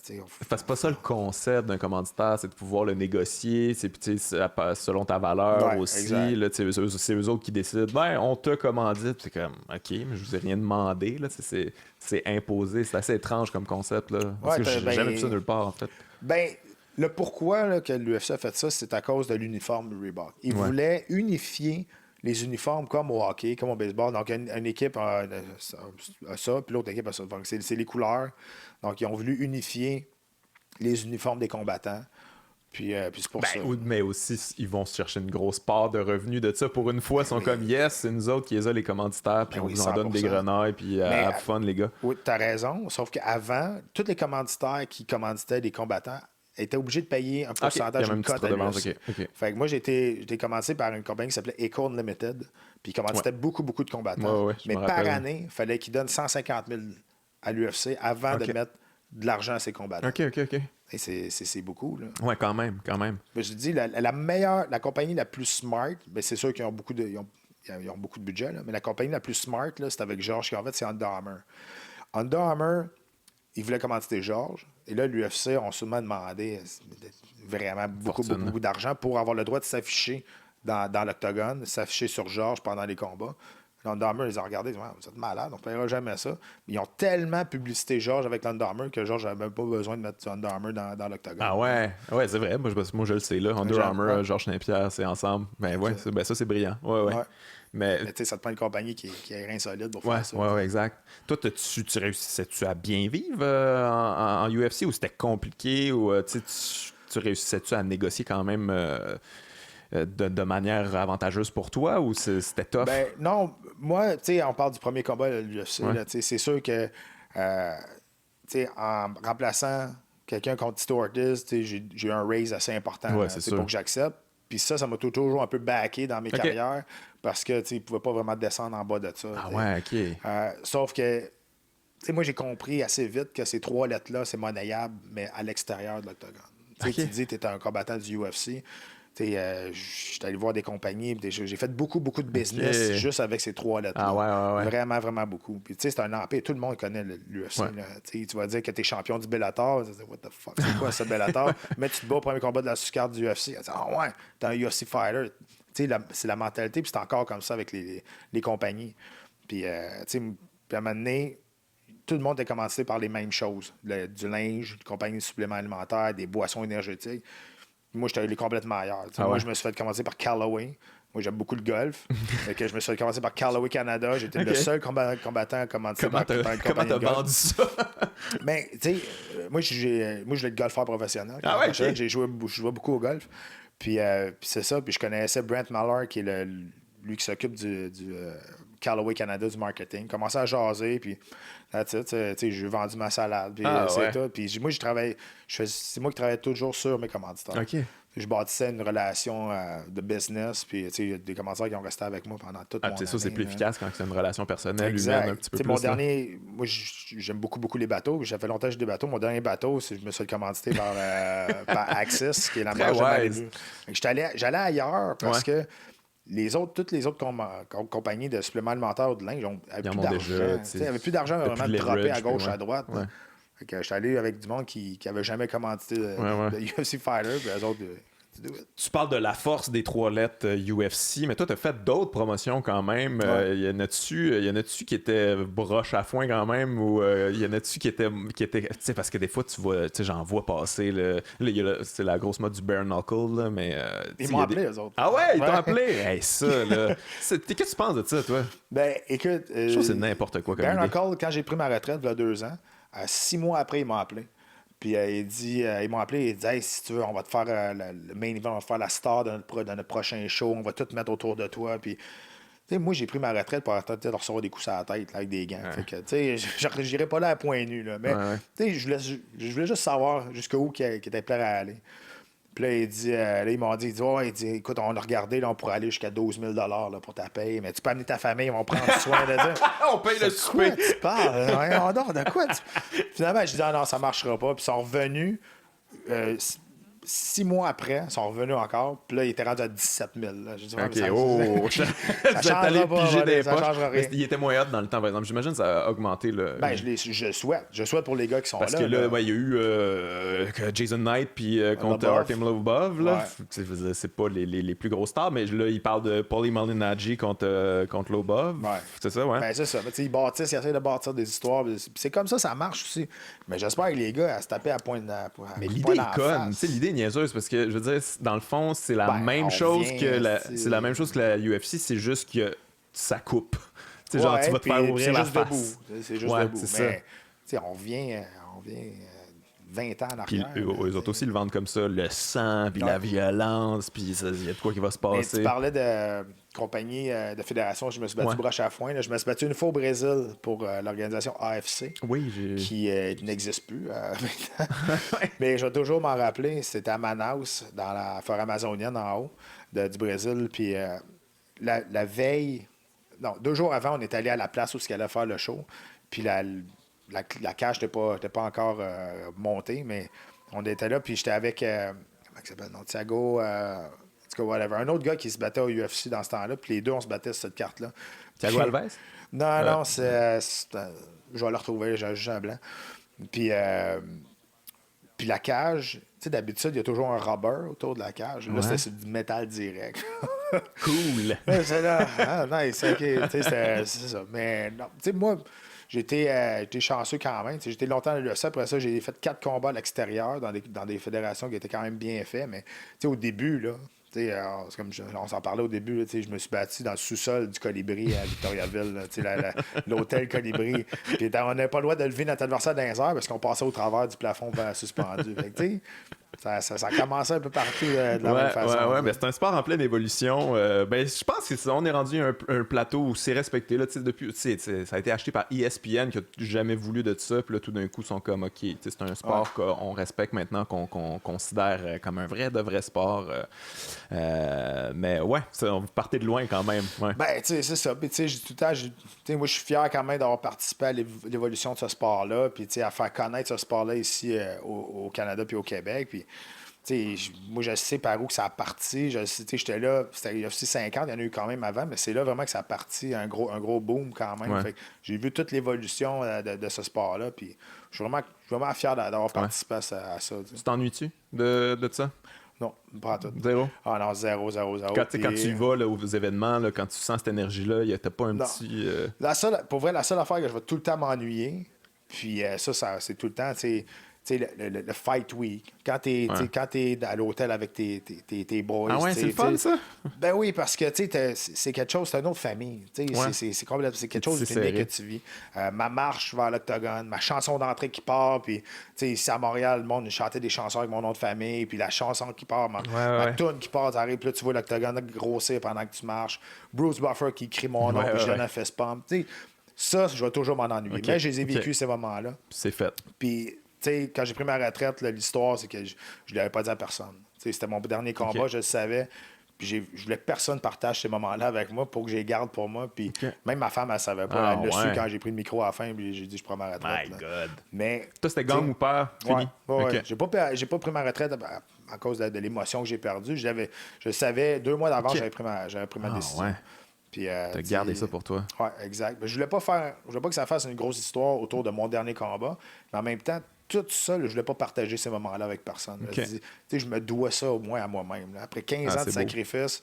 c'est pas ça le concept d'un commanditaire, c'est de pouvoir le négocier, c'est selon ta valeur aussi. Là, c'est eux autres qui décident. Ben, on te commandite. C'est comme, OK, mais je vous ai rien demandé. Là, c'est imposé. C'est assez étrange comme concept. Là, parce que j'ai jamais vu ça nulle part, en fait. Ben, le pourquoi là, que l'UFC a fait ça, c'est à cause de l'uniforme Reebok. Ils voulaient unifier les uniformes comme au hockey, comme au baseball. Donc, une équipe a ça, puis l'autre équipe a ça. Donc, c'est les couleurs. Donc, ils ont voulu unifier les uniformes des combattants. Puis c'est pour ça. Mais aussi, ils vont se chercher une grosse part de revenus de ça. Pour une fois, ils sont comme, yes, c'est nous autres qui les a, les commanditaires, puis on vous en donne des grenailles, puis have fun, les gars. Oui, t'as raison. Sauf qu'avant, tous les commanditaires qui commanditaient des combattants étaient obligés de payer un pourcentage de cote à l'UFC. Fait que moi, j'ai été commandité par une compagnie qui s'appelait Acorn Limited, puis ils commanditait beaucoup de combattants. Mais par année, il fallait qu'ils donnent 150 000 à l'UFC avant de mettre de l'argent à ses combattants. OK. Et c'est beaucoup, là. Ouais, quand même. Mais je dis, la compagnie la plus smart, ben c'est sûr qu'ils ont beaucoup de... Ils ont beaucoup de budget, là, mais la compagnie la plus smart, là, c'est avec Georges qui en fait, c'est Under Armour. Under Armour, ils voulaient commanditer Georges. Et là, l'UFC ont sûrement demandé vraiment beaucoup d'argent pour avoir le droit de s'afficher dans l'octogone, s'afficher sur Georges pendant les combats. L'Under Armour, ils ont regardé, ils ont dit, vous êtes malade, on ne paiera jamais ça. Ils ont tellement publicité Georges avec l'Under Armour que Georges n'avait même pas besoin de mettre du Under Armour dans l'octogone. Ah ouais, c'est vrai. Moi, je le sais. Là. Under Armour, Georges Saint-Pierre, c'est ensemble. Ben ouais, ça, c'est brillant. Ouais. Mais tu sais, ça te prend une compagnie qui est rien solide pour faire ça. Ouais, exact. Toi, tu réussissais-tu à bien vivre en UFC ou c'était compliqué ou tu réussissais-tu à négocier quand même de manière avantageuse pour toi ou c'était tough? Ben non, moi, tu sais, on parle du premier combat de l'UFC. C'est sûr que en remplaçant quelqu'un contre Tito Ortiz, j'ai eu un raise assez important pour que j'accepte. Puis ça m'a toujours un peu backé dans mes carrières parce que il ne pouvait pas vraiment descendre en bas de ça. Ah ouais, OK. Sauf que moi, j'ai compris assez vite que ces 3 lettres-là, c'est monnayable, mais à l'extérieur de l'octogone. Tu dis que tu es un combattant du UFC. Je suis allé voir des compagnies, j'ai fait beaucoup de business juste avec ces 3 lettres-là. Ah ouais. Vraiment, vraiment beaucoup. Puis c'est un empire, tout le monde connaît l'UFC. Tu vas dire que tu es champion du Bellator, what the fuck, c'est quoi ce Bellator? Mais tu te bats au premier combat de la sous-carte du UFC. Ah ouais, t'es un UFC fighter. C'est la mentalité, puis c'est encore comme ça avec les compagnies. Puis, à un moment donné, tout le monde a commencé par les mêmes choses. Du linge, des compagnies de suppléments alimentaires, des boissons énergétiques. Moi, j'étais allé complètement ailleurs. Moi, je me suis fait commencer par Callaway. Moi, j'aime beaucoup le golf. Je me suis fait commencer par Callaway Canada. J'étais le seul combattant à commencer par une compagnie de golf. Comment t'as vendu ça? Mais, tu sais, moi, je voulais être golfeur professionnel. Je jouais beaucoup au golf. Puis c'est ça. Puis je connaissais Brent Mallard, qui est lui qui s'occupe du Callaway Canada, du marketing. Commençais à jaser, puis j'ai vendu ma salade, puis c'est tout. Puis moi, c'est moi qui travaillais toujours sur mes commanditaires. je bâtissais une relation de business. Puis, il y a des commentaires qui ont resté avec moi pendant toute mon année. Ça, c'est plus efficace quand c'est une relation personnelle, exact. humaine, un petit peu plus. Mon dernier, moi, j'aime beaucoup les bateaux. Ça fait longtemps que j'ai des bateaux. Mon dernier bateau, je me suis commandité par Axis, qui est la marge de Malibu. J'allais ailleurs parce que toutes les autres compagnies de suppléments alimentaires ou de linge n'avaient plus d'argent. Ils n'avaient plus d'argent vraiment de dropper à gauche, à droite. Fait que j'étais allé avec du monde qui n'avait jamais commandité de UFC Fighter, puis eux autres, tu parles de la force des 3 lettres UFC, mais toi, tu as fait d'autres promotions quand même. Y en a-tu qui étaient broche à foin quand même, ou y en a-tu qui étaient tu sais, parce que des fois, tu vois, tu sais, j'en vois passer, c'est la grosse mode du bare knuckle, là, mais... ils m'ont appelé, eux autres. Ah ouais, ils t'ont appelé? Hey, ça, là... Qu'est-ce que tu penses de ça, toi? Ben, écoute... je trouve que c'est n'importe quoi comme bare idée. knuckle, quand j'ai pris ma retraite, il y a 2 ans, 6 mois après, ils m'ont appelé. Puis ils m'ont appelé, ils disaient hey, si tu veux, on va te faire le main event, on va te faire la star de notre prochain show, on va tout mettre autour de toi. Puis, moi, j'ai pris ma retraite pour peut-être recevoir des coups à la tête là, avec des gants. Fait que, j'irais pas là à point nu. Là, mais, je voulais juste savoir jusqu'où qui était prêt à aller. Puis là, ils m'ont dit, écoute, on a regardé, là, on pourrait aller jusqu'à 12 000 là, pour ta paye, mais tu peux amener ta famille, ils vont prendre soin de ça. On paye le souper. Tu parles? De quoi? Finalement, je dis, non, ça marchera pas. Puis ils sont revenus 6 mois après, ils sont revenus encore. Puis là, ils étaient rendus à 17 000. J'ai dit, ça changera pas. Ça changera rien. Il était moins hot dans le temps, par exemple. J'imagine que ça a augmenté le... Ben, je souhaite. Je souhaite pour les gars qui sont là. Parce que là, il y a eu Jason Knight puis contre Artem Lobov. Là. C'est pas les plus grosses stars, mais là, il parle de Paulie Malignaggi contre Lobov. C'est ça, ouais. Ben, c'est ça. Ils bâtissent, ils essaient de bâtir des histoires. C'est comme ça marche aussi. Mais j'espère que les gars, à se taper à point de... Mais l'idée est conne. L'idée est niaiseuse parce que, je veux dire, dans le fond, c'est la même chose c'est la même chose que la UFC, c'est juste que ça coupe. Genre, tu vas te faire ouvrir la face. C'est juste debout. Mais, on vient 20 ans en arrière. Puis eux autres aussi le vendent comme ça, le sang, puis la violence, puis il y a de quoi qui va se passer. Mais tu parlais de compagnie, de fédération, je me suis battu broche à foin. Là. Je me suis battu une fois au Brésil pour l'organisation AFC, qui n'existe plus maintenant. Mais je vais toujours m'en rappeler, c'était à Manaus, dans la forêt amazonienne en haut du Brésil. Puis la veille, 2 jours avant, on est allé à la place où il allait faire le show. Puis la cage n'était pas encore montée, mais on était là, puis j'étais avec comment il s'appelle? Thiago, whatever. Un autre gars qui se battait au UFC dans ce temps-là, puis les deux, on se battait sur cette carte-là. Thiago Alves? Non, c'est je vais le retrouver, j'ai juste un blanc. Puis la cage, tu sais, d'habitude, il y a toujours un rubber autour de la cage. Là, c'était du métal direct. Cool! C'est là, nice, OK, c'est ça. Mais non, tu sais, moi... J'étais chanceux quand même. J'étais longtemps à l'UFC. Après ça, j'ai fait 4 combats à l'extérieur dans des fédérations qui étaient quand même bien faits. Mais au début, là, c'est comme on s'en parlait au début, là, je me suis battu dans le sous-sol du Colibri à Victoriaville, l'hôtel Colibri. Puis on n'avait pas le droit de lever notre adversaire dans les airs parce qu'on passait au travers du plafond suspendu. Fait que, ça commençait un peu partout de la même façon. Ouais, mais c'est un sport en pleine évolution. Je pense qu'on est rendu un plateau où c'est respecté. Là, depuis, ça a été acheté par ESPN qui a jamais voulu de ça. Puis là, tout d'un coup, ils sont comme, OK, c'est un sport qu'on respecte maintenant, qu'on considère comme un de vrai sport. Mais ouais, vous partez de loin quand même. Ouais. Ben, tu sais, c'est ça. Puis, tu sais, tout le temps, moi, je suis fier quand même d'avoir participé à l'évolution de ce sport-là. Puis, tu sais, à faire connaître ce sport-là ici au Canada puis au Québec. Puis, moi, je sais par où que ça a parti. J'étais là, il y a aussi 50, il y en a eu quand même avant, mais c'est là vraiment que ça a parti, un gros boom quand même. Fait que j'ai vu toute l'évolution de ce sport-là. Puis, je suis vraiment fier d'avoir participé à ça. Tu t'ennuies-tu de ça? Non, pas tout. Zéro? Ah non, zéro. Quand tu y vas là, aux événements, là, quand tu sens cette énergie-là, t'as pas un petit... Pour vrai, la seule affaire que je vais tout le temps m'ennuyer, puis ça c'est tout le temps, le fight week. Quand t'es à l'hôtel avec tes boys. Ah ouais, c'est le fun, ça? Ben oui, parce que c'est quelque chose, c'est une autre famille. C'est quelque chose d'unique que tu vis. Ma marche vers l'octogone, ma chanson d'entrée qui part, puis ici à Montréal, le monde chantait des chansons avec mon nom de famille, puis la chanson qui part, ma toune qui part, t'arrives, puis là, tu vois l'octogone grossir pendant que tu marches. Bruce Buffer qui crie mon nom, puis je donne un fist pump. Ça, je vais toujours m'en ennuyer. Mais je les ai vécus ces moments-là. C'est fait. Puis, quand j'ai pris ma retraite, l'histoire, c'est que je ne l'avais pas dit à personne. C'était mon dernier combat, je le savais. Puis je voulais que personne partage ces moments-là avec moi pour que je les garde pour moi. Puis même ma femme, elle savait pas. Elle l'a su quand j'ai pris le micro à la fin. Puis j'ai dit, je prends ma retraite. My God. Mais, toi, c'était gang ou pas? Fini? Ouais. J'ai pas pris ma retraite à cause de l'émotion que j'ai perdue. Je savais, 2 mois d'avance, j'avais pris ma décision. Ouais. Puis, t'as gardé ça pour toi. Oui, exact. Mais je voulais pas que ça fasse une grosse histoire autour de mon dernier combat. Mais en même temps, tout ça, je voulais pas partager ces moments-là avec personne. Je me dois ça au moins à moi-même. Après 15 ans de sacrifice,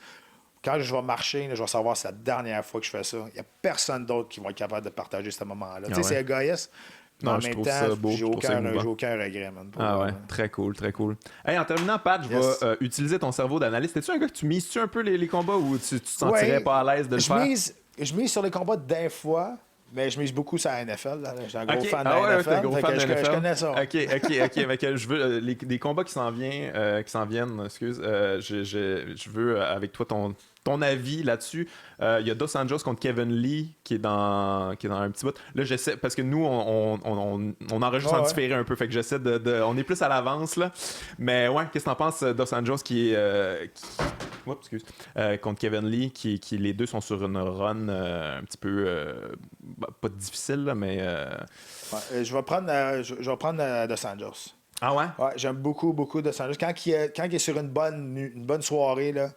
quand je vais marcher, je vais savoir que c'est la dernière fois que je fais ça. Il n'y a personne d'autre qui va être capable de partager ce moment-là. C'est égoïste. Non, je trouve ça beau. J'ai aucun regret, man. Très cool, très cool. Hey, en terminant, Pat, je vais utiliser ton cerveau d'analyste. Es-tu un gars que tu mises-tu un peu les combats ou tu te sentirais pas à l'aise de le faire? Je mise sur les combats des fois. Mais je mise beaucoup sur la NFL. Je suis un gros fan de la NFL. T'es un gros fan de NFL. Je connais ça. OK. Je veux des combats qui s'en viennent, je veux avec toi ton avis là-dessus. Il y a Dos Anjos contre Kevin Lee qui est dans un petit bout. Là, j'essaie, parce que nous, on enregistre en différé un peu, fait que j'essaie on est plus à l'avance, là. Mais ouais, qu'est-ce que t'en penses, Dos Anjos contre Kevin Lee, qui les deux sont sur une run un petit peu, pas difficile, là, mais... je vais prendre Dos Anjos. Ah ouais? Ouais, j'aime beaucoup Dos Anjos. Quand il est sur une bonne soirée, là,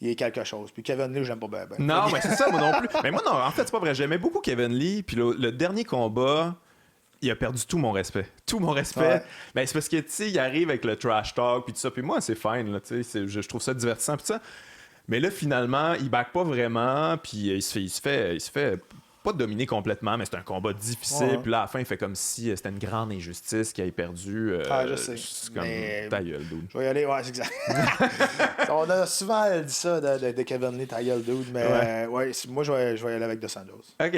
il y a quelque chose. Puis Kevin Lee, j'aime pas bien. Non, mais c'est ça, moi non plus. Mais moi, non, en fait, c'est pas vrai. J'aimais beaucoup Kevin Lee. Puis le dernier combat, il a perdu tout mon respect. Tout mon respect. Ouais. Ben, c'est parce que, tu sais, il arrive avec le trash talk, puis tout ça. Puis moi, c'est fine, là, tu sais. Je trouve ça divertissant, puis ça. Mais là, finalement, il back pas vraiment, puis il se fait pas dominer complètement, mais c'est un combat difficile. Ouais. Puis là, à la fin, il fait comme si c'était une grande injustice qu'il ait perdu. Je sais. C'est comme ta gueule, dude. Je vais y aller, ouais, c'est exact. On a souvent dit ça de Kevin Lee, ta gueule, dude, mais moi, je vais y aller avec Dos Anjos. OK.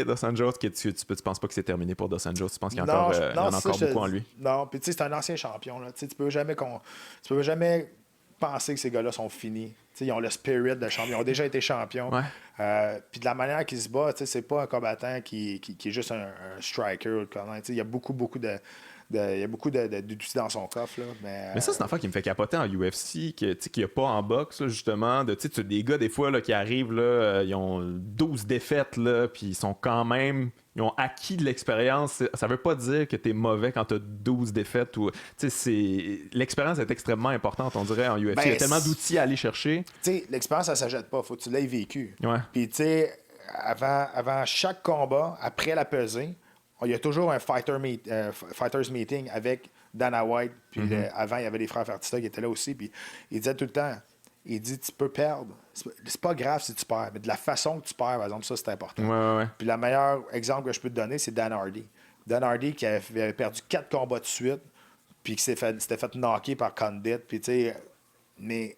Dos Anjos, tu penses pas que c'est terminé pour Dos Anjos? Tu penses qu'il y en a encore beaucoup en lui? Non, puis tu sais, c'est un ancien champion. Là. Tu peux jamais penser que ces gars-là sont finis. T'sais, ils ont le spirit de champion. Ils ont déjà été champions. Ouais. Puis de la manière qu'ils se battent, c'est pas un combattant qui est juste un striker. Il y a beaucoup d'outils dans son coffre. Là, mais ça, c'est une affaire qui me fait capoter en UFC, qu'il n'y a pas en boxe, là, justement. Tu as des gars, des fois, là, qui arrivent, là, ils ont 12 défaites, là, puis ils sont quand même... Ils ont acquis de l'expérience. Ça veut pas dire que tu es mauvais quand tu as 12 défaites. L'expérience est extrêmement importante, on dirait, en UFC. Il y a tellement d'outils à aller chercher. L'expérience, ça ne s'achète pas. Faut que tu l'aies vécu. Ouais. Puis, tu sais, avant chaque combat, après la pesée, il y a toujours un fighters meeting avec Dana White. Puis avant, il y avait les frères Fertitta qui étaient là aussi. Puis il disait tout le temps, il dit, tu peux perdre. C'est pas grave si tu perds, mais de la façon que tu perds, par exemple, ça, c'est important. Ouais. Puis le meilleur exemple que je peux te donner, c'est Dan Hardy. Dan Hardy qui avait perdu 4 combats de suite, puis qui s'était fait knocker par Condit. Puis, tu sais, mais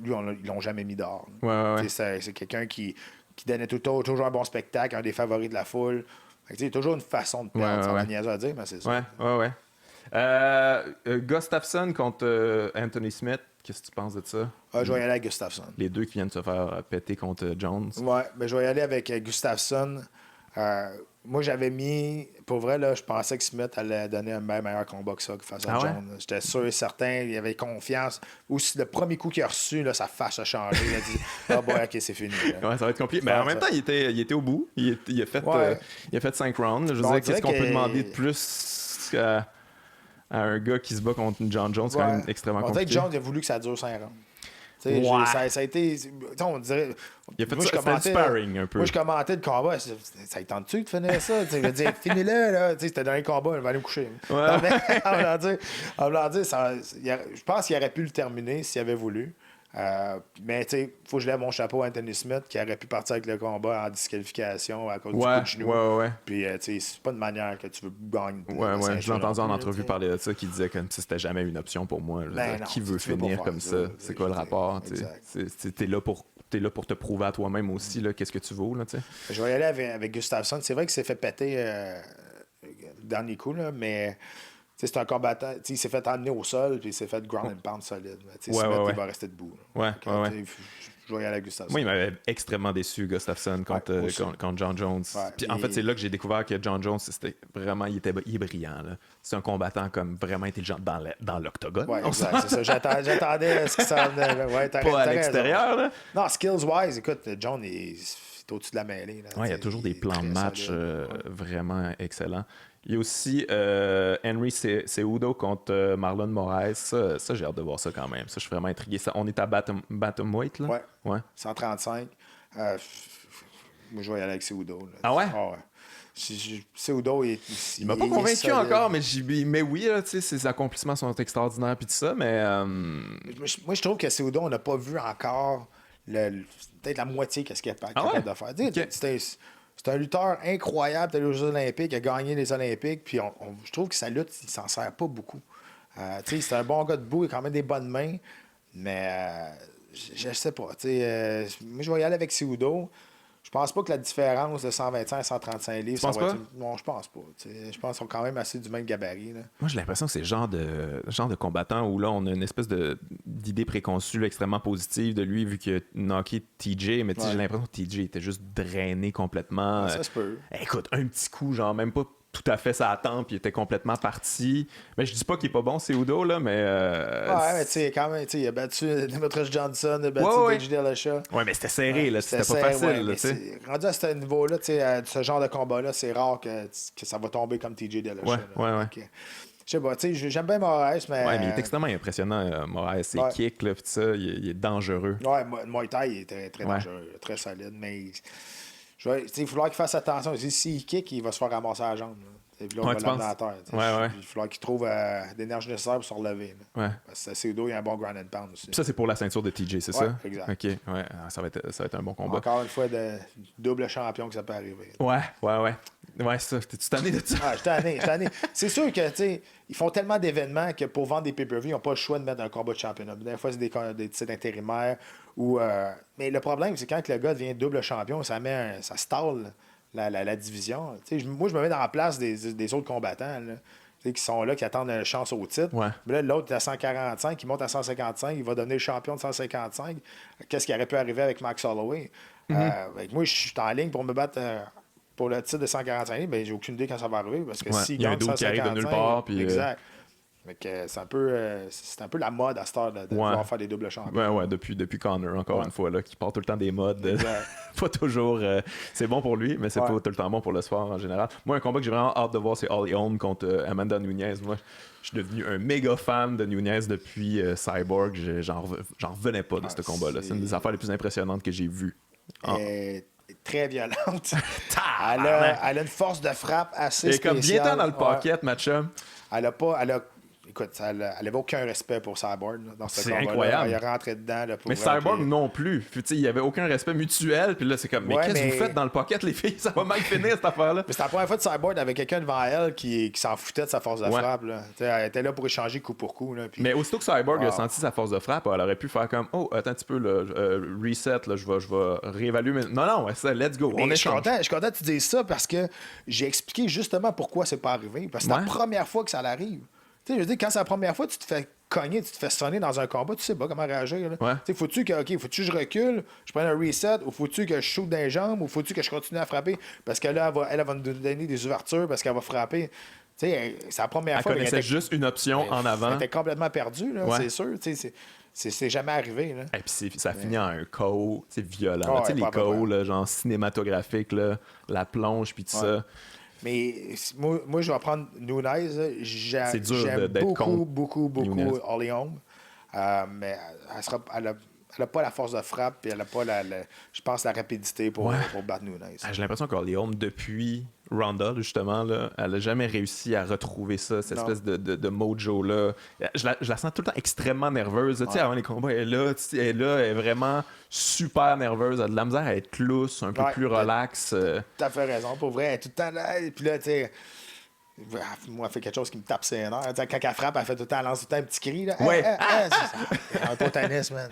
lui, ils l'ont jamais mis dehors. Ouais. C'est quelqu'un qui donnait toujours un bon spectacle, un des favoris de la foule. Il y a toujours une façon de perdre. C'est un niaiseux à dire, mais c'est ça. Ouais. Gustafsson contre Anthony Smith. Qu'est-ce que tu penses de ça? Je vais y aller avec Gustafsson. Les deux qui viennent de se faire péter contre Jones. Ouais, mais je vais y aller avec Gustafsson. Moi, j'avais mis... Pour vrai, là, je pensais que Smith allait donner un meilleur combat que ça face à Jones. J'étais sûr et certain. Il avait confiance. Aussi, le premier coup qu'il a reçu, là, sa face a changé. Il a dit « Ah, OK, c'est fini. » Ouais, ça va être compliqué. Mais en même temps, il était au bout. Il a fait 5 rounds. Je veux dire, qu'est-ce qu'on peut demander de plus à un gars qui se bat contre John Jones? C'est quand même extrêmement compliqué. On dirait que Jones a voulu que ça dure 5 rounds. Ça a été... On dirait... Il a fait ça, c'était sparring un peu. Moi, je commentais le combat. Ça tente-tu de finir ça? Je veux dire, finis-le, là. C'était dans les combats, il va aller me coucher. Ouais. En voulant dire, je pense qu'il aurait pu le terminer s'il avait voulu. Mais tu sais, il faut que je lève mon chapeau à Anthony Smith qui aurait pu partir avec le combat en disqualification à cause du coup de genou. Ouais. Puis tu sais, c'est pas de manière que tu veux gagner. Ouais. Je l'ai entendu en entrevue parler de ça qui disait comme si c'était jamais une option pour moi. Qui veut finir comme ça? C'est quoi le rapport? T'es là pour te prouver à toi-même aussi qu'est-ce que tu vaux. Là, je vais y aller avec Gustafsson. C'est vrai qu'il s'est fait péter le dernier coup, là, mais c'est un combattant. Il s'est fait emmener au sol, puis il s'est fait ground and pound solide. Il va rester debout. Je vais y aller avec Gustafsson. Moi, il m'avait extrêmement déçu, Gustafsson, contre John Jones. Puis en fait, c'est là que j'ai découvert que John Jones, il est brillant. Là. C'est un combattant comme vraiment intelligent dans l'octogone. Oui, exact. C'est ça. J'attendais à ce qu'il s'en venait. Pas à l'extérieur. Là. Non, skills-wise, écoute, John est au-dessus de la mêlée. Il y a toujours des plans de match vraiment excellents. Il y a aussi Henry Cejudo contre Marlon Moraes. Ça, j'ai hâte de voir ça quand même. Ça, je suis vraiment intrigué. On est à Bantamweight, là? Ouais. 135. Moi, je vais y aller avec Cejudo. Là. Ah ouais? Cejudo, il m'a pas convaincu encore, mais oui, là, ses accomplissements sont extraordinaires puis tout ça, mais... Moi, je trouve que Cejudo, on n'a pas vu encore peut-être la moitié de ce qu'il est capable de faire. Okay. C'est un lutteur incroyable, t'es aux Jeux Olympiques, il a gagné les Olympiques, puis je trouve que sa lutte, il s'en sert pas beaucoup. C'est un bon gars debout, il a quand même des bonnes mains, mais je sais pas. Moi, je vais y aller avec Cejudo. Je pense pas que la différence de 125 à 135 livres, ça va être... Non, je pense pas. Je pense qu'ils sont quand même assez du même gabarit. Là. Moi, j'ai l'impression que c'est le genre de combattant où là, on a une espèce d'idée préconçue extrêmement positive de lui, vu qu'il a knocké TJ, mais j'ai l'impression que TJ était juste drainé complètement. Ça se peut. Écoute, un petit coup, genre même pas tout à fait sa tempe, il était complètement parti. Mais je dis pas qu'il est pas bon, Cejudo, là, mais... mais tu sais, quand même, il a battu Demetrius Johnson, il a battu DJ Dillashaw. Ouais, mais c'était serré, là, c'était pas facile. Là, rendu à ce niveau-là, à ce genre de combat-là, c'est rare que ça va tomber comme TJ Dillashaw. Ouais. Je sais pas, tu sais, j'aime bien Moraes, mais... Ouais, mais il est extrêmement impressionnant, Moraes. Ses kicks, là, pis ça, il est dangereux. Ouais, Muay Thai, il est très, très dangereux, très solide, mais... Il va falloir qu'il fasse attention. S'il kick, il va se faire ramasser à la jambe. Puis là, on va l'amener à terre. Il va falloir qu'il trouve l'énergie nécessaire pour se relever. Parce que Cejudo, il y a un bon ground and pound aussi. Puis ça, c'est pour la ceinture de TJ, c'est ça? Exact. OK, ouais. Ça va être un bon combat. Encore une fois, double champion que ça peut arriver. Ouais, ça. T'es-tu tanné de ça? Je suis tanné. C'est sûr que, tu sais, ils font tellement d'événements que pour vendre des pay-per-views, ils n'ont pas le choix de mettre un combat de championnat. Des fois, c'est des titres intérimaires. Mais le problème, c'est quand le gars devient double champion, ça stalle la division. Moi, je me mets dans la place des autres combattants là, qui sont là, qui attendent une chance au titre. Mais là, l'autre est à 145, il monte à 155, il va devenir champion de 155. Qu'est-ce qui aurait pu arriver avec Max Holloway? Moi, je suis en ligne pour me battre pour le titre de 145, mais j'ai aucune idée quand ça va arriver. Parce que s'il gagne 155, qui arrive de nulle part. Exact. C'est un peu la mode à cette heure de pouvoir faire des doubles champions. Ouais, depuis Connor, encore une fois, là, qui part tout le temps des modes. Pas toujours. C'est bon pour lui, mais c'est pas tout le temps bon pour le sport en général. Moi, un combat que j'ai vraiment hâte de voir, c'est Holly Holm contre Amanda Nunes. Moi, je suis devenu un méga fan de Nunes depuis Cyborg. J'en revenais pas de ce combat-là. C'est une des affaires les plus impressionnantes que j'ai vues. Très violente. Elle a une force de frappe assez spéciale. Elle est comme bien dans le pocket, match-up. Écoute, elle n'avait aucun respect pour Cyborg dans ce combat-là. C'est incroyable. Elle est rentrée dedans. Là, mais Cyborg non plus. Il n'y avait aucun respect mutuel. Puis là, c'est comme, mais qu'est-ce que vous faites dans le pocket, les filles? Ça va mal finir, cette affaire-là. C'était la première fois de Cyborg avait quelqu'un devant elle qui s'en foutait de sa force de frappe. Là. Elle était là pour échanger coup pour coup. Là, puis... Mais aussitôt que Cyborg a senti sa force de frappe, elle aurait pu faire comme, oh, attends un petit peu, là, reset, là, je vais réévaluer. Mais... Non, ça, let's go. Je suis content que tu dises ça parce que j'ai expliqué justement pourquoi c'est pas arrivé. Parce que c'est la première fois que ça l'arrive. Je veux dire, quand c'est la première fois, tu te fais cogner, tu te fais sonner dans un combat, tu sais pas comment réagir. Faut-tu que je recule, je prenne un reset, ou faut-tu que je shoot dans les jambes, ou faut-tu que je continue à frapper? Parce que là, elle va nous donner des ouvertures parce qu'elle va frapper. C'est la première fois. Elle connaissait juste une option en avant. Elle était complètement perdue, c'est sûr. C'est jamais arrivé. Là. Et puis ça finit en un KO violent. Les KO genre cinématographiques, là, la plonge, puis tout ça. Mais moi, je vais prendre Nunes. C'est dur j'aime beaucoup Nunes. Holly Holm. Mais elle n'a pas la force de frappe et elle n'a pas, je pense, la rapidité pour battre Nunes. J'ai l'impression qu'Holly Holm, depuis Ronda, justement, là, elle n'a jamais réussi à retrouver ça, cette espèce de mojo-là. Je la sens tout le temps extrêmement nerveuse. Avant les combats, elle est là, elle est vraiment super nerveuse. Elle a de la misère à être lousse, un peu plus relax. Tu as fait raison. Pour vrai, elle est tout le temps là. Et puis là, tu sais... Moi, elle fait quelque chose qui me tape ses nerfs. Quand elle frappe, elle fait tout le temps, elle lance tout le temps un petit cri. Là. C'est un totanisme, man.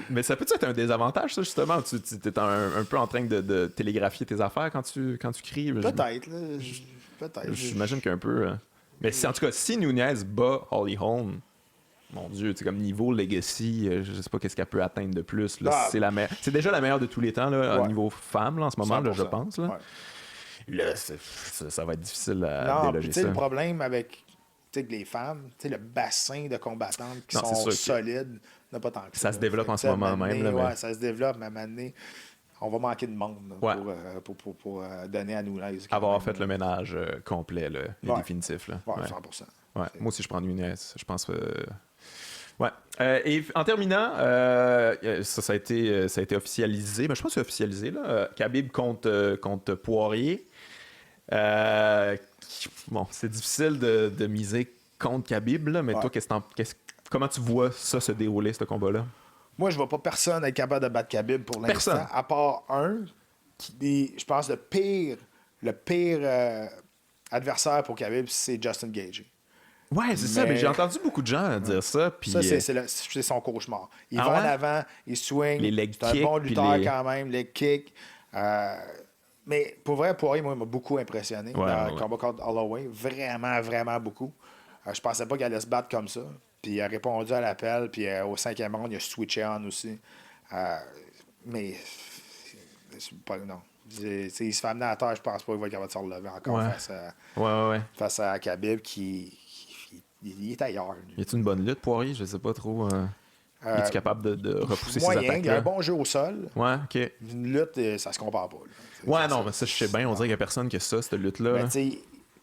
Mais ça peut être un désavantage, ça, justement. Tu es un peu en train de télégraphier tes affaires quand tu cries. Peut-être. J'imagine qu'un peu. Mais en tout cas, si Nunez bat Holly Holm, mon Dieu, c'est comme niveau legacy, je sais pas qu'est-ce qu'elle peut atteindre de plus. Là. C'est déjà la meilleure de tous les temps là, au niveau femme là, en ce moment, là, je pense. Là, là ça va être difficile à déloger ça. Le problème avec les femmes, le bassin de combattantes qui sont solides n'a pas tant que ça. Ça se développe en ce moment même. Là, mais... ça se développe, mais à un moment donné, on va manquer de monde pour donner à Nunez. Avoir fait le ménage complet, là, et définitif. Là. 100%. Ouais. Moi aussi, je prends Nunez. Je pense... Ouais. Et en terminant, ça a été officialisé. Ben, je pense que c'est officialisé. Là. Khabib contre Poirier. Bon, c'est difficile de miser contre Khabib, là, mais toi, comment tu vois ça se dérouler, ce combat-là? Moi, je vois pas personne être capable de battre Khabib pour l'instant, à part un qui, je pense, le pire adversaire pour Khabib, c'est Justin Gaethje. Ouais, c'est ça, mais j'ai entendu beaucoup de gens dire ça. Puis ça, c'est son cauchemar. Il va en avant, il swing, les leg c'est un bon lutteur quand même, les kicks. Mais pour vrai, Poirier, moi, il m'a beaucoup impressionné dans le combat contre Holloway. Vraiment, vraiment beaucoup. Je pensais pas qu'il allait se battre comme ça. Puis il a répondu à l'appel. Puis au 5e round, il a switché on aussi. Mais non. Il se fait amener à terre, je pense pas qu'il va être capable de se relever encore face à Khabib qui il est ailleurs. Y a-t-il une bonne lutte, Poirier? Je sais pas trop. Es-tu capable de repousser ses attaques? Il y a un bon jeu au sol. Ouais, OK. Une lutte, ça se compare pas. Mais ça, je sais bien. On dirait qu'il n'y a personne qui a ça, cette lutte-là.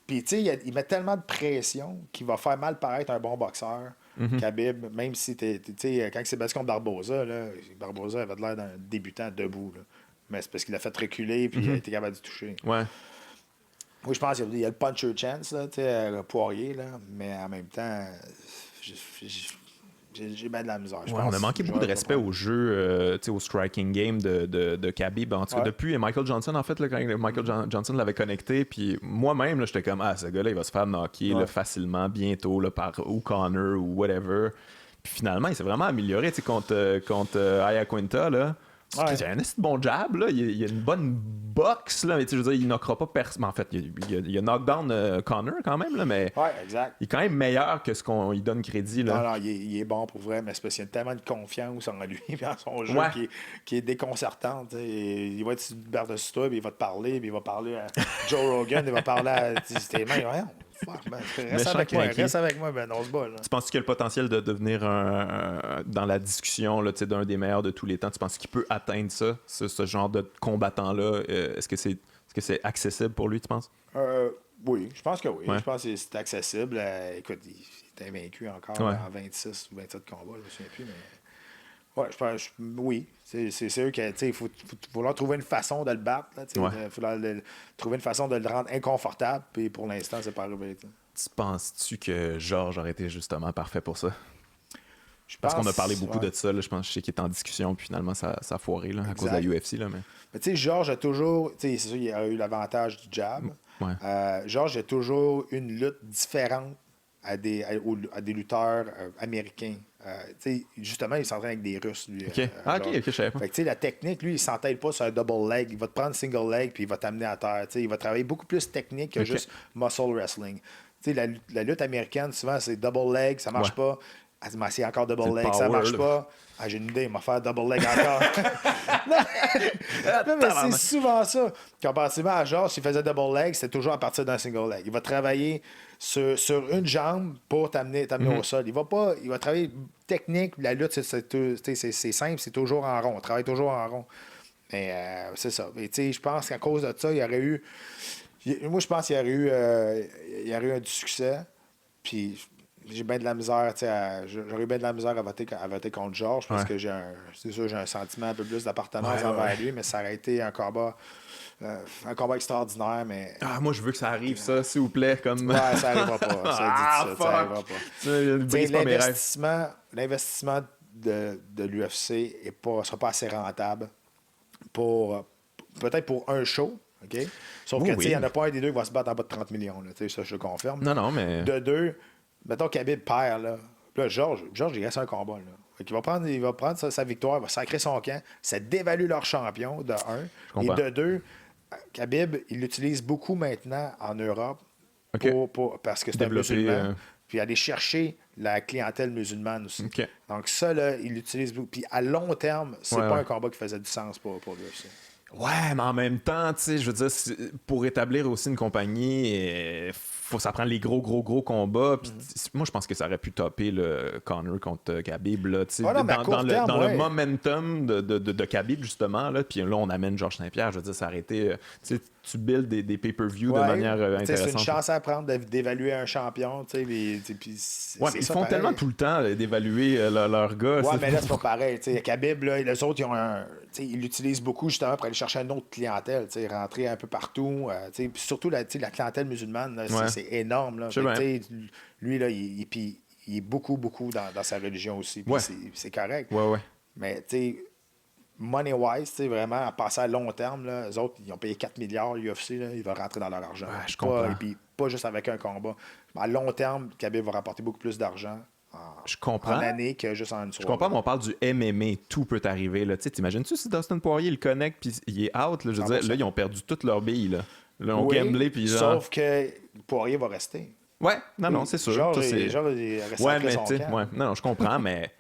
Puis, tu sais, il met tellement de pression qu'il va faire mal paraître un bon boxeur. Khabib, même si quand il s'est battu contre Barboza, Barboza avait l'air d'un débutant debout. Là. Mais c'est parce qu'il a fait reculer puis il a été capable de toucher. Ouais. Oui, je pense qu'il y a le puncher chance, là, Poirier, là, mais en même temps, j'ai bien de la misère. On a manqué beaucoup de respect au jeu, au striking game de Khabib. En tout cas, depuis Michael Johnson, en fait, là, quand Michael Johnson l'avait connecté, puis moi-même, j'étais comme, ce gars-là, il va se faire knocker là, facilement, bientôt, là, par ou Connor ou whatever. Puis finalement, il s'est vraiment amélioré contre Aya Quinta, là. Il a un bon jab, là. Il y a une bonne boxe, là. Mais je veux dire, il knockera pas personne. En fait, il a knockdown Connor quand même, là, mais exact. Il est quand même meilleur que ce qu'on lui donne crédit, là. Non, il est bon pour vrai, mais c'est parce qu'il y a tellement de confiance en lui et en son jeu qui est déconcertant. Il va être par-dessus toi, puis il va te parler, puis il va parler à Joe Rogan, il va parler à tes mains. Reste avec moi, on se bat. Là. Tu penses qu'il a le potentiel de devenir dans la discussion là, d'un des meilleurs de tous les temps? Tu penses qu'il peut atteindre ça, ce genre de combattant-là? Est-ce que c'est accessible pour lui, tu penses? Oui, je pense que oui. Ouais. Je pense que c'est accessible. Écoute, il est invaincu encore en 26 ou 27 combats, je me souviens plus, mais... Ouais, je pense oui. C'est sûr qu'il faut leur trouver une façon de le battre. Il faut trouver une façon de le rendre inconfortable. Puis pour l'instant, c'est pas arrivé. T'sais. Tu penses-tu que Georges aurait été justement parfait pour ça? Parce qu'on a parlé beaucoup de ça. Là, je sais qu'il est en discussion. Puis finalement, ça a foiré là, à cause de la UFC. Là, mais tu sais, Georges a toujours... C'est sûr qu'il a eu l'avantage du jab. Ouais. Georges a toujours une lutte différente à des lutteurs américains. Justement, il s'entraîne avec des Russes, lui. OK, je savais pas. Fait que, la technique, lui, il s'entraîne pas sur un double leg. Il va te prendre single leg puis il va t'amener à terre. Il va travailler beaucoup plus technique que juste muscle wrestling. La lutte américaine, souvent, c'est double leg, ça marche pas. C'est encore double leg, ça marche pas. J'ai une idée, il va faire double leg encore. non, mais c'est souvent ça. Comparativement à Georges, s'il faisait double leg, c'était toujours à partir d'un single leg. Il va travailler sur une jambe pour t'amener au sol. Il va travailler technique. La lutte, c'est simple, c'est toujours en rond. On travaille toujours en rond. Mais c'est ça. Je pense qu'à cause de ça, il y aurait eu... Moi, je pense qu'il y aurait eu du succès. Puis... J'ai bien de la misère, j'aurais bien de la misère à voter contre Georges parce que j'ai un sentiment un peu plus d'appartenance envers lui, mais ça aurait été un combat extraordinaire, mais... moi, je veux que ça arrive, ça, s'il vous plaît, comme... Ouais, ça arrivera pas, ça arrivera pas. L'investissement de l'UFC sera pas assez rentable peut-être pour un show, OK? Sauf que, il n'y en a pas un des deux qui va se battre en bas de 30 millions, là, ça, je le confirme. Non, mais... De deux... Mettons Khabib perd, là. Puis là, Georges, il reste un combat, là. Fait qu'il va prendre sa victoire, il va sacrer son camp. Ça dévalue leur champion, de un. Et de deux, Khabib, il l'utilise beaucoup maintenant en Europe OK. Parce que c'est un Développer, musulman. Puis aller chercher la clientèle musulmane aussi. OK. Donc ça, là, il l'utilise beaucoup. Puis à long terme, c'est Ouais, pas ouais. un combat qui faisait du sens pour l'UFC. Ouais, mais en même temps, tu sais, je veux dire, pour établir aussi une compagnie, ça prend les gros combats. Puis moi, je pense que ça aurait pu topper le Conor contre Khabib, là, tu sais, Ah non, mais à court terme, dans ouais. le momentum de Khabib, justement, là. Puis là, on amène Georges Saint-Pierre. Je veux dire, ça aurait été, tu sais, tu builds des pay-per-view de manière intéressante. C'est une chance à prendre d'évaluer un champion, tu sais. Puis Ouais, mais ils font tellement tout le temps d'évaluer leur gars. Ouais, mais là, c'est pas pareil. Tu sais, Khabib, là, les autres, ils l'utilisent beaucoup justement pour aller chercher une autre clientèle, tu sais, rentrer un peu partout. Tu sais, puis surtout, la clientèle musulmane, là, c'est énorme. Là. Fait, bien. lui, là, il est beaucoup dans sa religion aussi. Puis c'est correct. Ouais. Mais, tu sais, money-wise, tu sais, vraiment, à passer à long terme, là, eux autres, ils ont payé 4 milliards l'UFC, ils vont rentrer dans leur argent. Ouais, je comprends. Et puis, pas juste avec un combat. À long terme, Khabib va rapporter beaucoup plus d'argent Je comprends. en année que juste en une soirée. Je comprends, mais on parle du MMA, tout peut arriver. Là. T'imagines-tu si Dustin Poirier le connecte puis il est out? Là, je veux dire, là, ils ont perdu toutes leurs billes. Là, là on gamblé puis genre... Sauf que Poirier va rester. Ouais, non, c'est sûr. Genre, Ça, il est resté ouais, après mais son tu sais, camp. non, je comprends, mais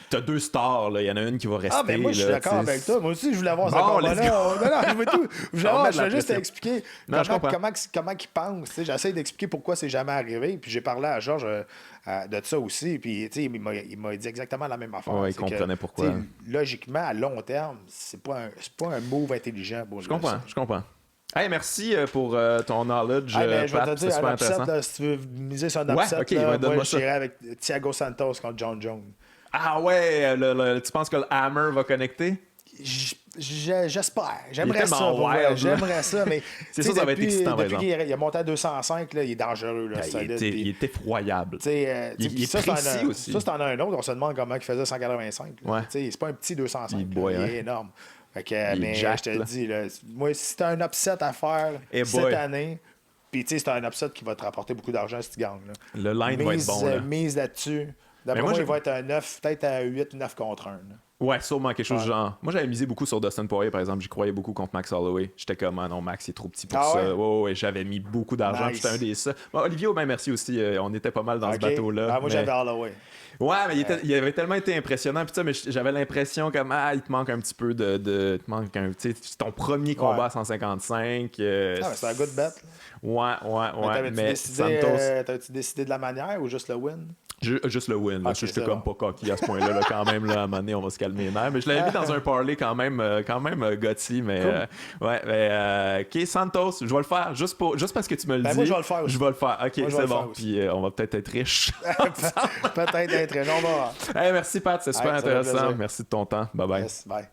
t'as deux stars, là. Il y en a une qui va rester. Ah, mais moi, je suis là, d'accord t'sais. avec toi. Moi aussi, je voulais avoir ce Bon, combat-là. let's go. Non, je veux tout. Je voulais juste expliquer Non, je comprends. comment il pense. J'essaie d'expliquer pourquoi c'est jamais arrivé. Puis j'ai parlé à Georges de ça aussi. Puis il m'a dit exactement la même affaire. Ouais, il comprenait pourquoi. Logiquement, à long terme, c'est pas un move intelligent. Pour Je comprends. Hey, merci pour ton knowledge, je vais Pat, te c'est dire, super un upset, intéressant. là, si tu veux miser sur un upset, ok, là, donne-moi moi, ça. j'irais avec Thiago Santos contre John Jones. Ah ouais, tu penses que le Hammer va connecter? J'espère. Il est J'aimerais ça. tellement wild, là. J'aimerais ça, mais C'est sûr, ça va être excitant, par depuis exemple. qu'il a monté à 205, là, il est dangereux. Là, Il est effroyable. Il est précis aussi. Ça, c'est en a un autre. On se demande comment il faisait 185. Là. Ouais. C'est pas un petit 205. Il est énorme. Fait que, mais jack, je te le dis, là, moi, si t'as un upset à faire cette année, puis c'est un upset qui va te rapporter beaucoup d'argent si tu gagnes. Là. Le line va être bon. Là. Mise là-dessus. D'après moi, il va être à 9, peut-être à 8 ou 9 contre 1. Là. Ouais, sûrement quelque chose genre. Moi, j'avais misé beaucoup sur Dustin Poirier, par exemple. J'y croyais beaucoup contre Max Holloway. J'étais comme, ah non, Max, il est trop petit pour ça. Ouais, j'avais mis beaucoup d'argent. Nice. J'étais un des ça. Bon, Olivier, merci aussi. On était pas mal dans ce bateau-là. Ah, moi, j'avais Holloway. Ouais, mais il avait tellement été impressionnant. Puis mais j'avais l'impression comme, il te manque un petit peu de. Il te manque c'est ton premier combat à 155. C'est un good bet. Ouais. Mais Santos. T'avais-tu décidé de la manière ou juste le win? Juste le win. Okay, j'étais comme pas cocky à ce point-là. Là, quand même, là, à un moment donné, on va se calmer les nerfs. Mais je l'avais mis dans un parlay quand même gothy. Mais cool. OK, Santos, je vais le faire juste parce que tu me le dis. Moi, je vais le faire aussi. Je vais le faire. OK, moi, c'est bon. Puis on va peut-être être riche. Peut-être être riche. On va voir. Hey, merci, Pat. C'est super intéressant. Merci de ton temps. Bye-bye. Yes, bye.